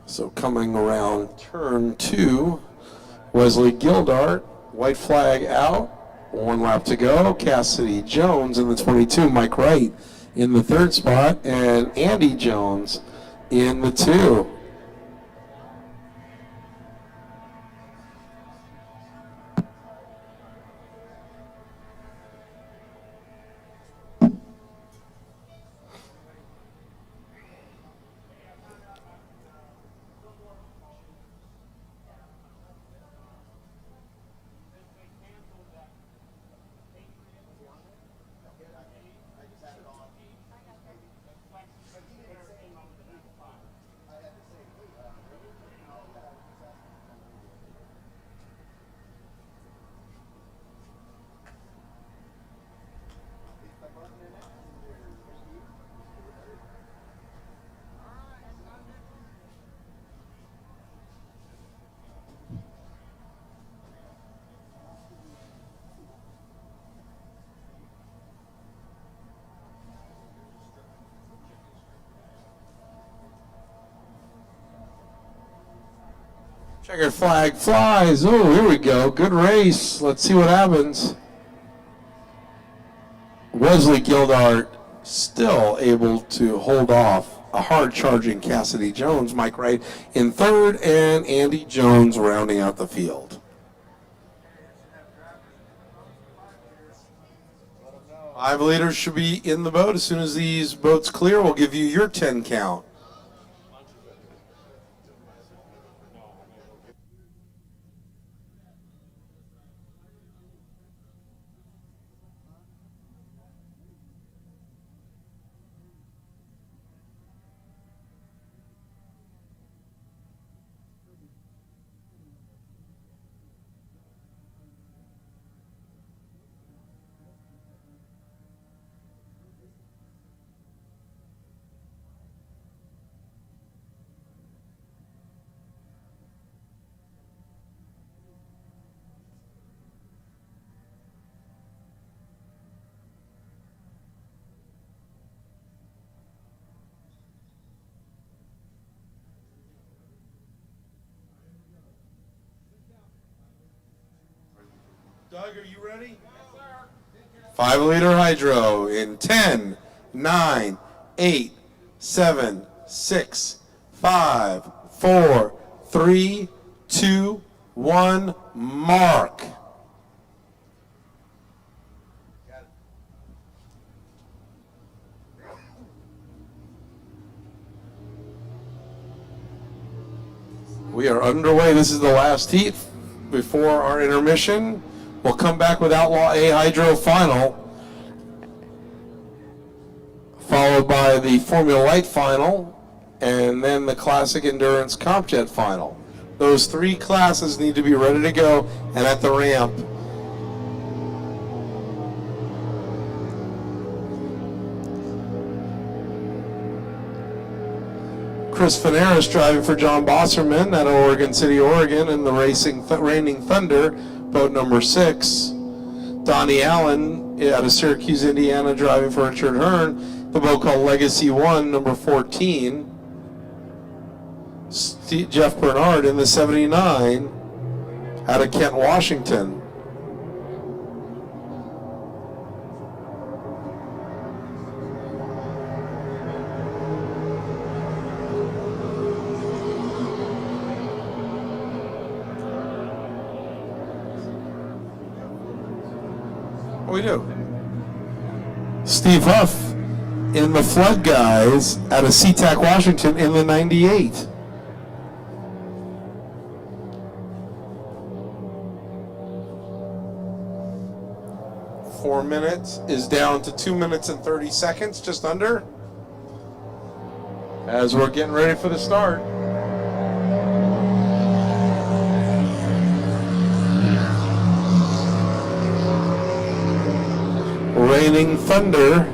So coming around turn 2, Wesley Gildart, white flag out, 1 lap to go. Cassidy Jones in the 22, Mike Wright in the 3rd spot, and Andy Jones in the 2. Checkered flag flies. Oh, here we go. Good race. Let's see what happens. Wesley Gildart still able to hold off a hard-charging Cassidy Jones. Mike Wright in 3rd, and Andy Jones rounding out the field. Five leaders should be in the boat. As soon as these boats clear, we'll give you your 10 count.
Doug, are you ready?
5-liter hydro in 10, 9, 8, 7, 6, 5, 4, 3, 2, 1, mark. We are underway. This is the last heat before our intermission. We'll come back with Outlaw A Hydro Final, followed by the Formula Light Final, and then the Classic Endurance Comp Jet Final. Those 3 classes need to be ready to go and at the ramp. Chris Fanaris driving for John Bosserman out of Oregon City, Oregon, in the Reigning Thunder, boat number 6. Donnie Allen out of Syracuse, Indiana, driving for Richard Hearn, the boat called Legacy 1, number 14. Jeff Bernard in the 79 out of Kent, Washington. We do. Steve Huff in the Flood Guys out of SeaTac, Washington in the 98. Four minutes is down to 2 minutes and 30 seconds, just under, as we're getting ready for the start. Reigning Thunder.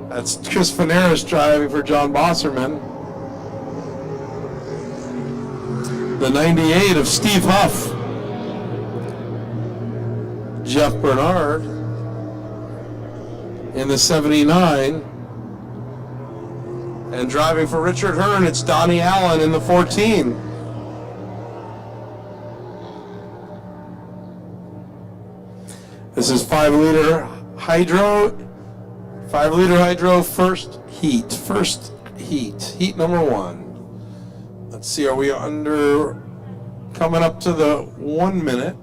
That's Chris Fanaris driving for John Bosserman. The 98 of Steve Huff. Jeff Bernard in the 79. And driving for Richard Hearn, it's Donnie Allen in the 14. This is 5-liter hydro. 5-liter hydro first heat. Heat number 1. Let's see, are we coming up to the 1 minute?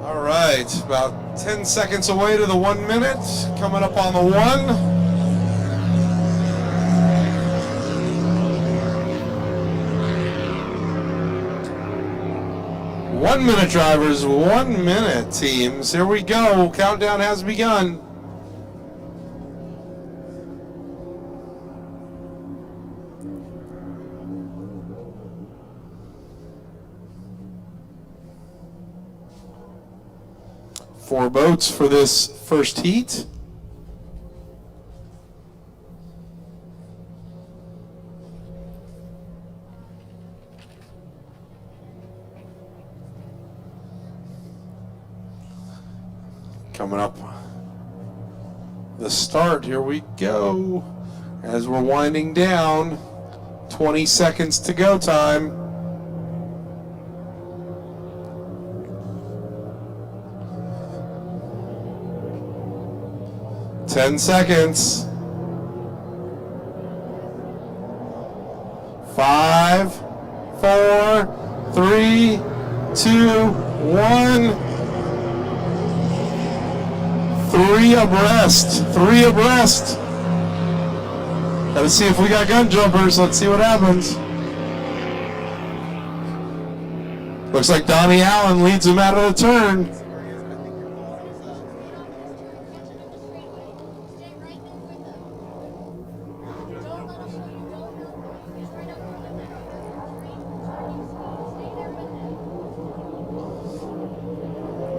All right, about 10 seconds away to the 1 minute, coming up on the 1. One minute drivers, 1 minute teams. Here we go. Countdown has begun. Four boats for this first heat. Coming up, the start, here we go. As we're winding down, 20 seconds to go time. Ten seconds. 5, 4, 3, 2, 1. 3 abreast. 3 abreast. Gotta see if we got gun jumpers. Let's see what happens. Looks like Donnie Allen leads him out of the turn.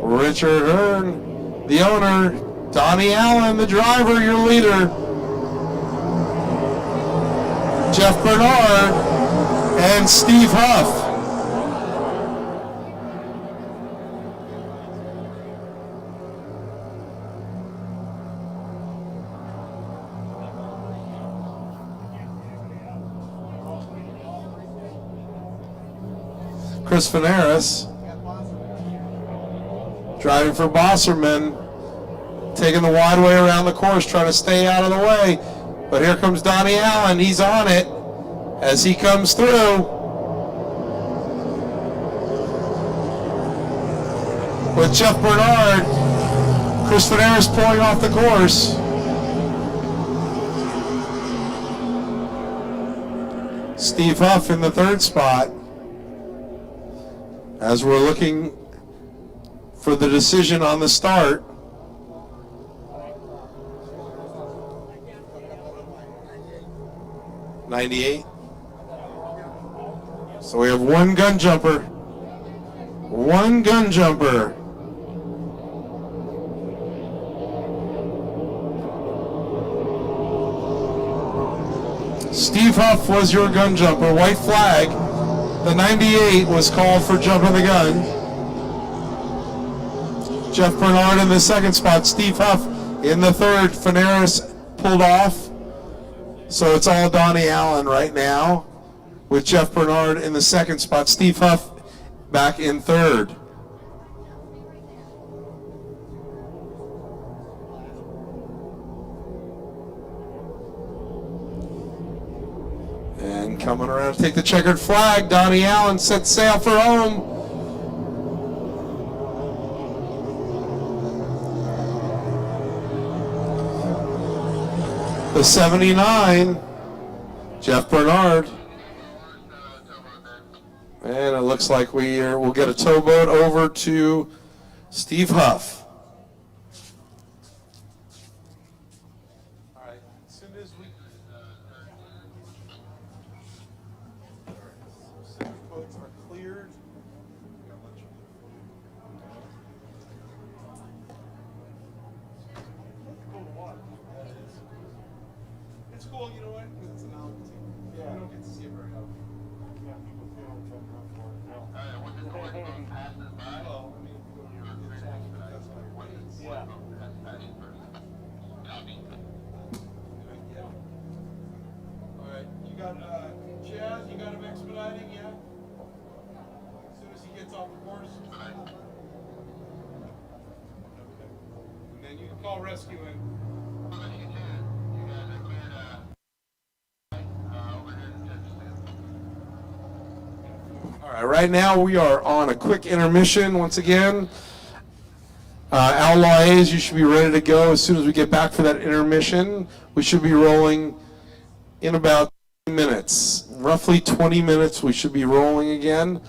Richard Hearn, the owner. Donnie Allen, the driver, your leader. Jeff Bernard and Steve Huff. Chris Fanaris Driving for Bosserman. Taking the wide way around the course, trying to stay out of the way. But here comes Donnie Allen. He's on it as he comes through. With Jeff Bernard, Chris Veneris pulling off the course. Steve Huff in the third spot. As we're looking for the decision on the start. '98. So we have one gun jumper. One gun jumper. Steve Huff was your gun jumper. White flag. The 98 was called for jumping the gun. Jeff Bernard in the second spot. Steve Huff in the third. Veneris pulled off. So it's all Donnie Allen right now with Jeff Bernard in the second spot. Steve Huff back in third. And coming around to take the checkered flag, Donnie Allen sets sail for home. The 79, Jeff Bernard. And it looks like we'll get a towboat over to Steve Huff. All right, as soon as boats are cleared. It's cool, you know what? Because it's a novelty. Yeah. You don't get to see it very often. Yeah, people feel jumping up for it. Well, I mean, if you go to the attack, that's what it is. Yeah. All right, you got Chaz, you got him expediting, yeah? As soon as he gets off the course. And then you can call rescue in. All right, right now we are on a quick intermission once again. Outlaw A's, you should be ready to go as soon as we get back for that intermission. We should be rolling in about 20 minutes. Roughly 20 minutes we should be rolling again.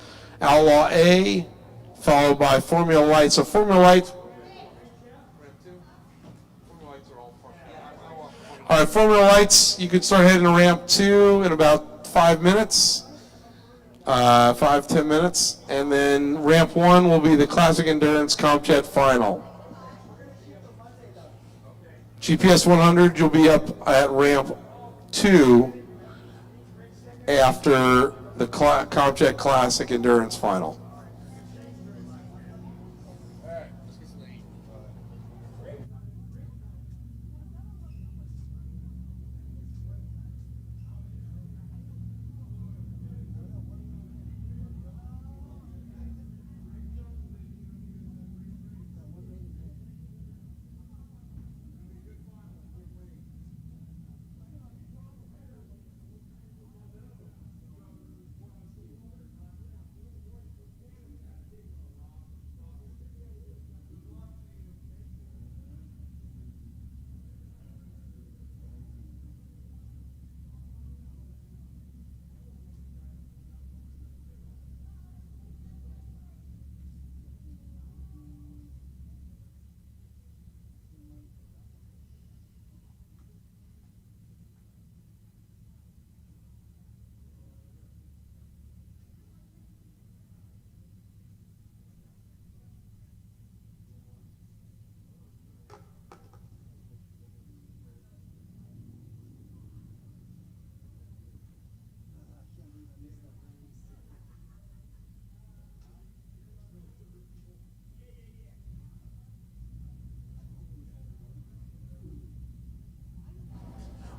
Outlaw A, followed by Formula Light. So Formula Light. All right, Formula Lights, you can start heading to ramp 2 in about 5 minutes. 5-10 minutes, and then ramp 1 will be the Classic Endurance CompJet final. GPS 100, you'll be up at ramp 2 after the CompJet Classic Endurance final.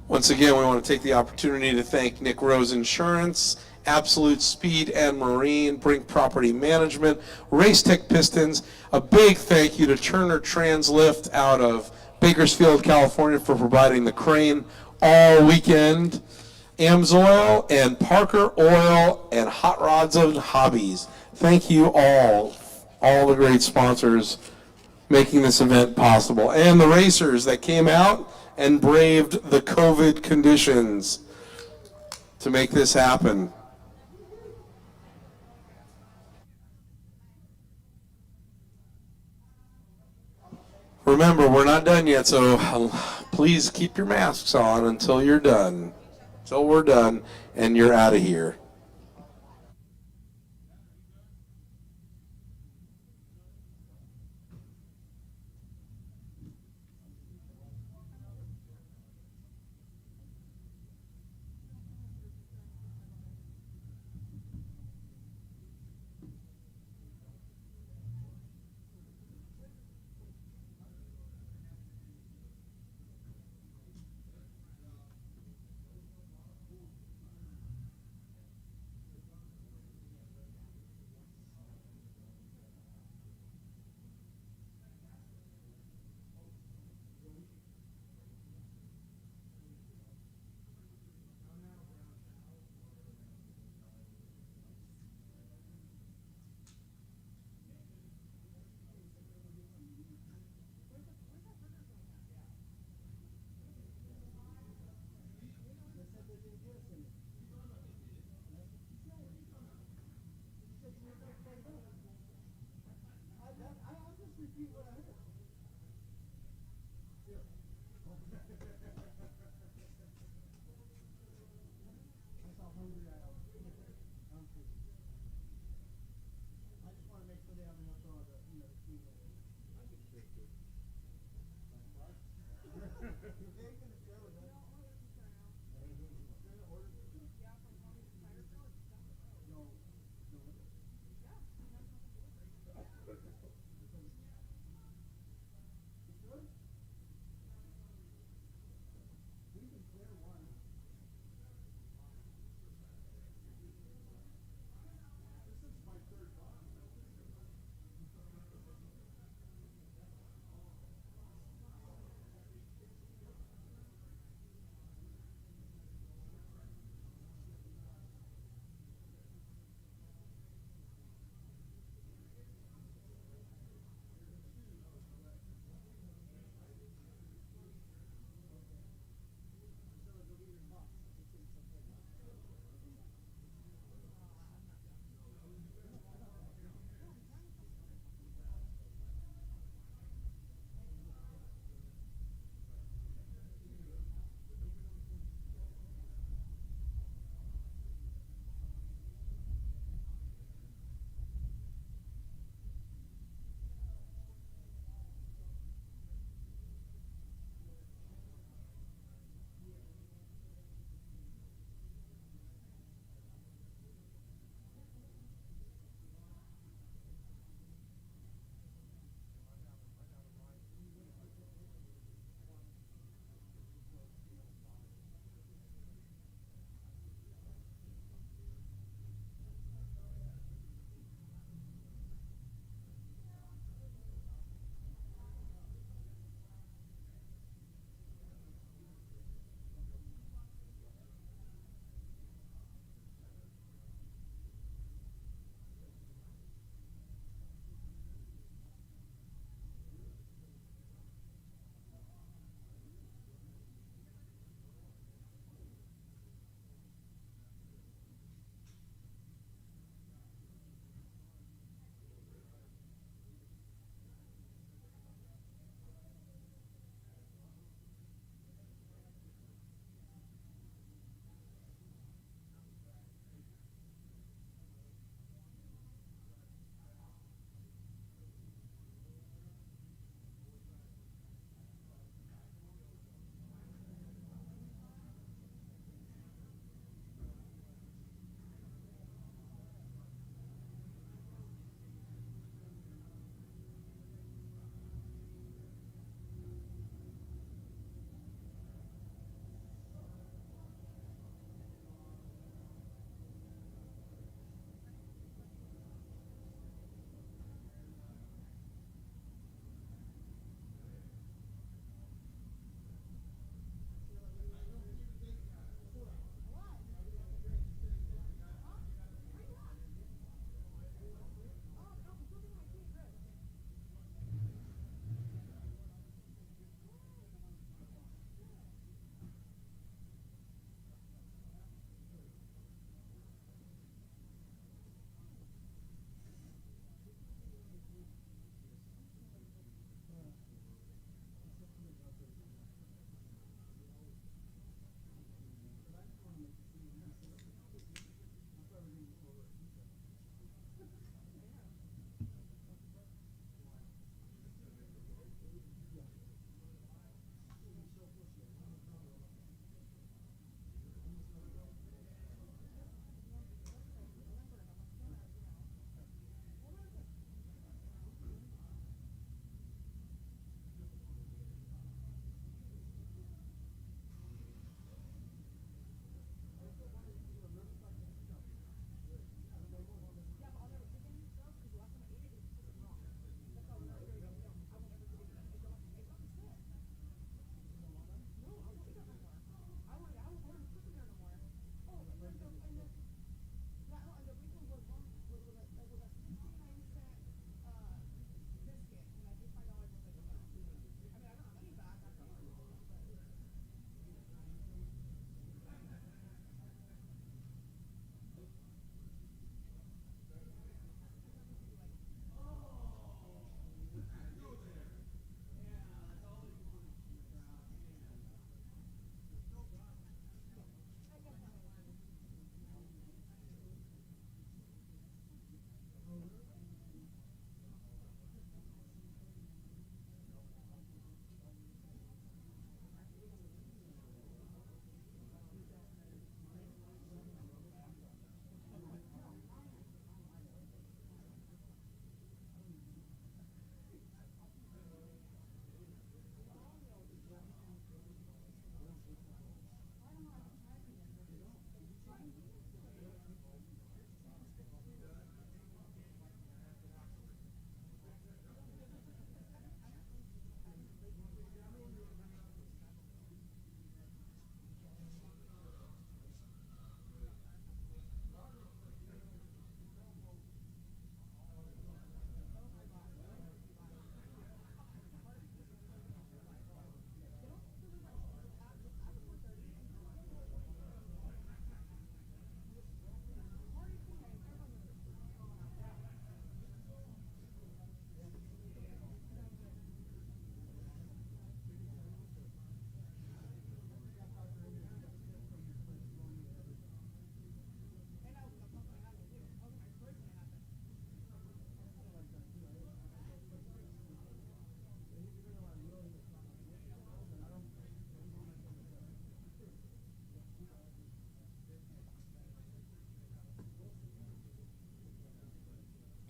Once again, we want to take the opportunity to thank Nick Rose Insurance Absolute Speed and Marine, Brink Property Management, Race Tech Pistons. A big thank you to Turner Translift out of Bakersfield, California for providing the crane all weekend. Amsoil and Parker Oil and Hot Rods and Hobbies. Thank you all the great sponsors making this event possible. And the racers that came out and braved the COVID conditions to make this happen. Remember, we're not done yet, so please keep your masks on until you're done. Until we're done and you're out of here.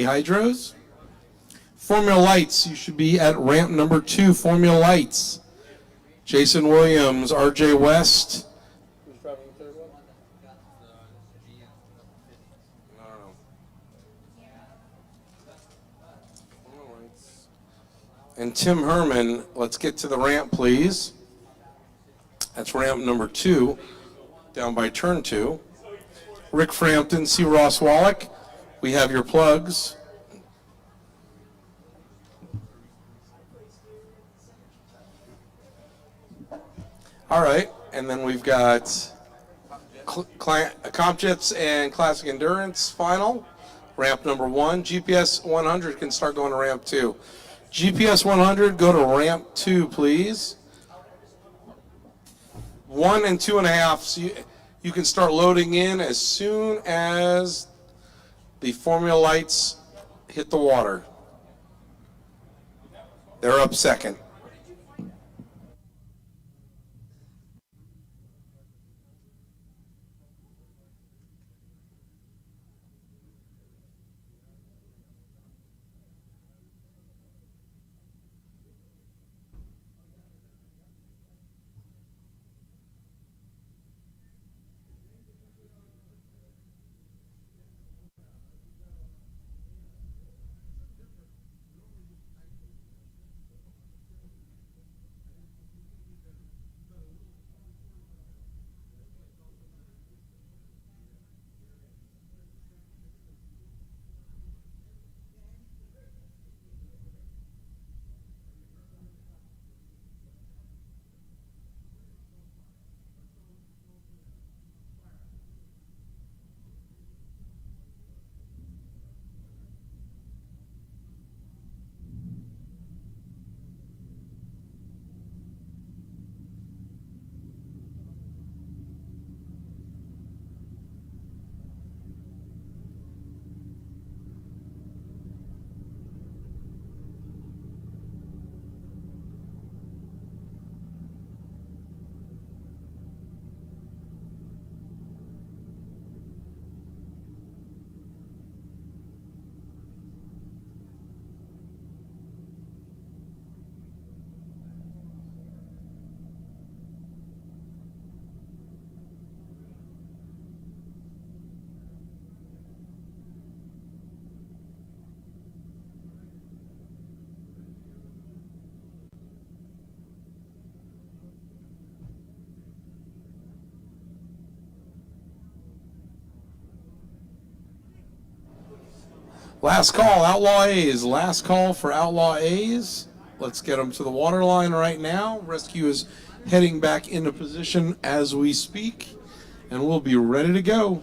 Hydros. Formula Lights, you should be at ramp number 2, Formula Lights. Jason Williams, RJ West. Who's driving the third one? I don't know. Formula Lights. And Tim Herman, let's get to the ramp, please. That's ramp number 2, down by turn 2. Rick Frampton, C. Ross Wallach, we have your plugs. All right, and then we've got Comp Jets and Classic Endurance final, ramp number 1. GPS 100 can start going to ramp 2. GPS 100, go to ramp 2, please. 1 and 2.5, so you can start loading in as soon as the Formula Lights hit the water. They're up second. Last call, Outlaw A's. Last call for Outlaw A's. Let's get them to the water line right now. Rescue is heading back into position as we speak, and we'll be ready to go.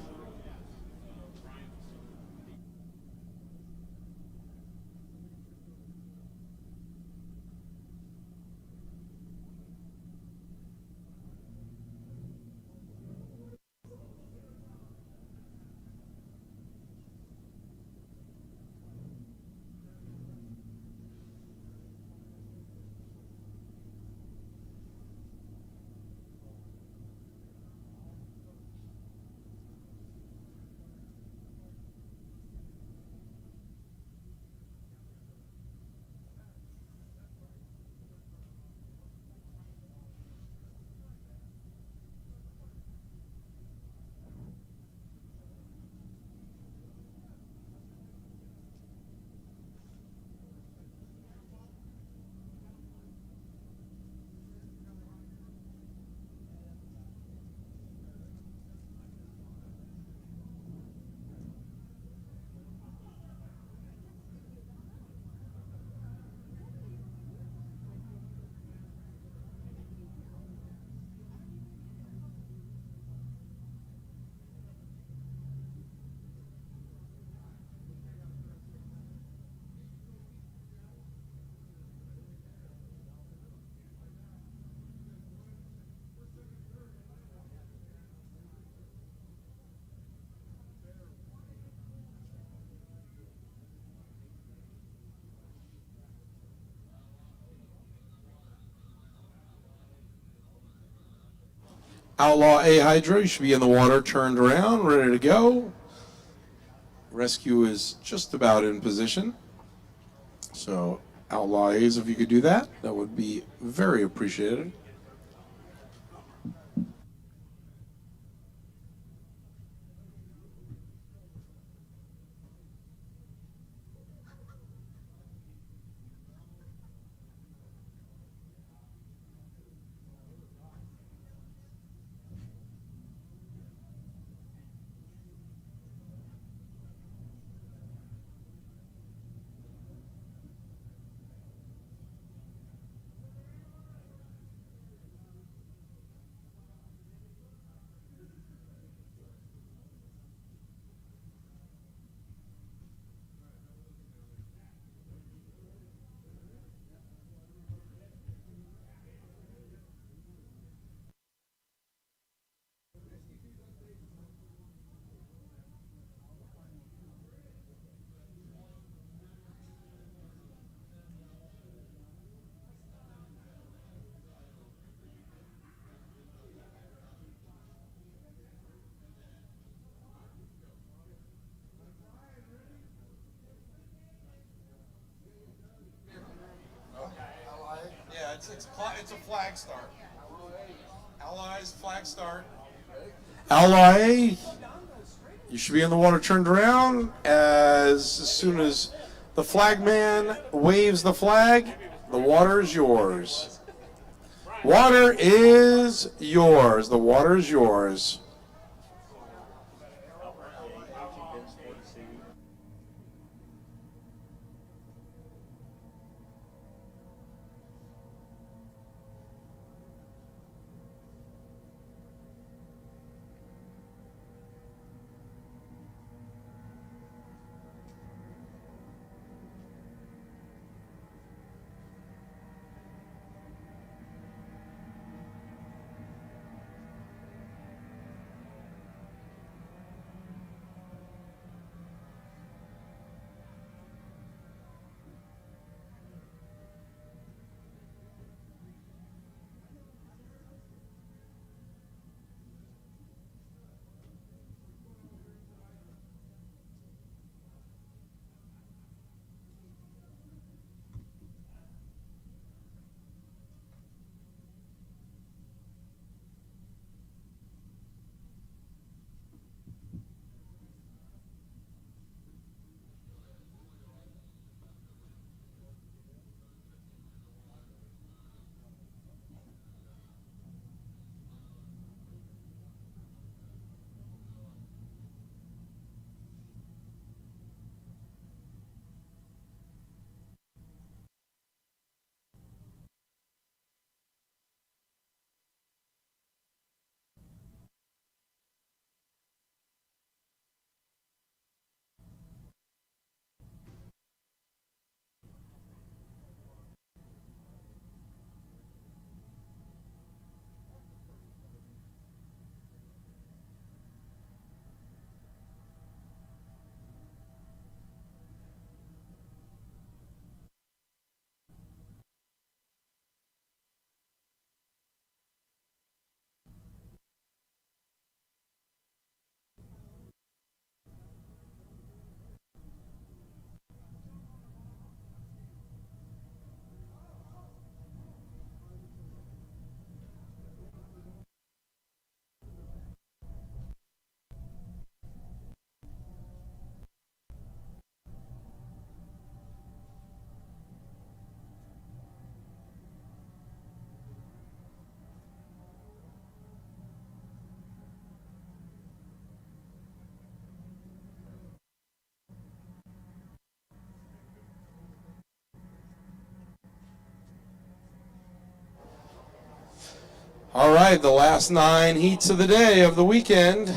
Outlaw A Hydro, you should be in the water, turned around, ready to go. Rescue is just about in position. So, Outlaw A's, if you could do that, that would be very appreciated. Yeah, it's a flag start. Allies, flag start. Ally, you should be in the water turned around as soon as the flagman waves the flag. The water is yours. Water is yours. The water is yours. All right, the last 9 heats of the day, of the weekend.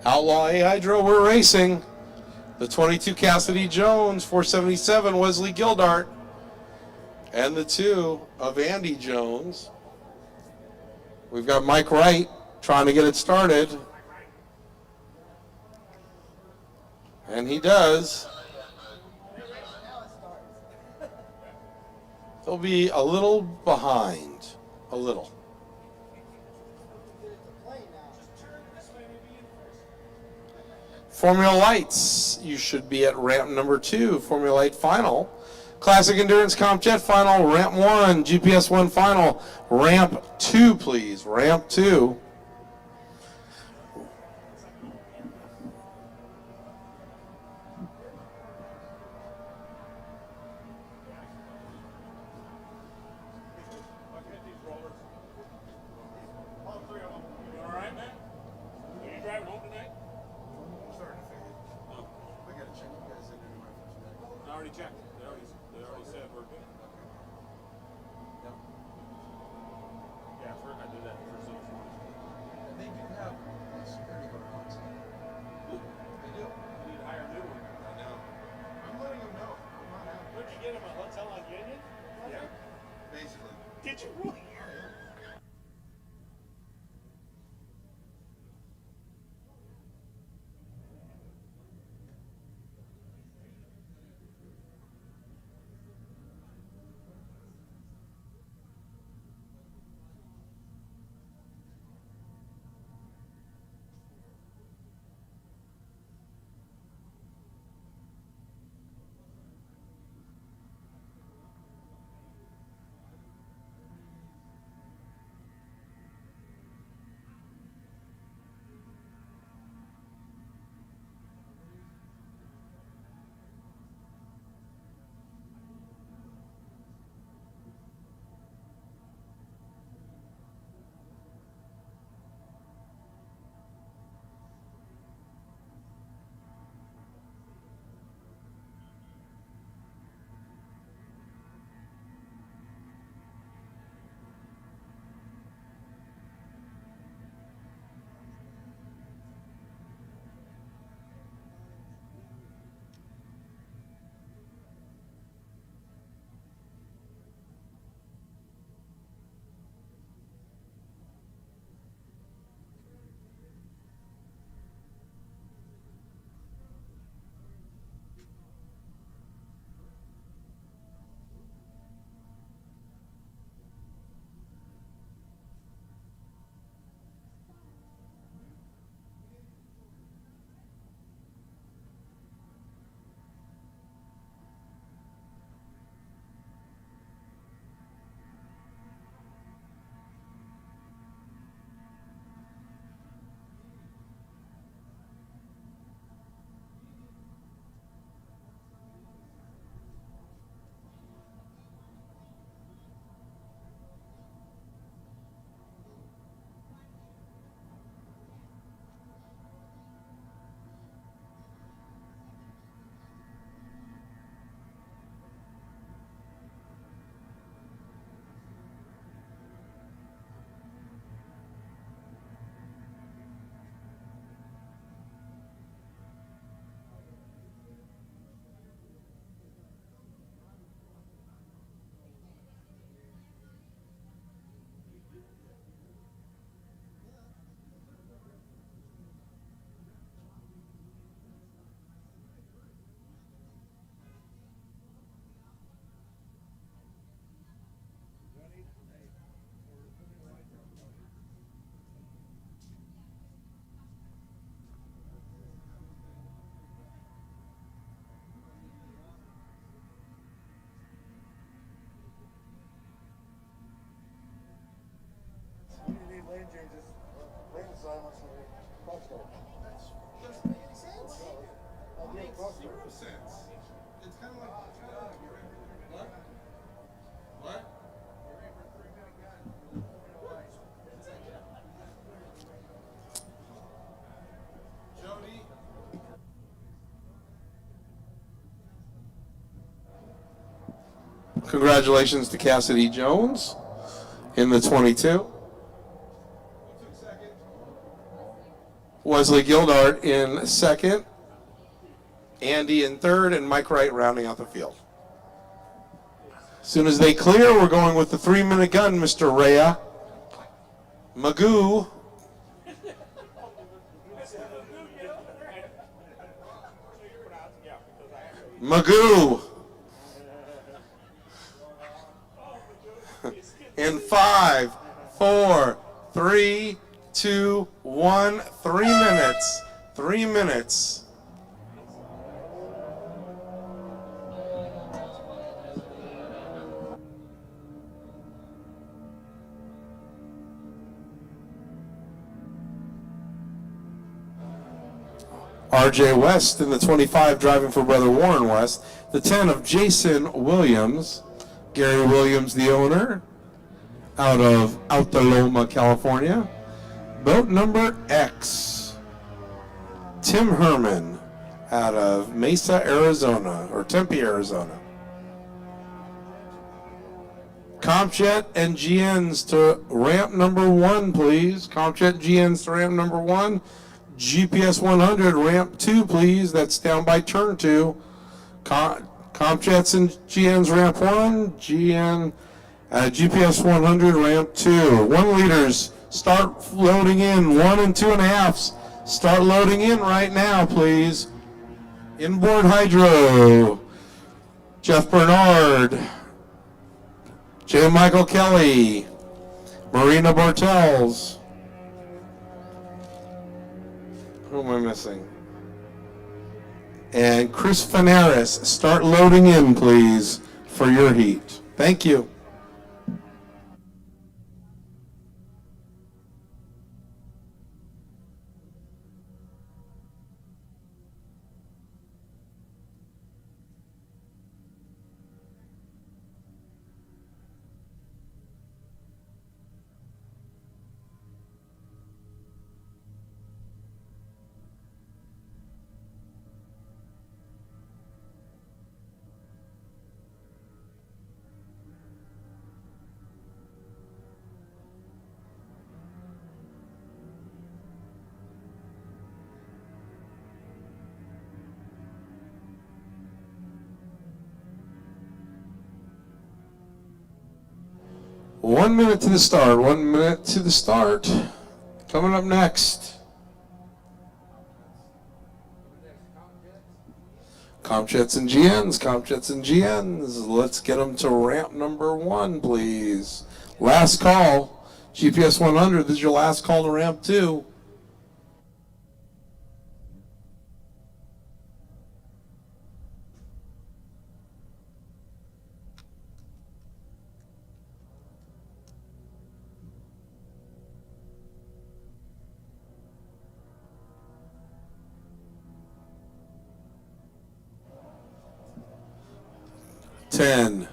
Outlaw A Hydro, we're racing. The 22 Cassidy Jones, 477 Wesley Gildart, and the 2 of Andy Jones. We've got Mike Wright trying to get it started. And he does. He'll be a little behind, a little. Formula Lights, you should be at ramp number 2, Formula Light final. Classic Endurance Comp Jet final, ramp 1, GPS 1 final, ramp 2, please, ramp 2.
lane changes, lane assignments, and clock start.
Doesn't make any sense. Makes zero sense. It's kind of like, what? What? Jody?
Congratulations to Cassidy Jones in the 22. Wesley Gildart in second. Andy in third, and Mike Wright rounding out the field. As soon as they clear, we're going with the 3-minute gun, Mr. Rhea. Magoo. Magoo. In 5, 4, 3, 2, 1, 3 minutes. 3 minutes. RJ West in the 25, driving for brother Warren West. The 10 of Jason Williams. Gary Williams, the owner, out of Outlaw, California. Boat number X. Tim Herman, out of Mesa, Arizona, or Tempe, Arizona. Compjet and GNs to ramp number 1, please. Compjet GNs to ramp number 1. GPS 100, ramp 2, please. That's down by turn 2. Compjets and GNs, ramp 1. GPS 100, ramp 2. 1 liters, start loading in. 1 and 2.5s. Start loading in right now, please. Inboard hydro. Jeff Bernard. J. Michael Kelly. Marina Bartels. Who am I missing? And Chris Fanaris. Start loading in, please, for your heat. Thank you. One minute to the start. 1 minute to the start. Coming up next. Compjets and GNs. Compjets and GNs. Let's get them to ramp number 1, please. Last call. GPS 100. This is your last call to ramp 2. Ten.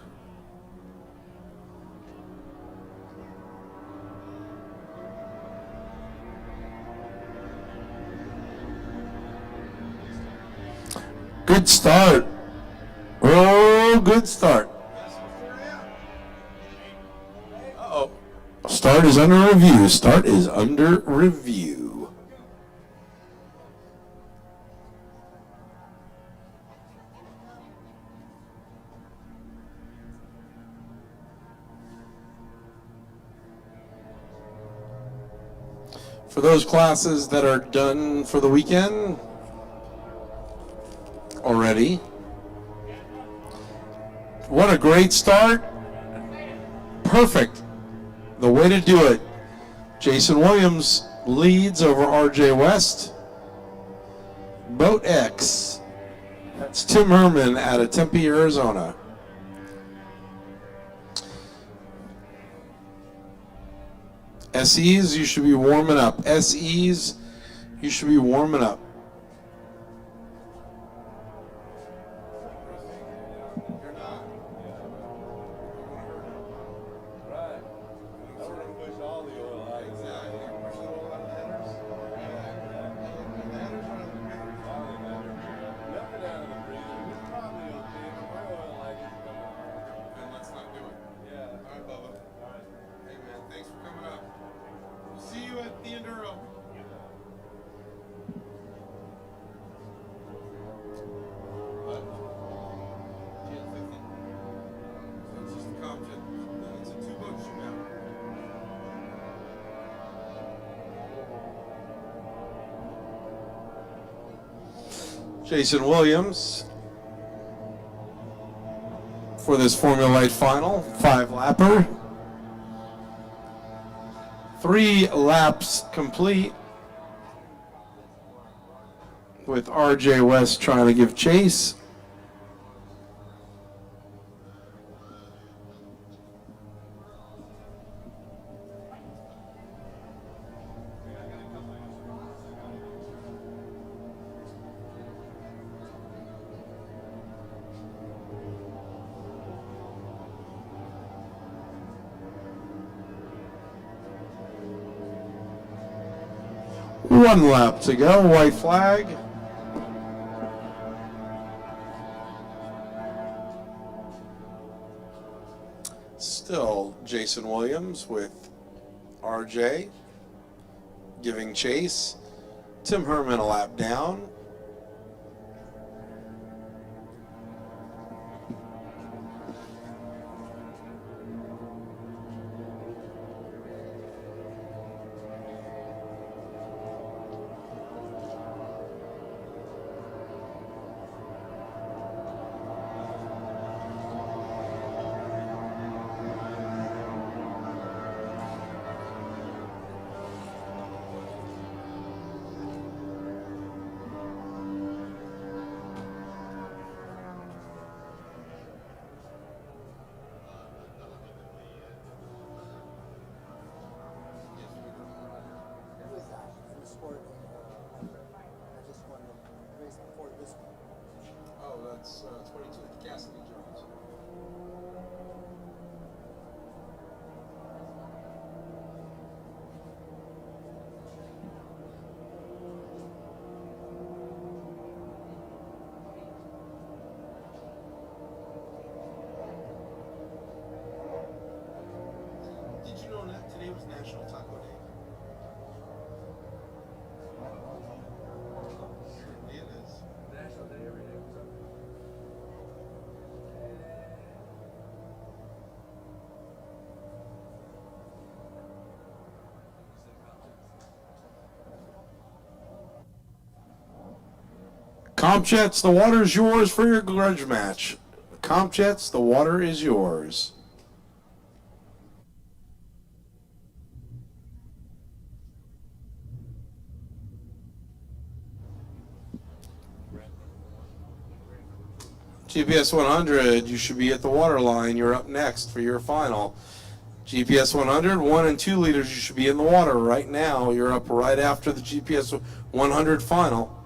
Good start. Oh, good start. Uh-oh. Start is under review. Start is under review. For those classes that are done for the weekend already, what a great start. Perfect. The way to do it. Jason Williams leads over RJ West. Boat X. That's Tim Herman out of Tempe, Arizona. SEs, you should be warming up. SEs, you should be warming up. Jason Williams for this Formula Light final, 5-lapper. 3 laps complete with RJ West trying to give chase. 1 lap to go, white flag. Still Jason Williams with RJ giving chase. Tim Herman a lap down. Oh, that's 22, Cassidy Jones. Did you know that today was National Taco Day? It is. National Day every day. Compjets, the water is yours for your grudge match. Compjets, the water is yours. GPS 100, you should be at the water line. You're up next for your final. GPS 100, 1 and 2 liters, you should be in the water right now. You're up right after the GPS 100 final.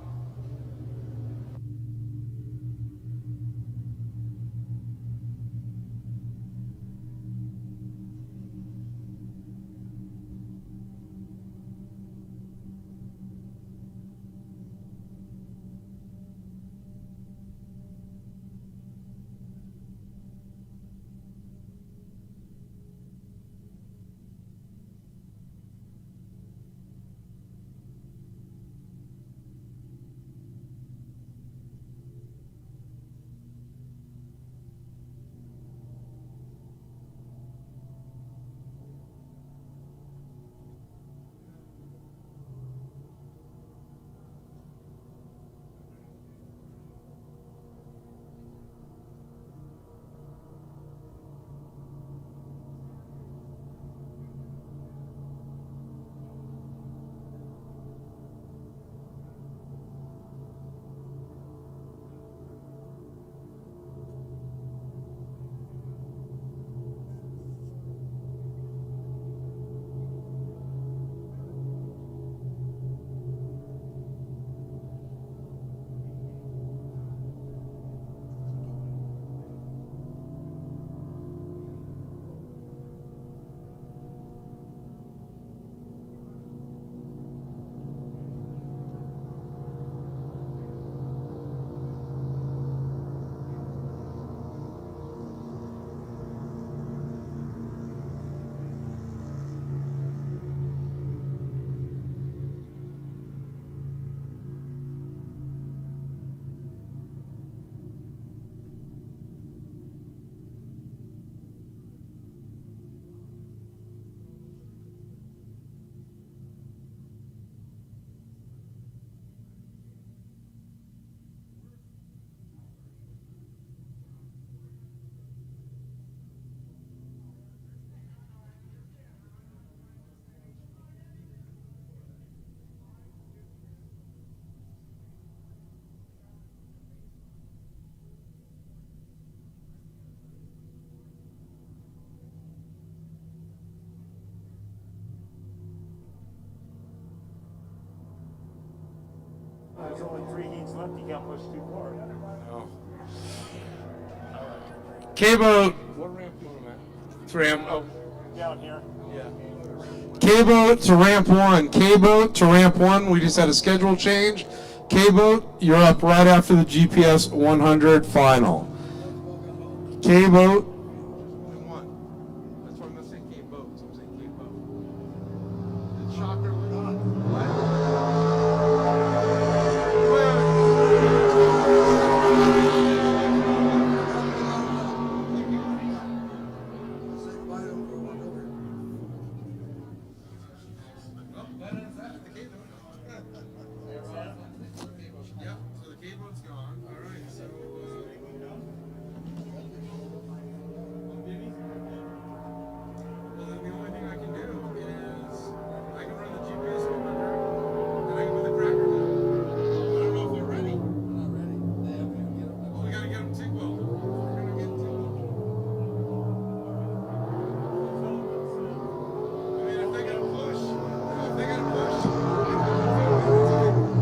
There's only 3 heats left. You can't push too far.
Oh. K-Boat.
What ramp do you want to
Ramp.
Down here.
Yeah. K-Boat to ramp 1. K-Boat to ramp 1. We just had a schedule change. K-Boat, you're up right after the GPS 100 final. K-Boat.
And one. That's why I'm gonna say K-Boat. So I'm saying K-Boat. Did Shocker leave? Yep, so the K-Boat's gone. All right, so well, then the only thing I can do is I can run the GPS 100 and I can do the cracker one. I don't know if they're ready. They're not ready. Well, we gotta get them to. Well, we're gonna get to. I mean, if they gotta push,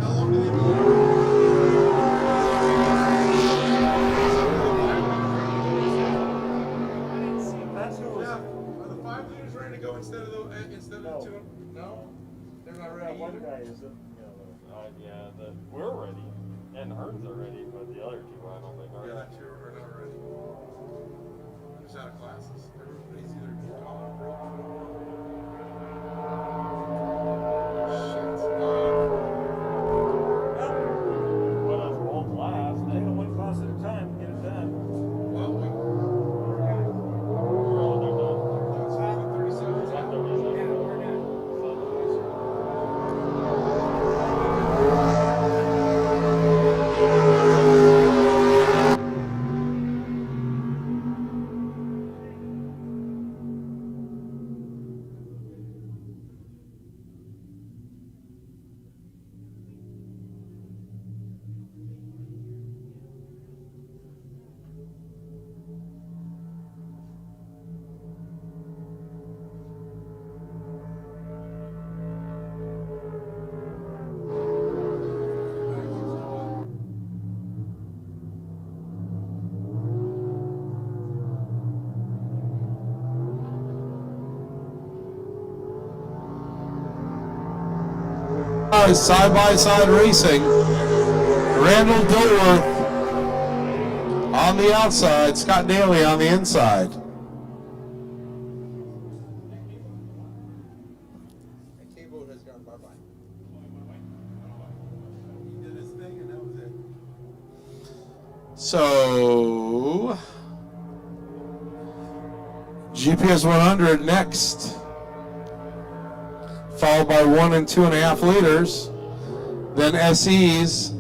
how long do they need? Yeah, are the 5 liters ready to go instead of the 2? No, they're not ready.
One
either?
guy is, we're ready, and Hearns are ready, but the other two, I don't think are.
Yeah, 2 are not ready. I'm just out of classes. Everybody's either gone or broke. Shit.
But us both last, they got one class at a time to get it done.
Well, we.
Oh, they're done.
That's 37.
Yeah, we're
Side-by-side racing. Randall Dilworth on the outside, Scott Daly on the inside.
K-Boat has gone bye-bye. He did his thing and that was it.
So, GPS 100 next, followed by 1 and 2.5 liters, then SEs.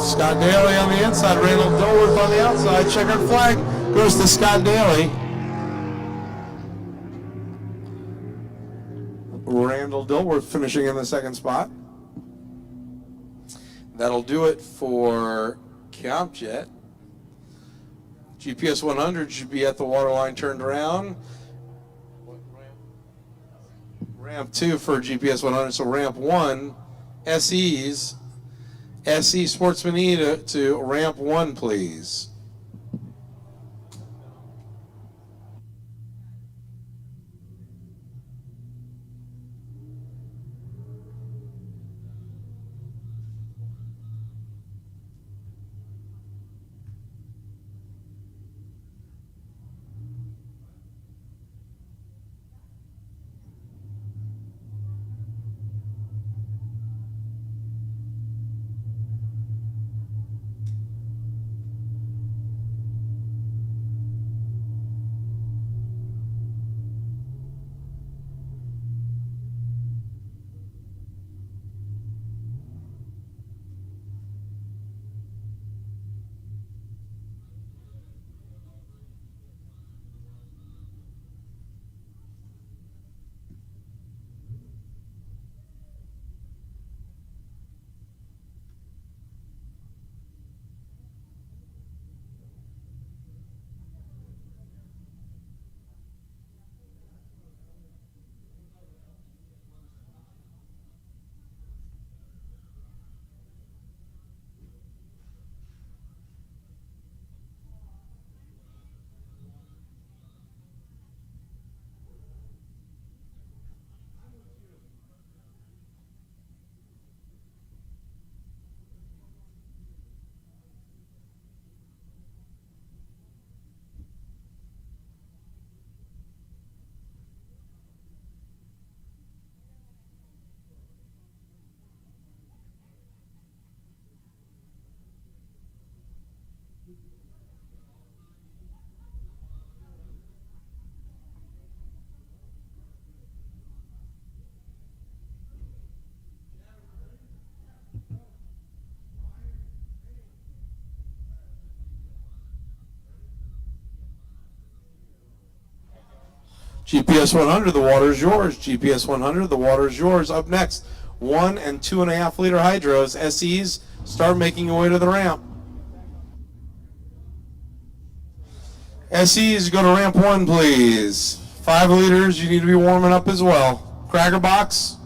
Scott Daly on the inside, Randall Dilworth on the outside. Checkered flag goes to Scott Daly. Randall Dilworth finishing in the second spot. That'll do it for CompJet. GPS 100 should be at the waterline turned around. Ramp 2 for GPS 100, so ramp 1, SEs. SE Sportsman E to ramp 1, please. GPS 100, the water's yours. GPS 100, the water's yours. Up next, 1 and 2.5 liter hydros. SEs, start making your way to the ramp. SEs, go to ramp 1, please. 5 liters, you need to be warming up as well. Cracker box,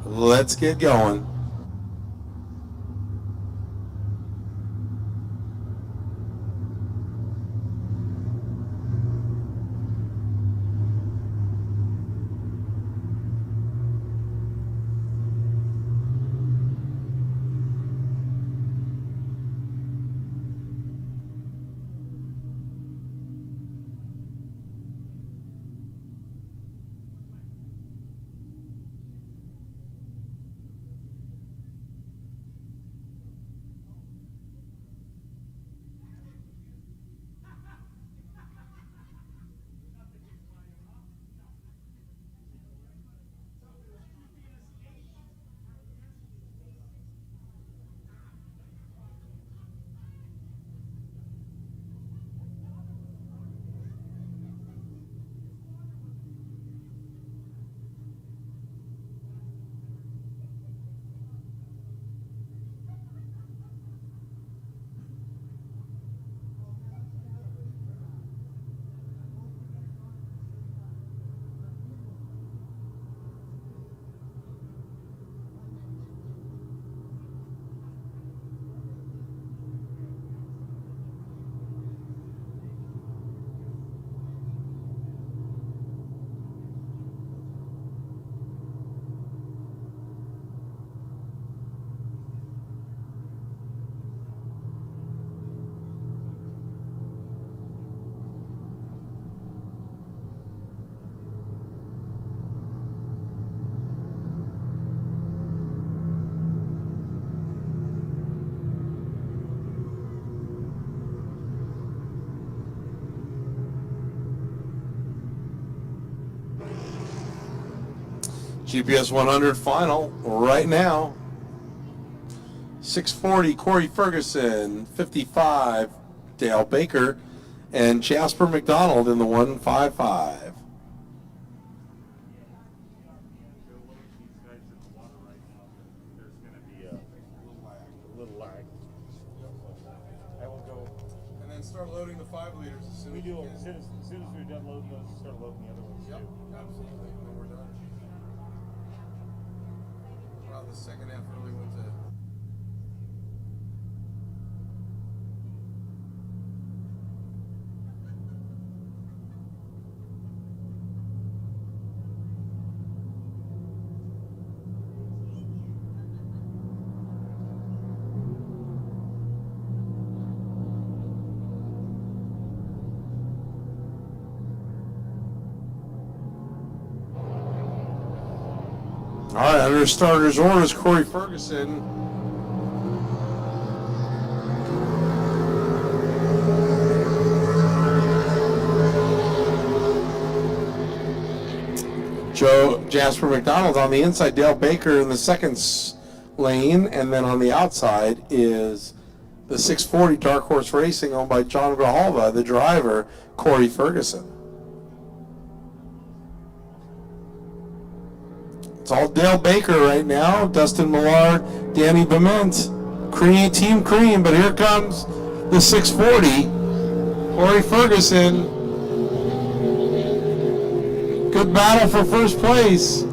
let's get going. GPS 100 final right now. 640, Corey Ferguson. 55, Dale Baker. And Jasper McDonald in the 155.
And then start loading the 5 liters as soon as you can.
As soon as we're done loading those, start loading the other ones too.
Absolutely. When we're done. Wow, the second half really went to.
All right, under starters orders, Corey Ferguson. Jasper McDonald on the inside, Dale Baker in the second lane, and then on the outside is the 640 Dark Horse Racing owned by John Grijalva, the driver, Corey Ferguson. It's all Dale Baker right now. Dustin Millard, Danny Bement, Team Cream, but here comes the 640. Corey Ferguson. Good battle for first place.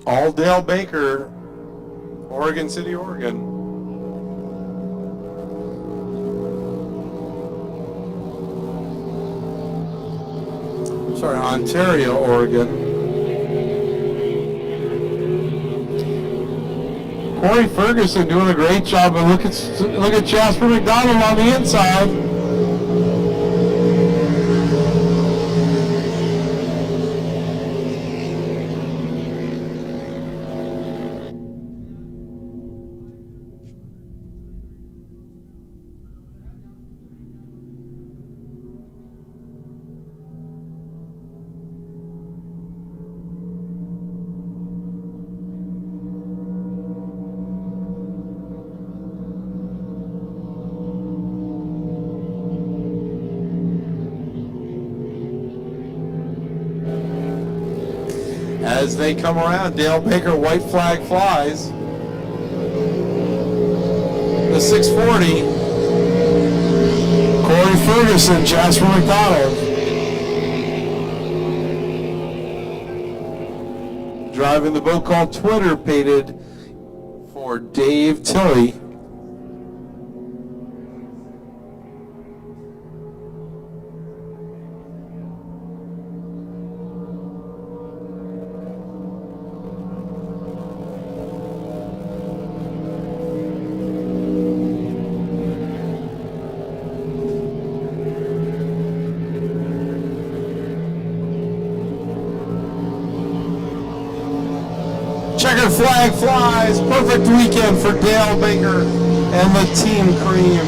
All Dale Baker, Oregon City, Oregon. Sorry, Ontario, Oregon. Corey Ferguson doing a great job, but look at Jasper McDonald on the inside. as they come around. Dale Baker, white flag flies. The 640. Corey Ferguson, Jasper McDonald. Driving the boat called Twitter, painted for Dave Tilley. Checkered flag flies. Perfect weekend for Dale Baker and the Team Cream.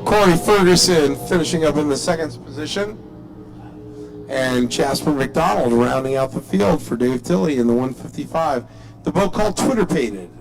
Corey Ferguson finishing up in the second position. And Jasper McDonald rounding out the field for Dave Tilley in the 155. The boat called Twitter painted.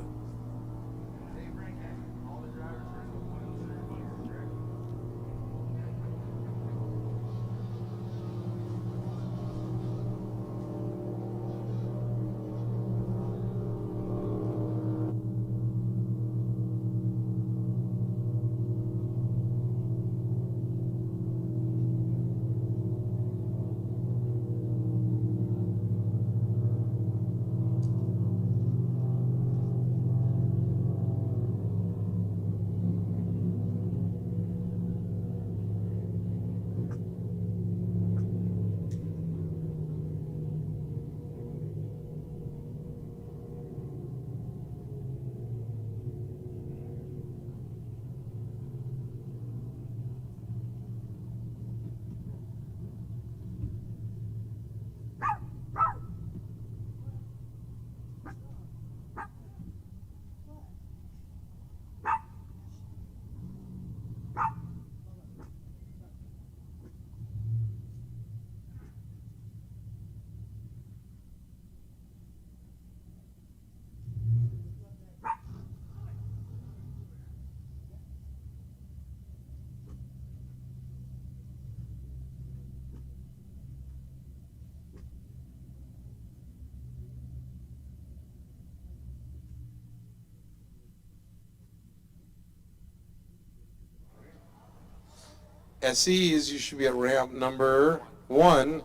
SEs, you should be at ramp number 1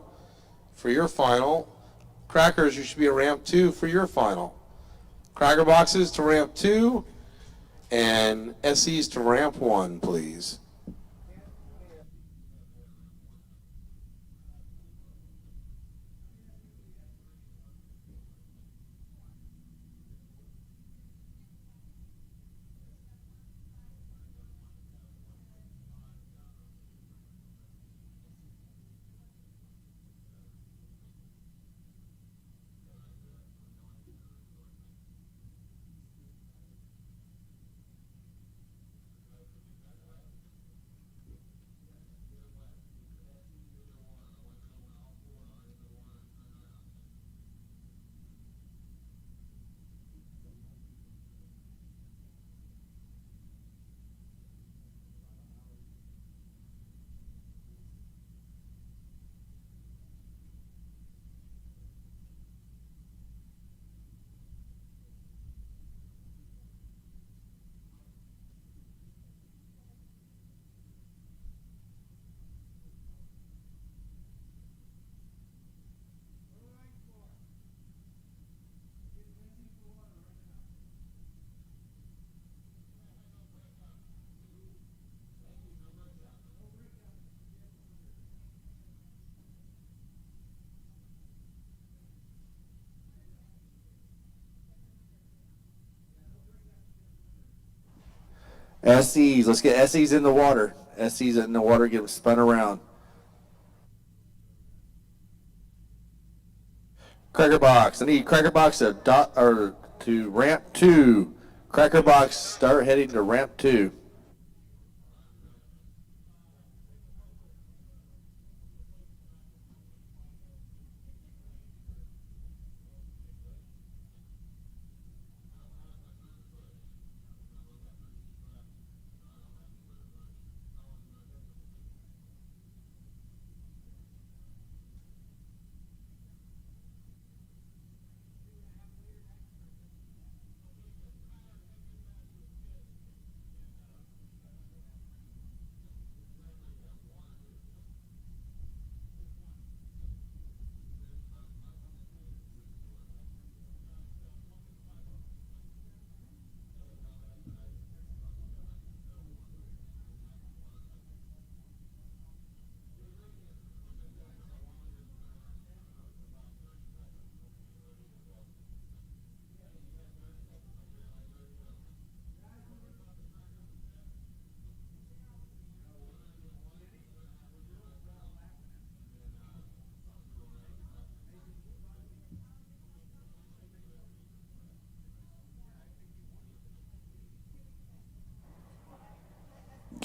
for your final. Crackers, you should be at ramp 2 for your final. Cracker boxes to ramp 2 and SEs to ramp 1, please.
SEs, let's get SEs in the water. SEs in the water, get them spun around. Cracker box, I need cracker box to ramp 2. Cracker box, start heading to ramp 2.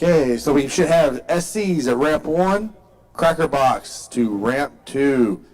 Okay, so we should have SCs at ramp 1, Cracker Box to ramp 2.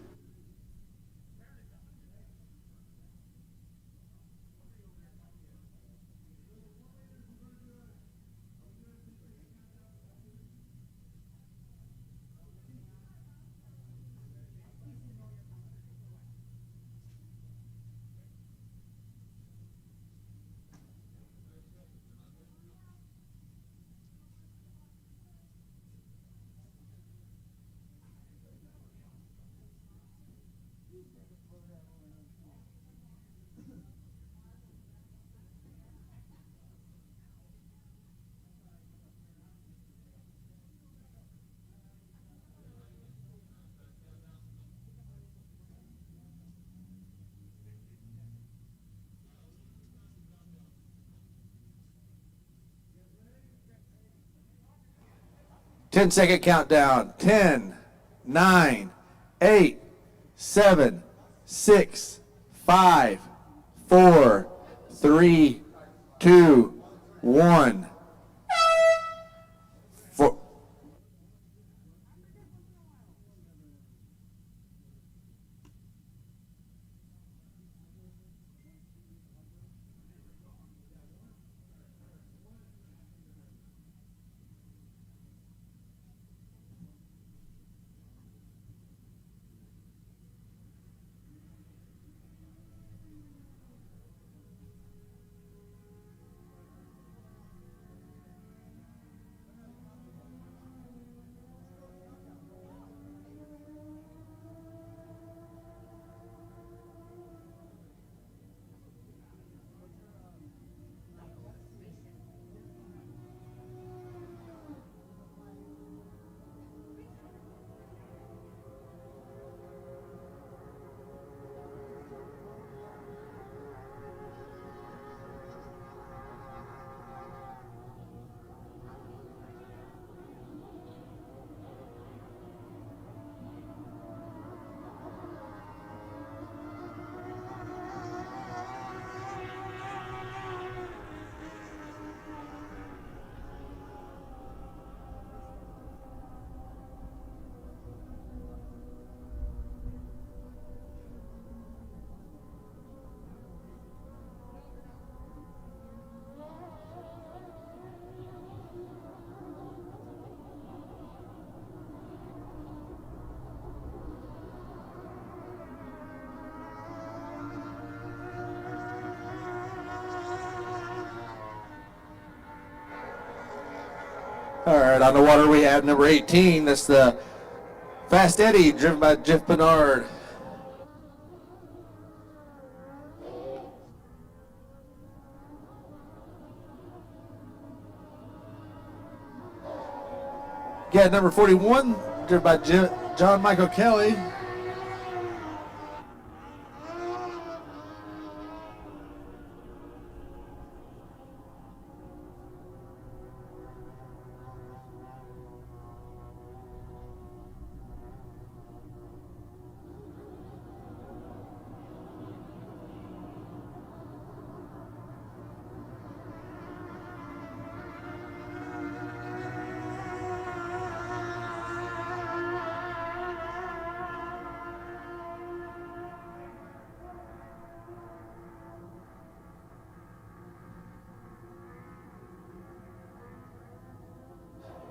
Ten-second countdown. 10, 9, 8, 7, 6, 5, 4, 3, 2, 1. All right, on the water we have number 18. That's the Fast Eddie, driven by Jeff Bernard. Yeah, number 41, driven by John Michael Kelly.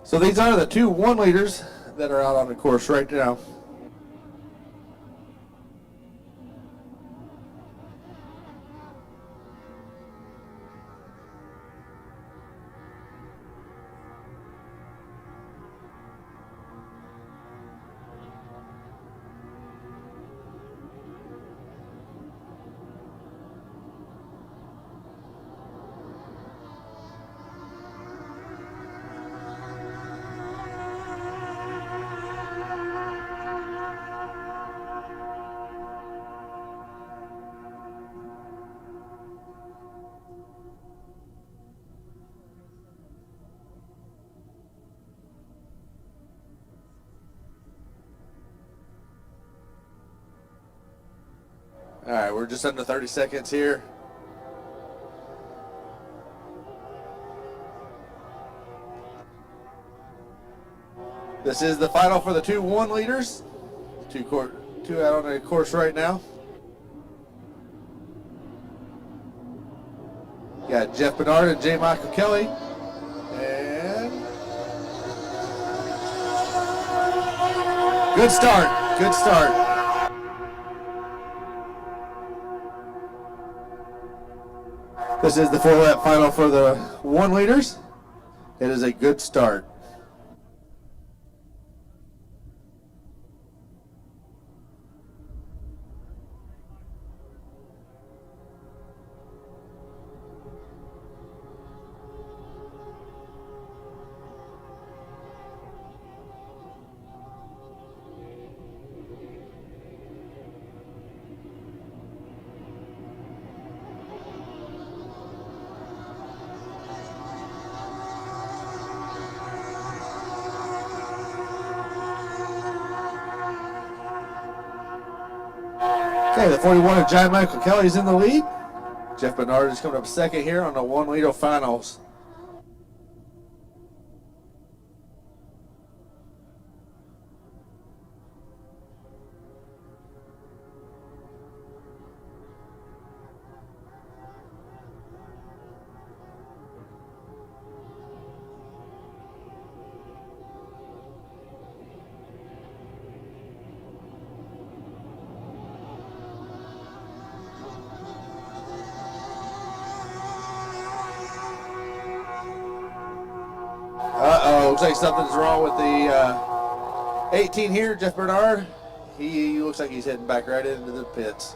So these are the two 1 liters that are out on the course right now. All right, we're just under 30 seconds here. This is the final for the 2-1 leaders. Two out on the course right now. Got Jeff Bernard and J. Michael Kelly. And good start. Good start. This is the 4-lap final for the 1 leaders. It is a good start. Okay, the 41 of John Michael Kelly is in the lead. Jeff Bernard is coming up second here on the 1 leader finals. Looks like something's wrong with the 18 here, Jeff Bernard. He looks like he's heading back right into the pits.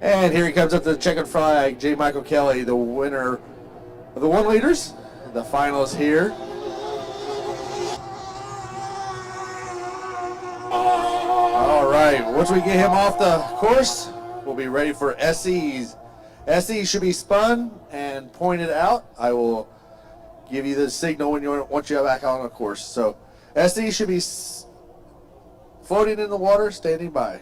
And here he comes up to the checkered flag, J. Michael Kelly, the winner of the 1 leaders. The finals here. All right, once we get him off the course, we'll be ready for SEs. SEs should be spun and pointed out. I will give you the signal when once you're back on the course. So SEs should be floating in the water, standing by.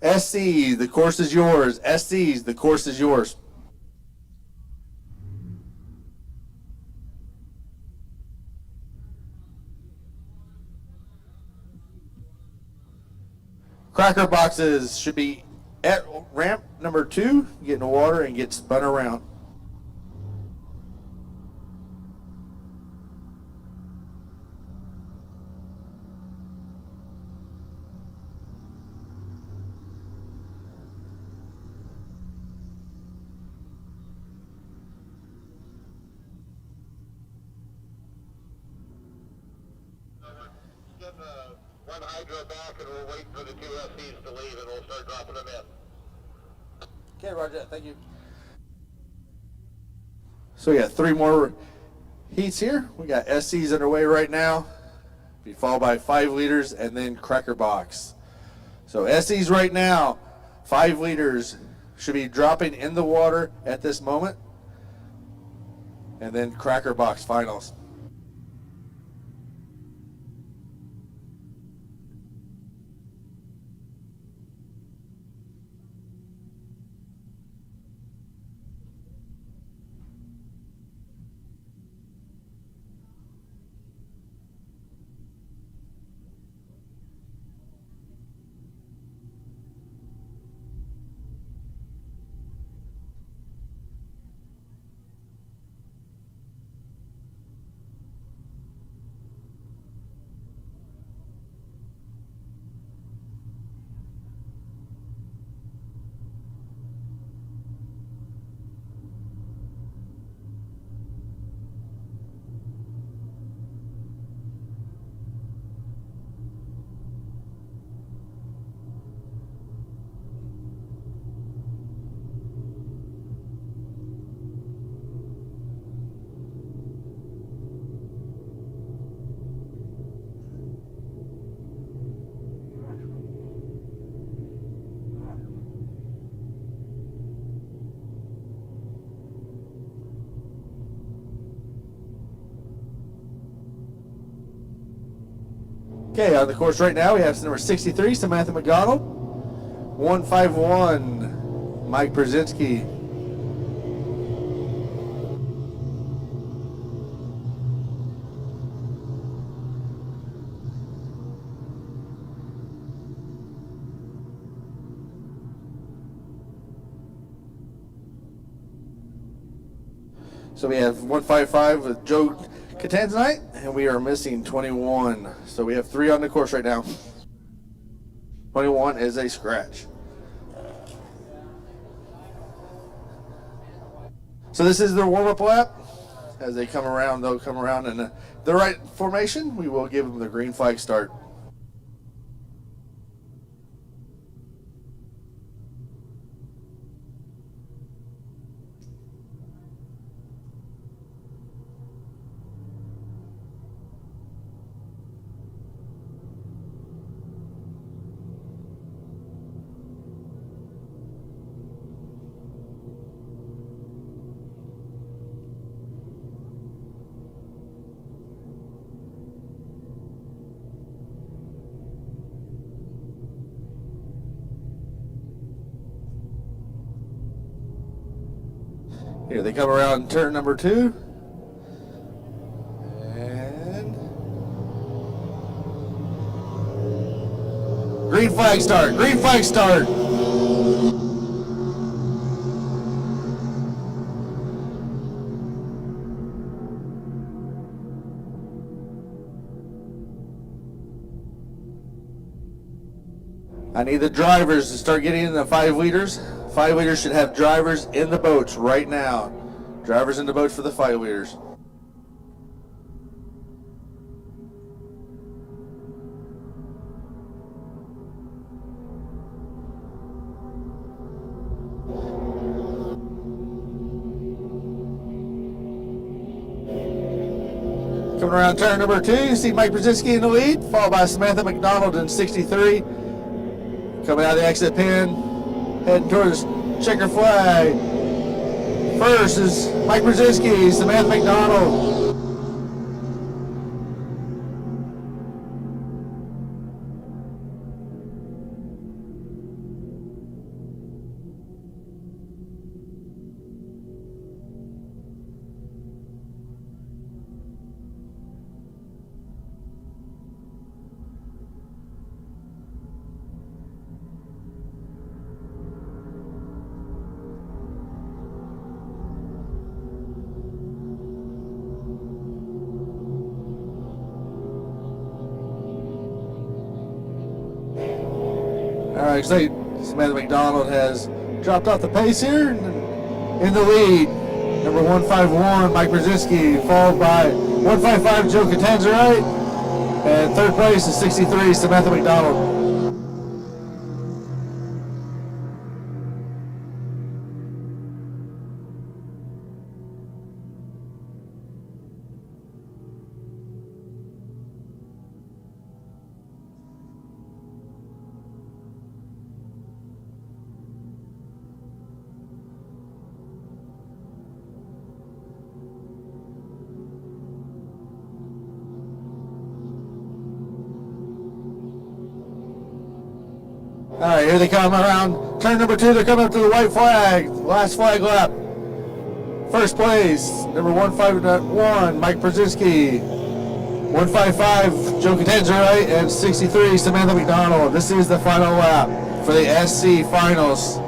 SC, the course is yours. SCs, the course is yours. Cracker boxes should be at ramp number 2, get in the water and get spun around.
One hydro back and we'll wait for the 2 SCs to leave and we'll start dropping them in.
Okay, Roger, thank you. So we got 3 more heats here. We got SCs underway right now. Be followed by 5 liters and then cracker box. So SCs right now, 5 liters should be dropping in the water at this moment. And then cracker box finals. Okay, on the course right now we have number 63, Samantha McDonald. 151, Mike Brzezinski. So we have 155 with Joe Catanzanite, and we are missing 21. So we have 3 on the course right now. 21 is a scratch. So this is their warm-up lap. As they come around, they'll come around in the right formation. We will give them the green flag start. Here they come around turn number 2. And green flag start, green flag start. I need the drivers to start getting in the 5 liters. 5 liters should have drivers in the boats right now. Drivers in the boats for the 5 liters. Coming around turn number 2, you see Mike Brzezinski in the lead, followed by Samantha McDonald in 63. Coming out of the exit pin, heading towards checker flag. First is Mike Brzezinski, Samantha McDonald. All right, looks like Samantha McDonald has dropped off the pace here. In the lead, number 151, Mike Brzezinski, followed by 155, Joe Catanzarite. And third place is 63, Samantha McDonald. All right, here they come around turn number 2. They're coming up to the white flag. Last flag lap. First place, number 151, Mike Brzezinski. 155, Joe Catanzarite, and 63, Samantha McDonald. This is the final lap for the SC Finals.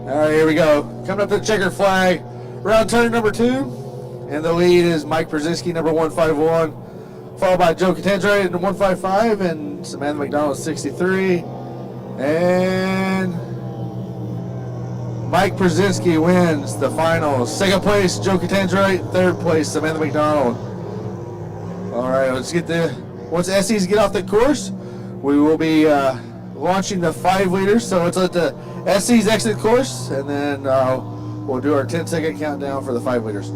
All right, here we go. Coming up to the checker flag, round turn number 2. And the lead is Mike Brzezinski, number 151, followed by Joe Catanzarite, number 155, and Samantha McDonald, 63. And Mike Brzezinski wins the finals. Second place, Joe Catanzarite. Third place, Samantha McDonald. All right, let's get once SCs get off the course, we will be launching the 5 leaders. So let's let the SCs exit the course, and then we'll do our 10-second countdown for the 5 leaders.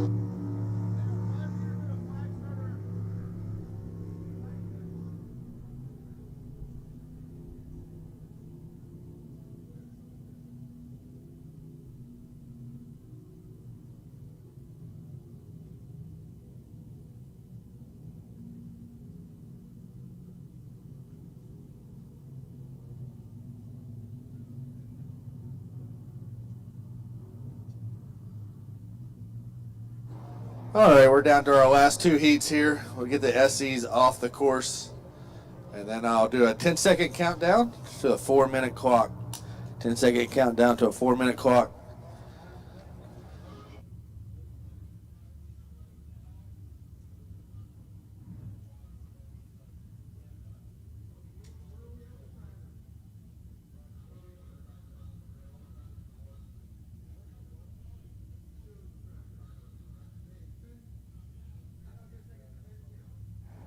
All right, we're down to our last 2 heats here. We'll get the SCs off the course, and then I'll do a 10-second countdown to a 4-minute clock. 10-second countdown to a 4-minute clock.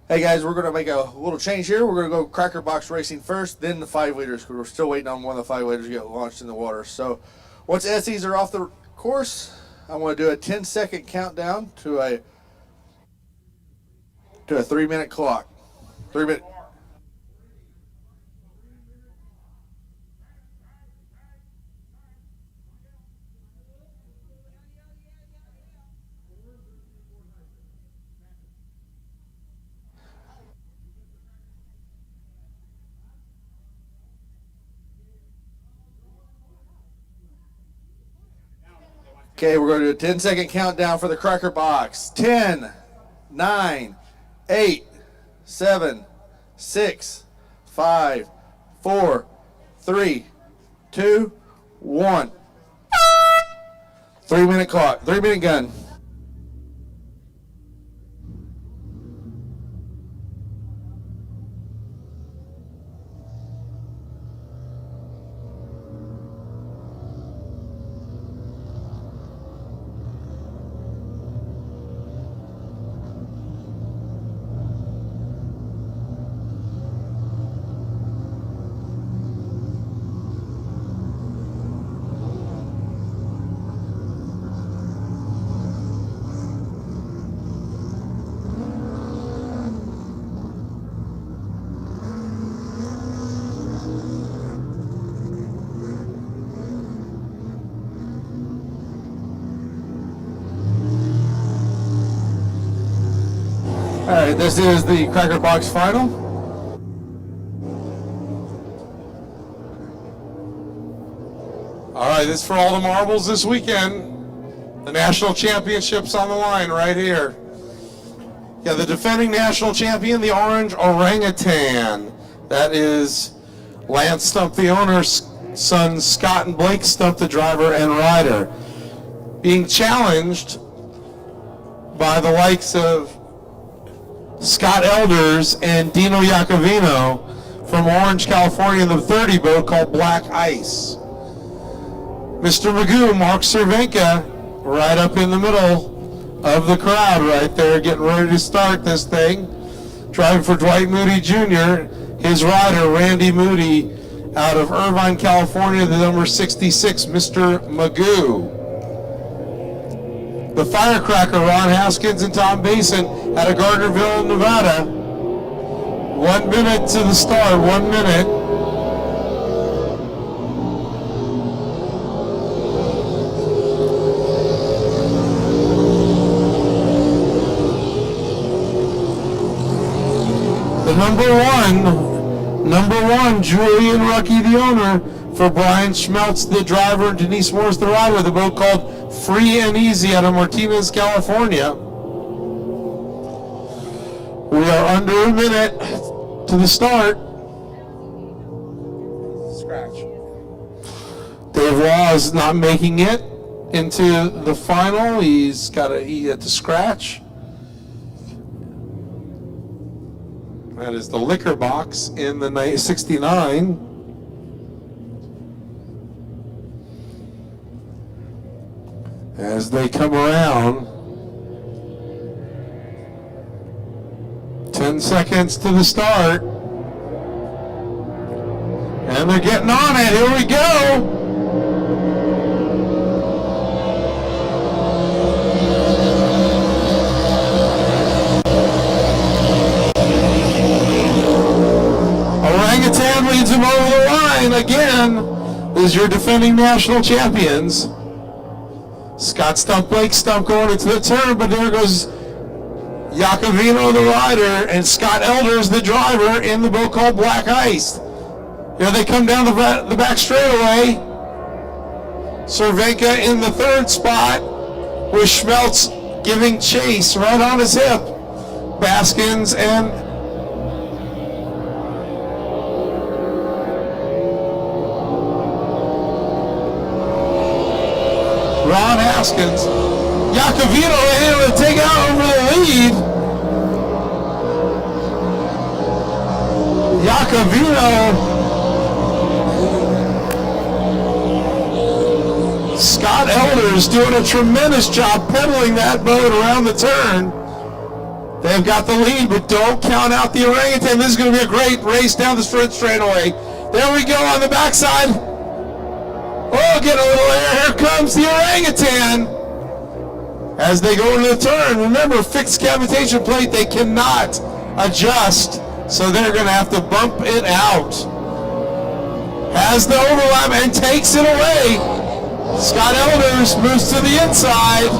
Hey guys, we're going to make a little change here. We're going to go Cracker Box Racing first, then the 5 leaders, because we're still waiting on one of the 5 leaders to get launched in the water. So once SCs are off the course, I want to do a 10-second countdown to a 3-minute clock. 3-minute. Okay, we're going to do a 10-second countdown for the Cracker Box. 10, 9, 8, 7, 6, 5, 4, 3, 2, 1. 3-minute clock, 3-minute gun. All right, this is the Cracker Box final.
All right, this is for all the marbles this weekend. The national championship's on the line right here. Yeah, the defending national champion, the orange orangutan. That is Lance Stump, the owner's son, Scott and Blake Stump, the driver and rider. Being challenged by the likes of Scott Elders and Dino Iacovino from Orange, California, in the 30 boat called Black Ice. Mr. Magoo, Mark Cervenka, right up in the middle of the crowd right there, getting ready to start this thing. Driving for Dwight Moody Jr., his rider, Randy Moody, out of Irvine, California, the number 66, Mr. Magoo. The firecracker, Ron Haskins and Tom Basin, out of Gardnerville, Nevada. 1 minute to the start, 1 minute. The number one, Julian Rucky, the owner, for Brian Schmeltz, the driver, and Denise Morris, the rider, the boat called Free and Easy out of Martinez, California. We are under a minute to the start. Scratch. Dave Law is not making it into the final. He's got to scratch. That is the liquor box in the 69. As they come around, 10 seconds to the start, and they're getting on it. Here we go. Orangutan leads him over the line again. Is your defending national champions. Scott Stump, Blake Stump going into the turn, but there goes Iacovino, the rider, and Scott Elders, the driver, in the boat called Black Ice. Here they come down the back straightaway. Cervenka in the third spot, with Schmeltz giving chase right on his hip. Baskins and Ron Haskins. Iacovino able to take out over the lead. Iacovino. Scott Elders doing a tremendous job pedaling that boat around the turn. They've got the lead, but don't count out the orangutan. This is going to be a great race down the straightaway. There we go on the backside. Oh, get a little air. Here comes the orangutan. As they go into the turn, remember, fixed cavitation plate, they cannot adjust, so they're going to have to bump it out. Has the overlap and takes it away. Scott Elders moves to the inside.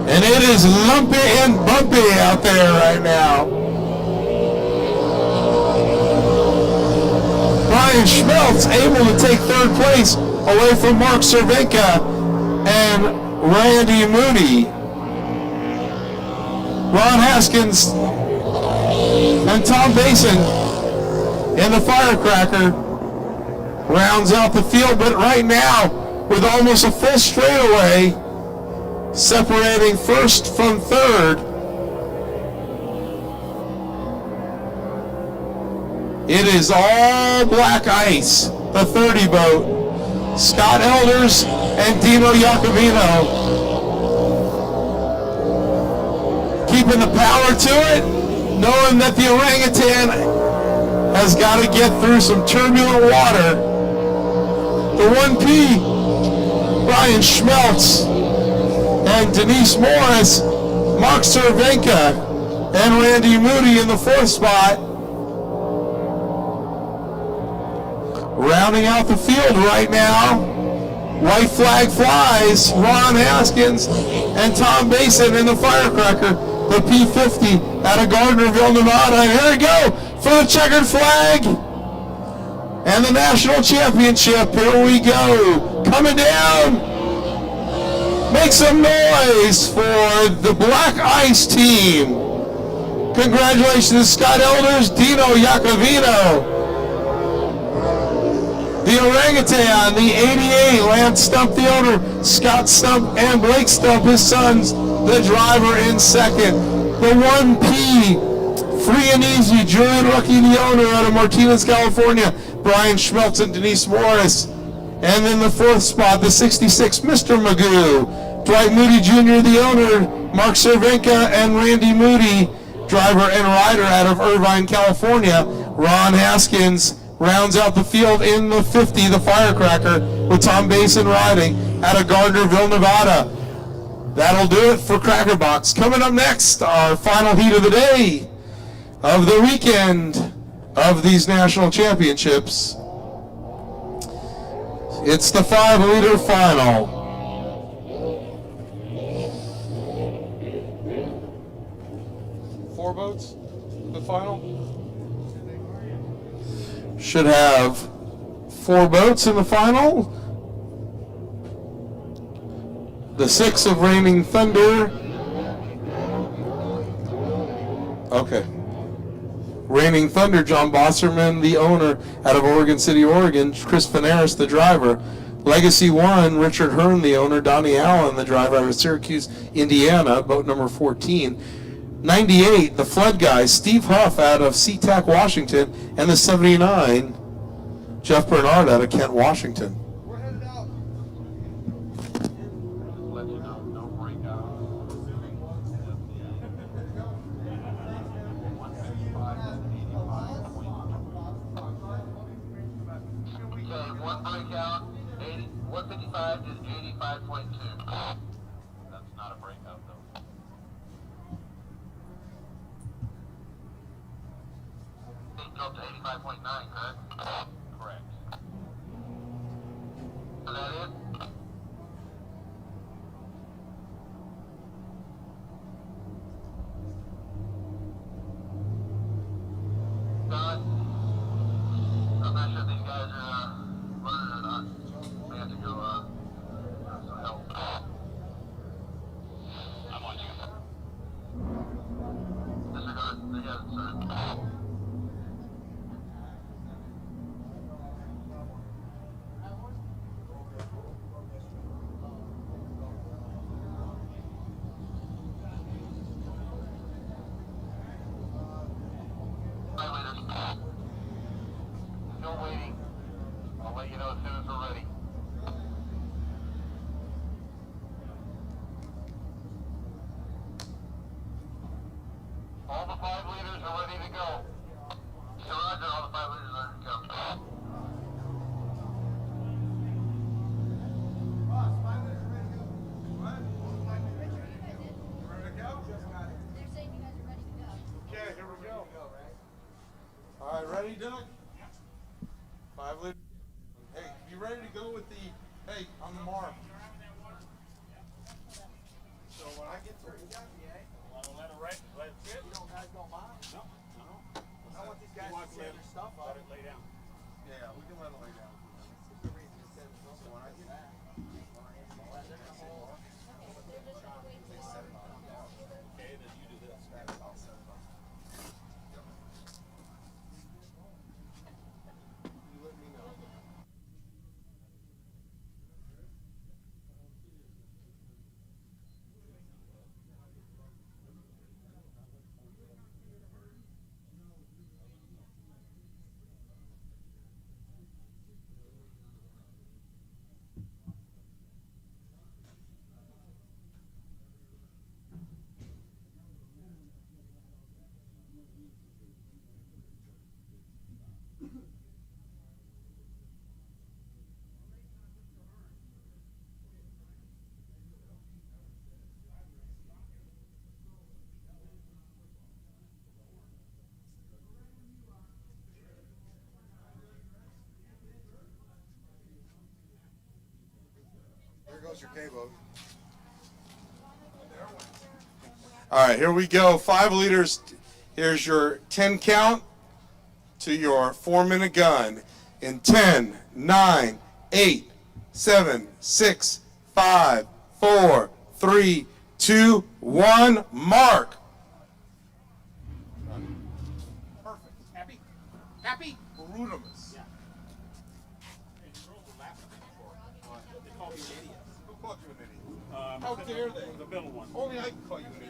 And it is lumpy and bumpy out there right now. Brian Schmeltz able to take third place away from Mark Cervenka and Randy Moody. Ron Haskins and Tom Basin in the firecracker rounds out the field, but right now with almost a full straightaway separating first from third. It is all Black Ice, the 30 boat. Scott Elders and Dino Iacovino keeping the power to it, knowing that the orangutan has got to get through some turbulent water. The 1P, Brian Schmeltz and Denise Morris, Mark Cervenka and Randy Moody in the fourth spot. Rounding out the field right now, white flag flies, Ron Haskins and Tom Basin in the firecracker, the P50 out of Gardnerville, Nevada. And here we go for the checkered flag. And the national championship, here we go. Coming down. Make some noise for the Black Ice team. Congratulations, Scott Elders, Dino Iacovino. The orangutan, the 88, Lance Stump, the owner, Scott Stump, and Blake Stump, his sons, the driver in second. The 1P, free and easy, Julian Rucky, the owner, out of Martinez, California, Brian Schmeltz and Denise Morris. And then the fourth spot, the 66, Mr. Magoo, Dwight Moody Jr., the owner, Mark Cervenka and Randy Moody, driver and rider out of Irvine, California. Ron Haskins rounds out the field in the 50, the Firecracker, with Tom Basin riding out of Gardnerville, Nevada. That'll do it for Cracker Box. Coming up next, our final heat of the day, of the weekend of these national championships. It's the 5-liter final.
Four boats, the final.
Should have 4 boats in the final. The 6 of Reigning Thunder. Okay. Reigning Thunder, John Bosserman, the owner, out of Oregon City, Oregon. Chris Finaris, the driver. Legacy 1, Richard Hearn, the owner. Donnie Allen, the driver, out of Syracuse, Indiana, boat number 14. 98, the Flood Guys, Steve Huff out of SeaTac, Washington, and the 79, Jeff Bernard out of Kent, Washington.
We're headed out.
Let you know, no breakout. Okay, one breakout, 155 to 85.2. That's not a breakout though. Up to 85.9, correct? Correct. Is that it? Done. I'm not sure if these guys are running or not. We have to go some help. I'm on you. Disregard. They got it, sir. No waiting. I'll let you know as soon as we're ready. All the 5 liters are ready to go. So Roger, all the 5 liters are ready to go.
Boss, 5 minutes ready to go. What? 5 minutes ready to go. Ready to go? Just got it.
They're saying you guys are ready to go.
Okay, here we go.
All right, ready, Doug? 5 liters. Hey, you ready to go with the, hey, on the mark.
So when I get there, you got me, eh?
Let it sit.
You guys don't mind?
No.
I want these guys to set their stuff up.
Let it lay down.
Yeah, we can let it lay down.
The reason it says no, so when I get back,
Okay, then you do this.
You let me know. There goes your K-boat. All right, here we go. 5 liters. Here's your 10 count to your 4-minute gun.
in 10, 9, 8, 7, 6, 5, 4, 3, 2, 1, mark. Perfect. Happy? Happy? Runabout.
Yeah. Hey, the girls were laughing at me before. They called me an idiot.
Who called you an idiot?
How
dare they?
The middle one.
Only I can call you an idiot.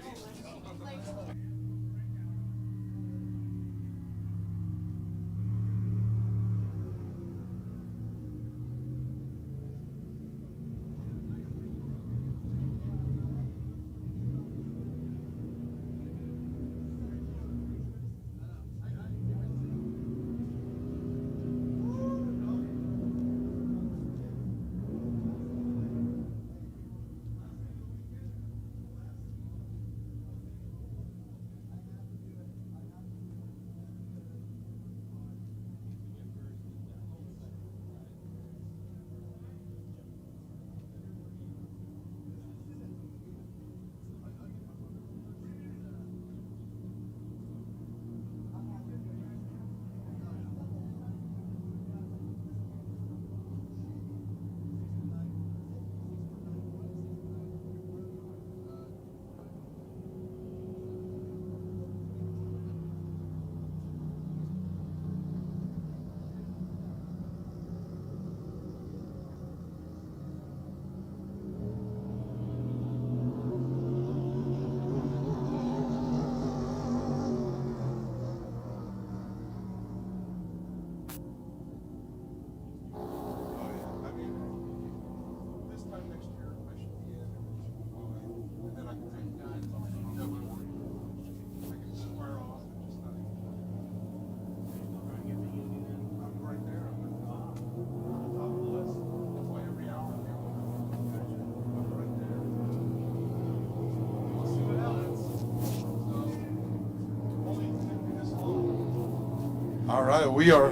All right, we are.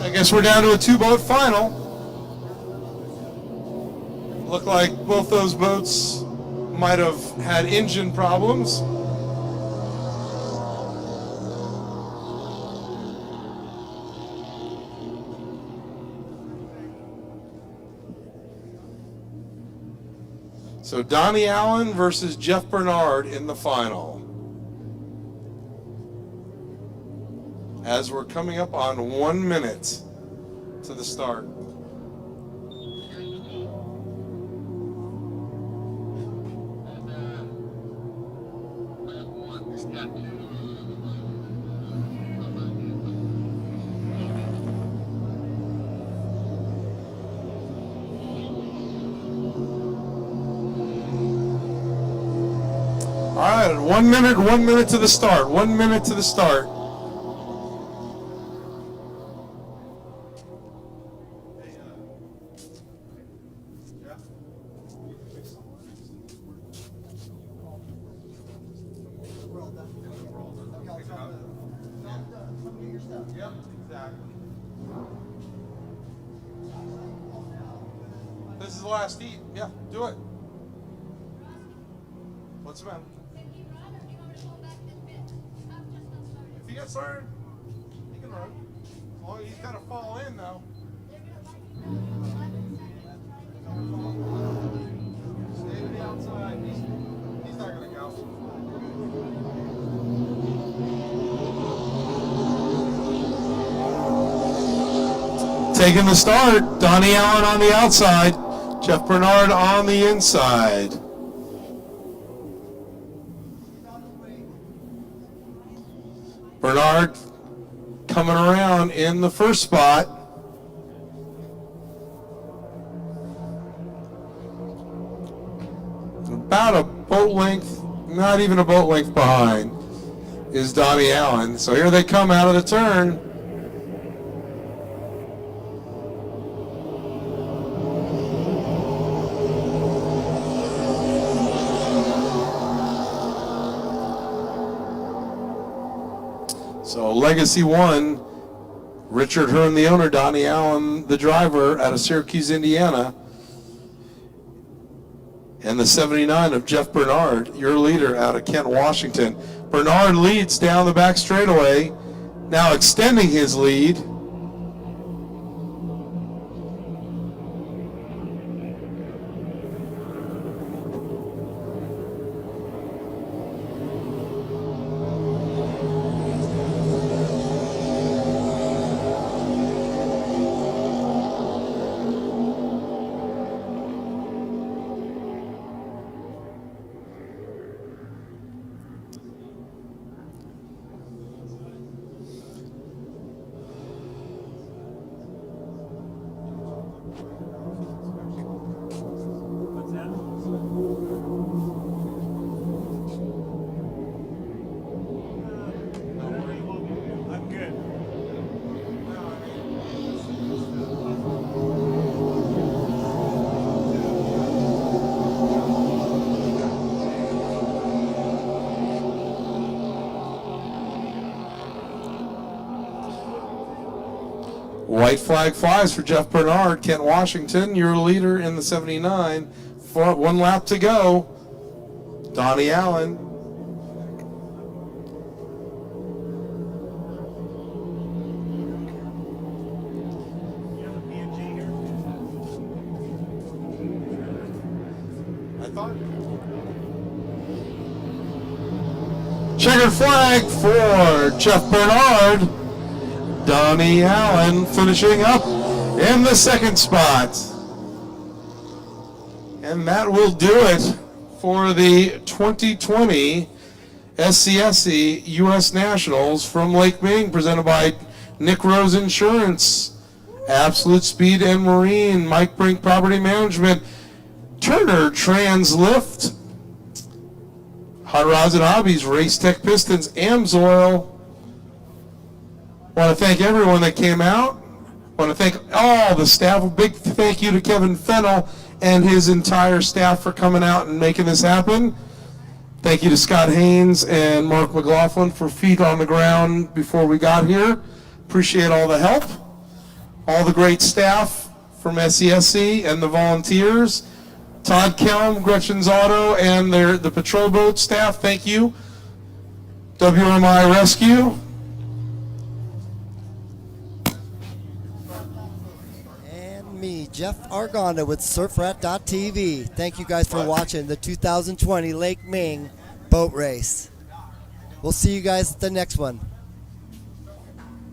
I guess we're down to a 2-boat final. Look like both those boats might have had engine problems. So Donnie Allen versus Jeff Bernard in the final. As we're coming up on 1 minute to the start. All right, 1 minute to the start. 1 minute to the start. Yep, exactly. This is the last heat. Yeah, do it. What's the matter? If he gets started, he can run. As long as he's got to fall in now. Stay to the outside. He's not going to go. Taking the start, Donnie Allen on the outside, Jeff Bernard on the inside. Bernard coming around in the first spot. About a boat length, not even a boat length behind, is Donnie Allen. So here they come out of the turn. So Legacy 1, Richard Hearn, the owner, Donnie Allen, the driver, out of Syracuse, Indiana.
and the 79 of Jeff Bernard, your leader out of Kent, Washington. Bernard leads down the back straightaway, now extending his lead.
I'm good.
White flag flies for Jeff Bernard, Kent, Washington, your leader in the 79. 1 lap to go. Donnie Allen. Checkered flag for Jeff Bernard. Donnie Allen finishing up in the 2nd spot. And that will do it for the 2020 Scsc U.S. Nationals from Lake Ming, presented by Nick Rose Insurance, Absolute Speed and Marine, Mike Brink Property Management, Turner Translift, Hot Rods and Hobbies, Race Tech Pistons, Amsoil. Want to thank everyone that came out. Want to thank all the staff. A big thank you to Kevin Fennell and his entire staff for coming out and making this happen. Thank you to Scott Haynes and Mark McLaughlin for feet on the ground before we got here. Appreciate all the help. All the great staff from Scsc and the volunteers. Todd Kelm, Gretchen's Auto, and the patrol boat staff, thank you. WMI Rescue.
Me, Jeff Arganda with SurfRat.tv. Thank you guys for watching the 2020 Lake Ming boat race. We'll see you guys at the next one.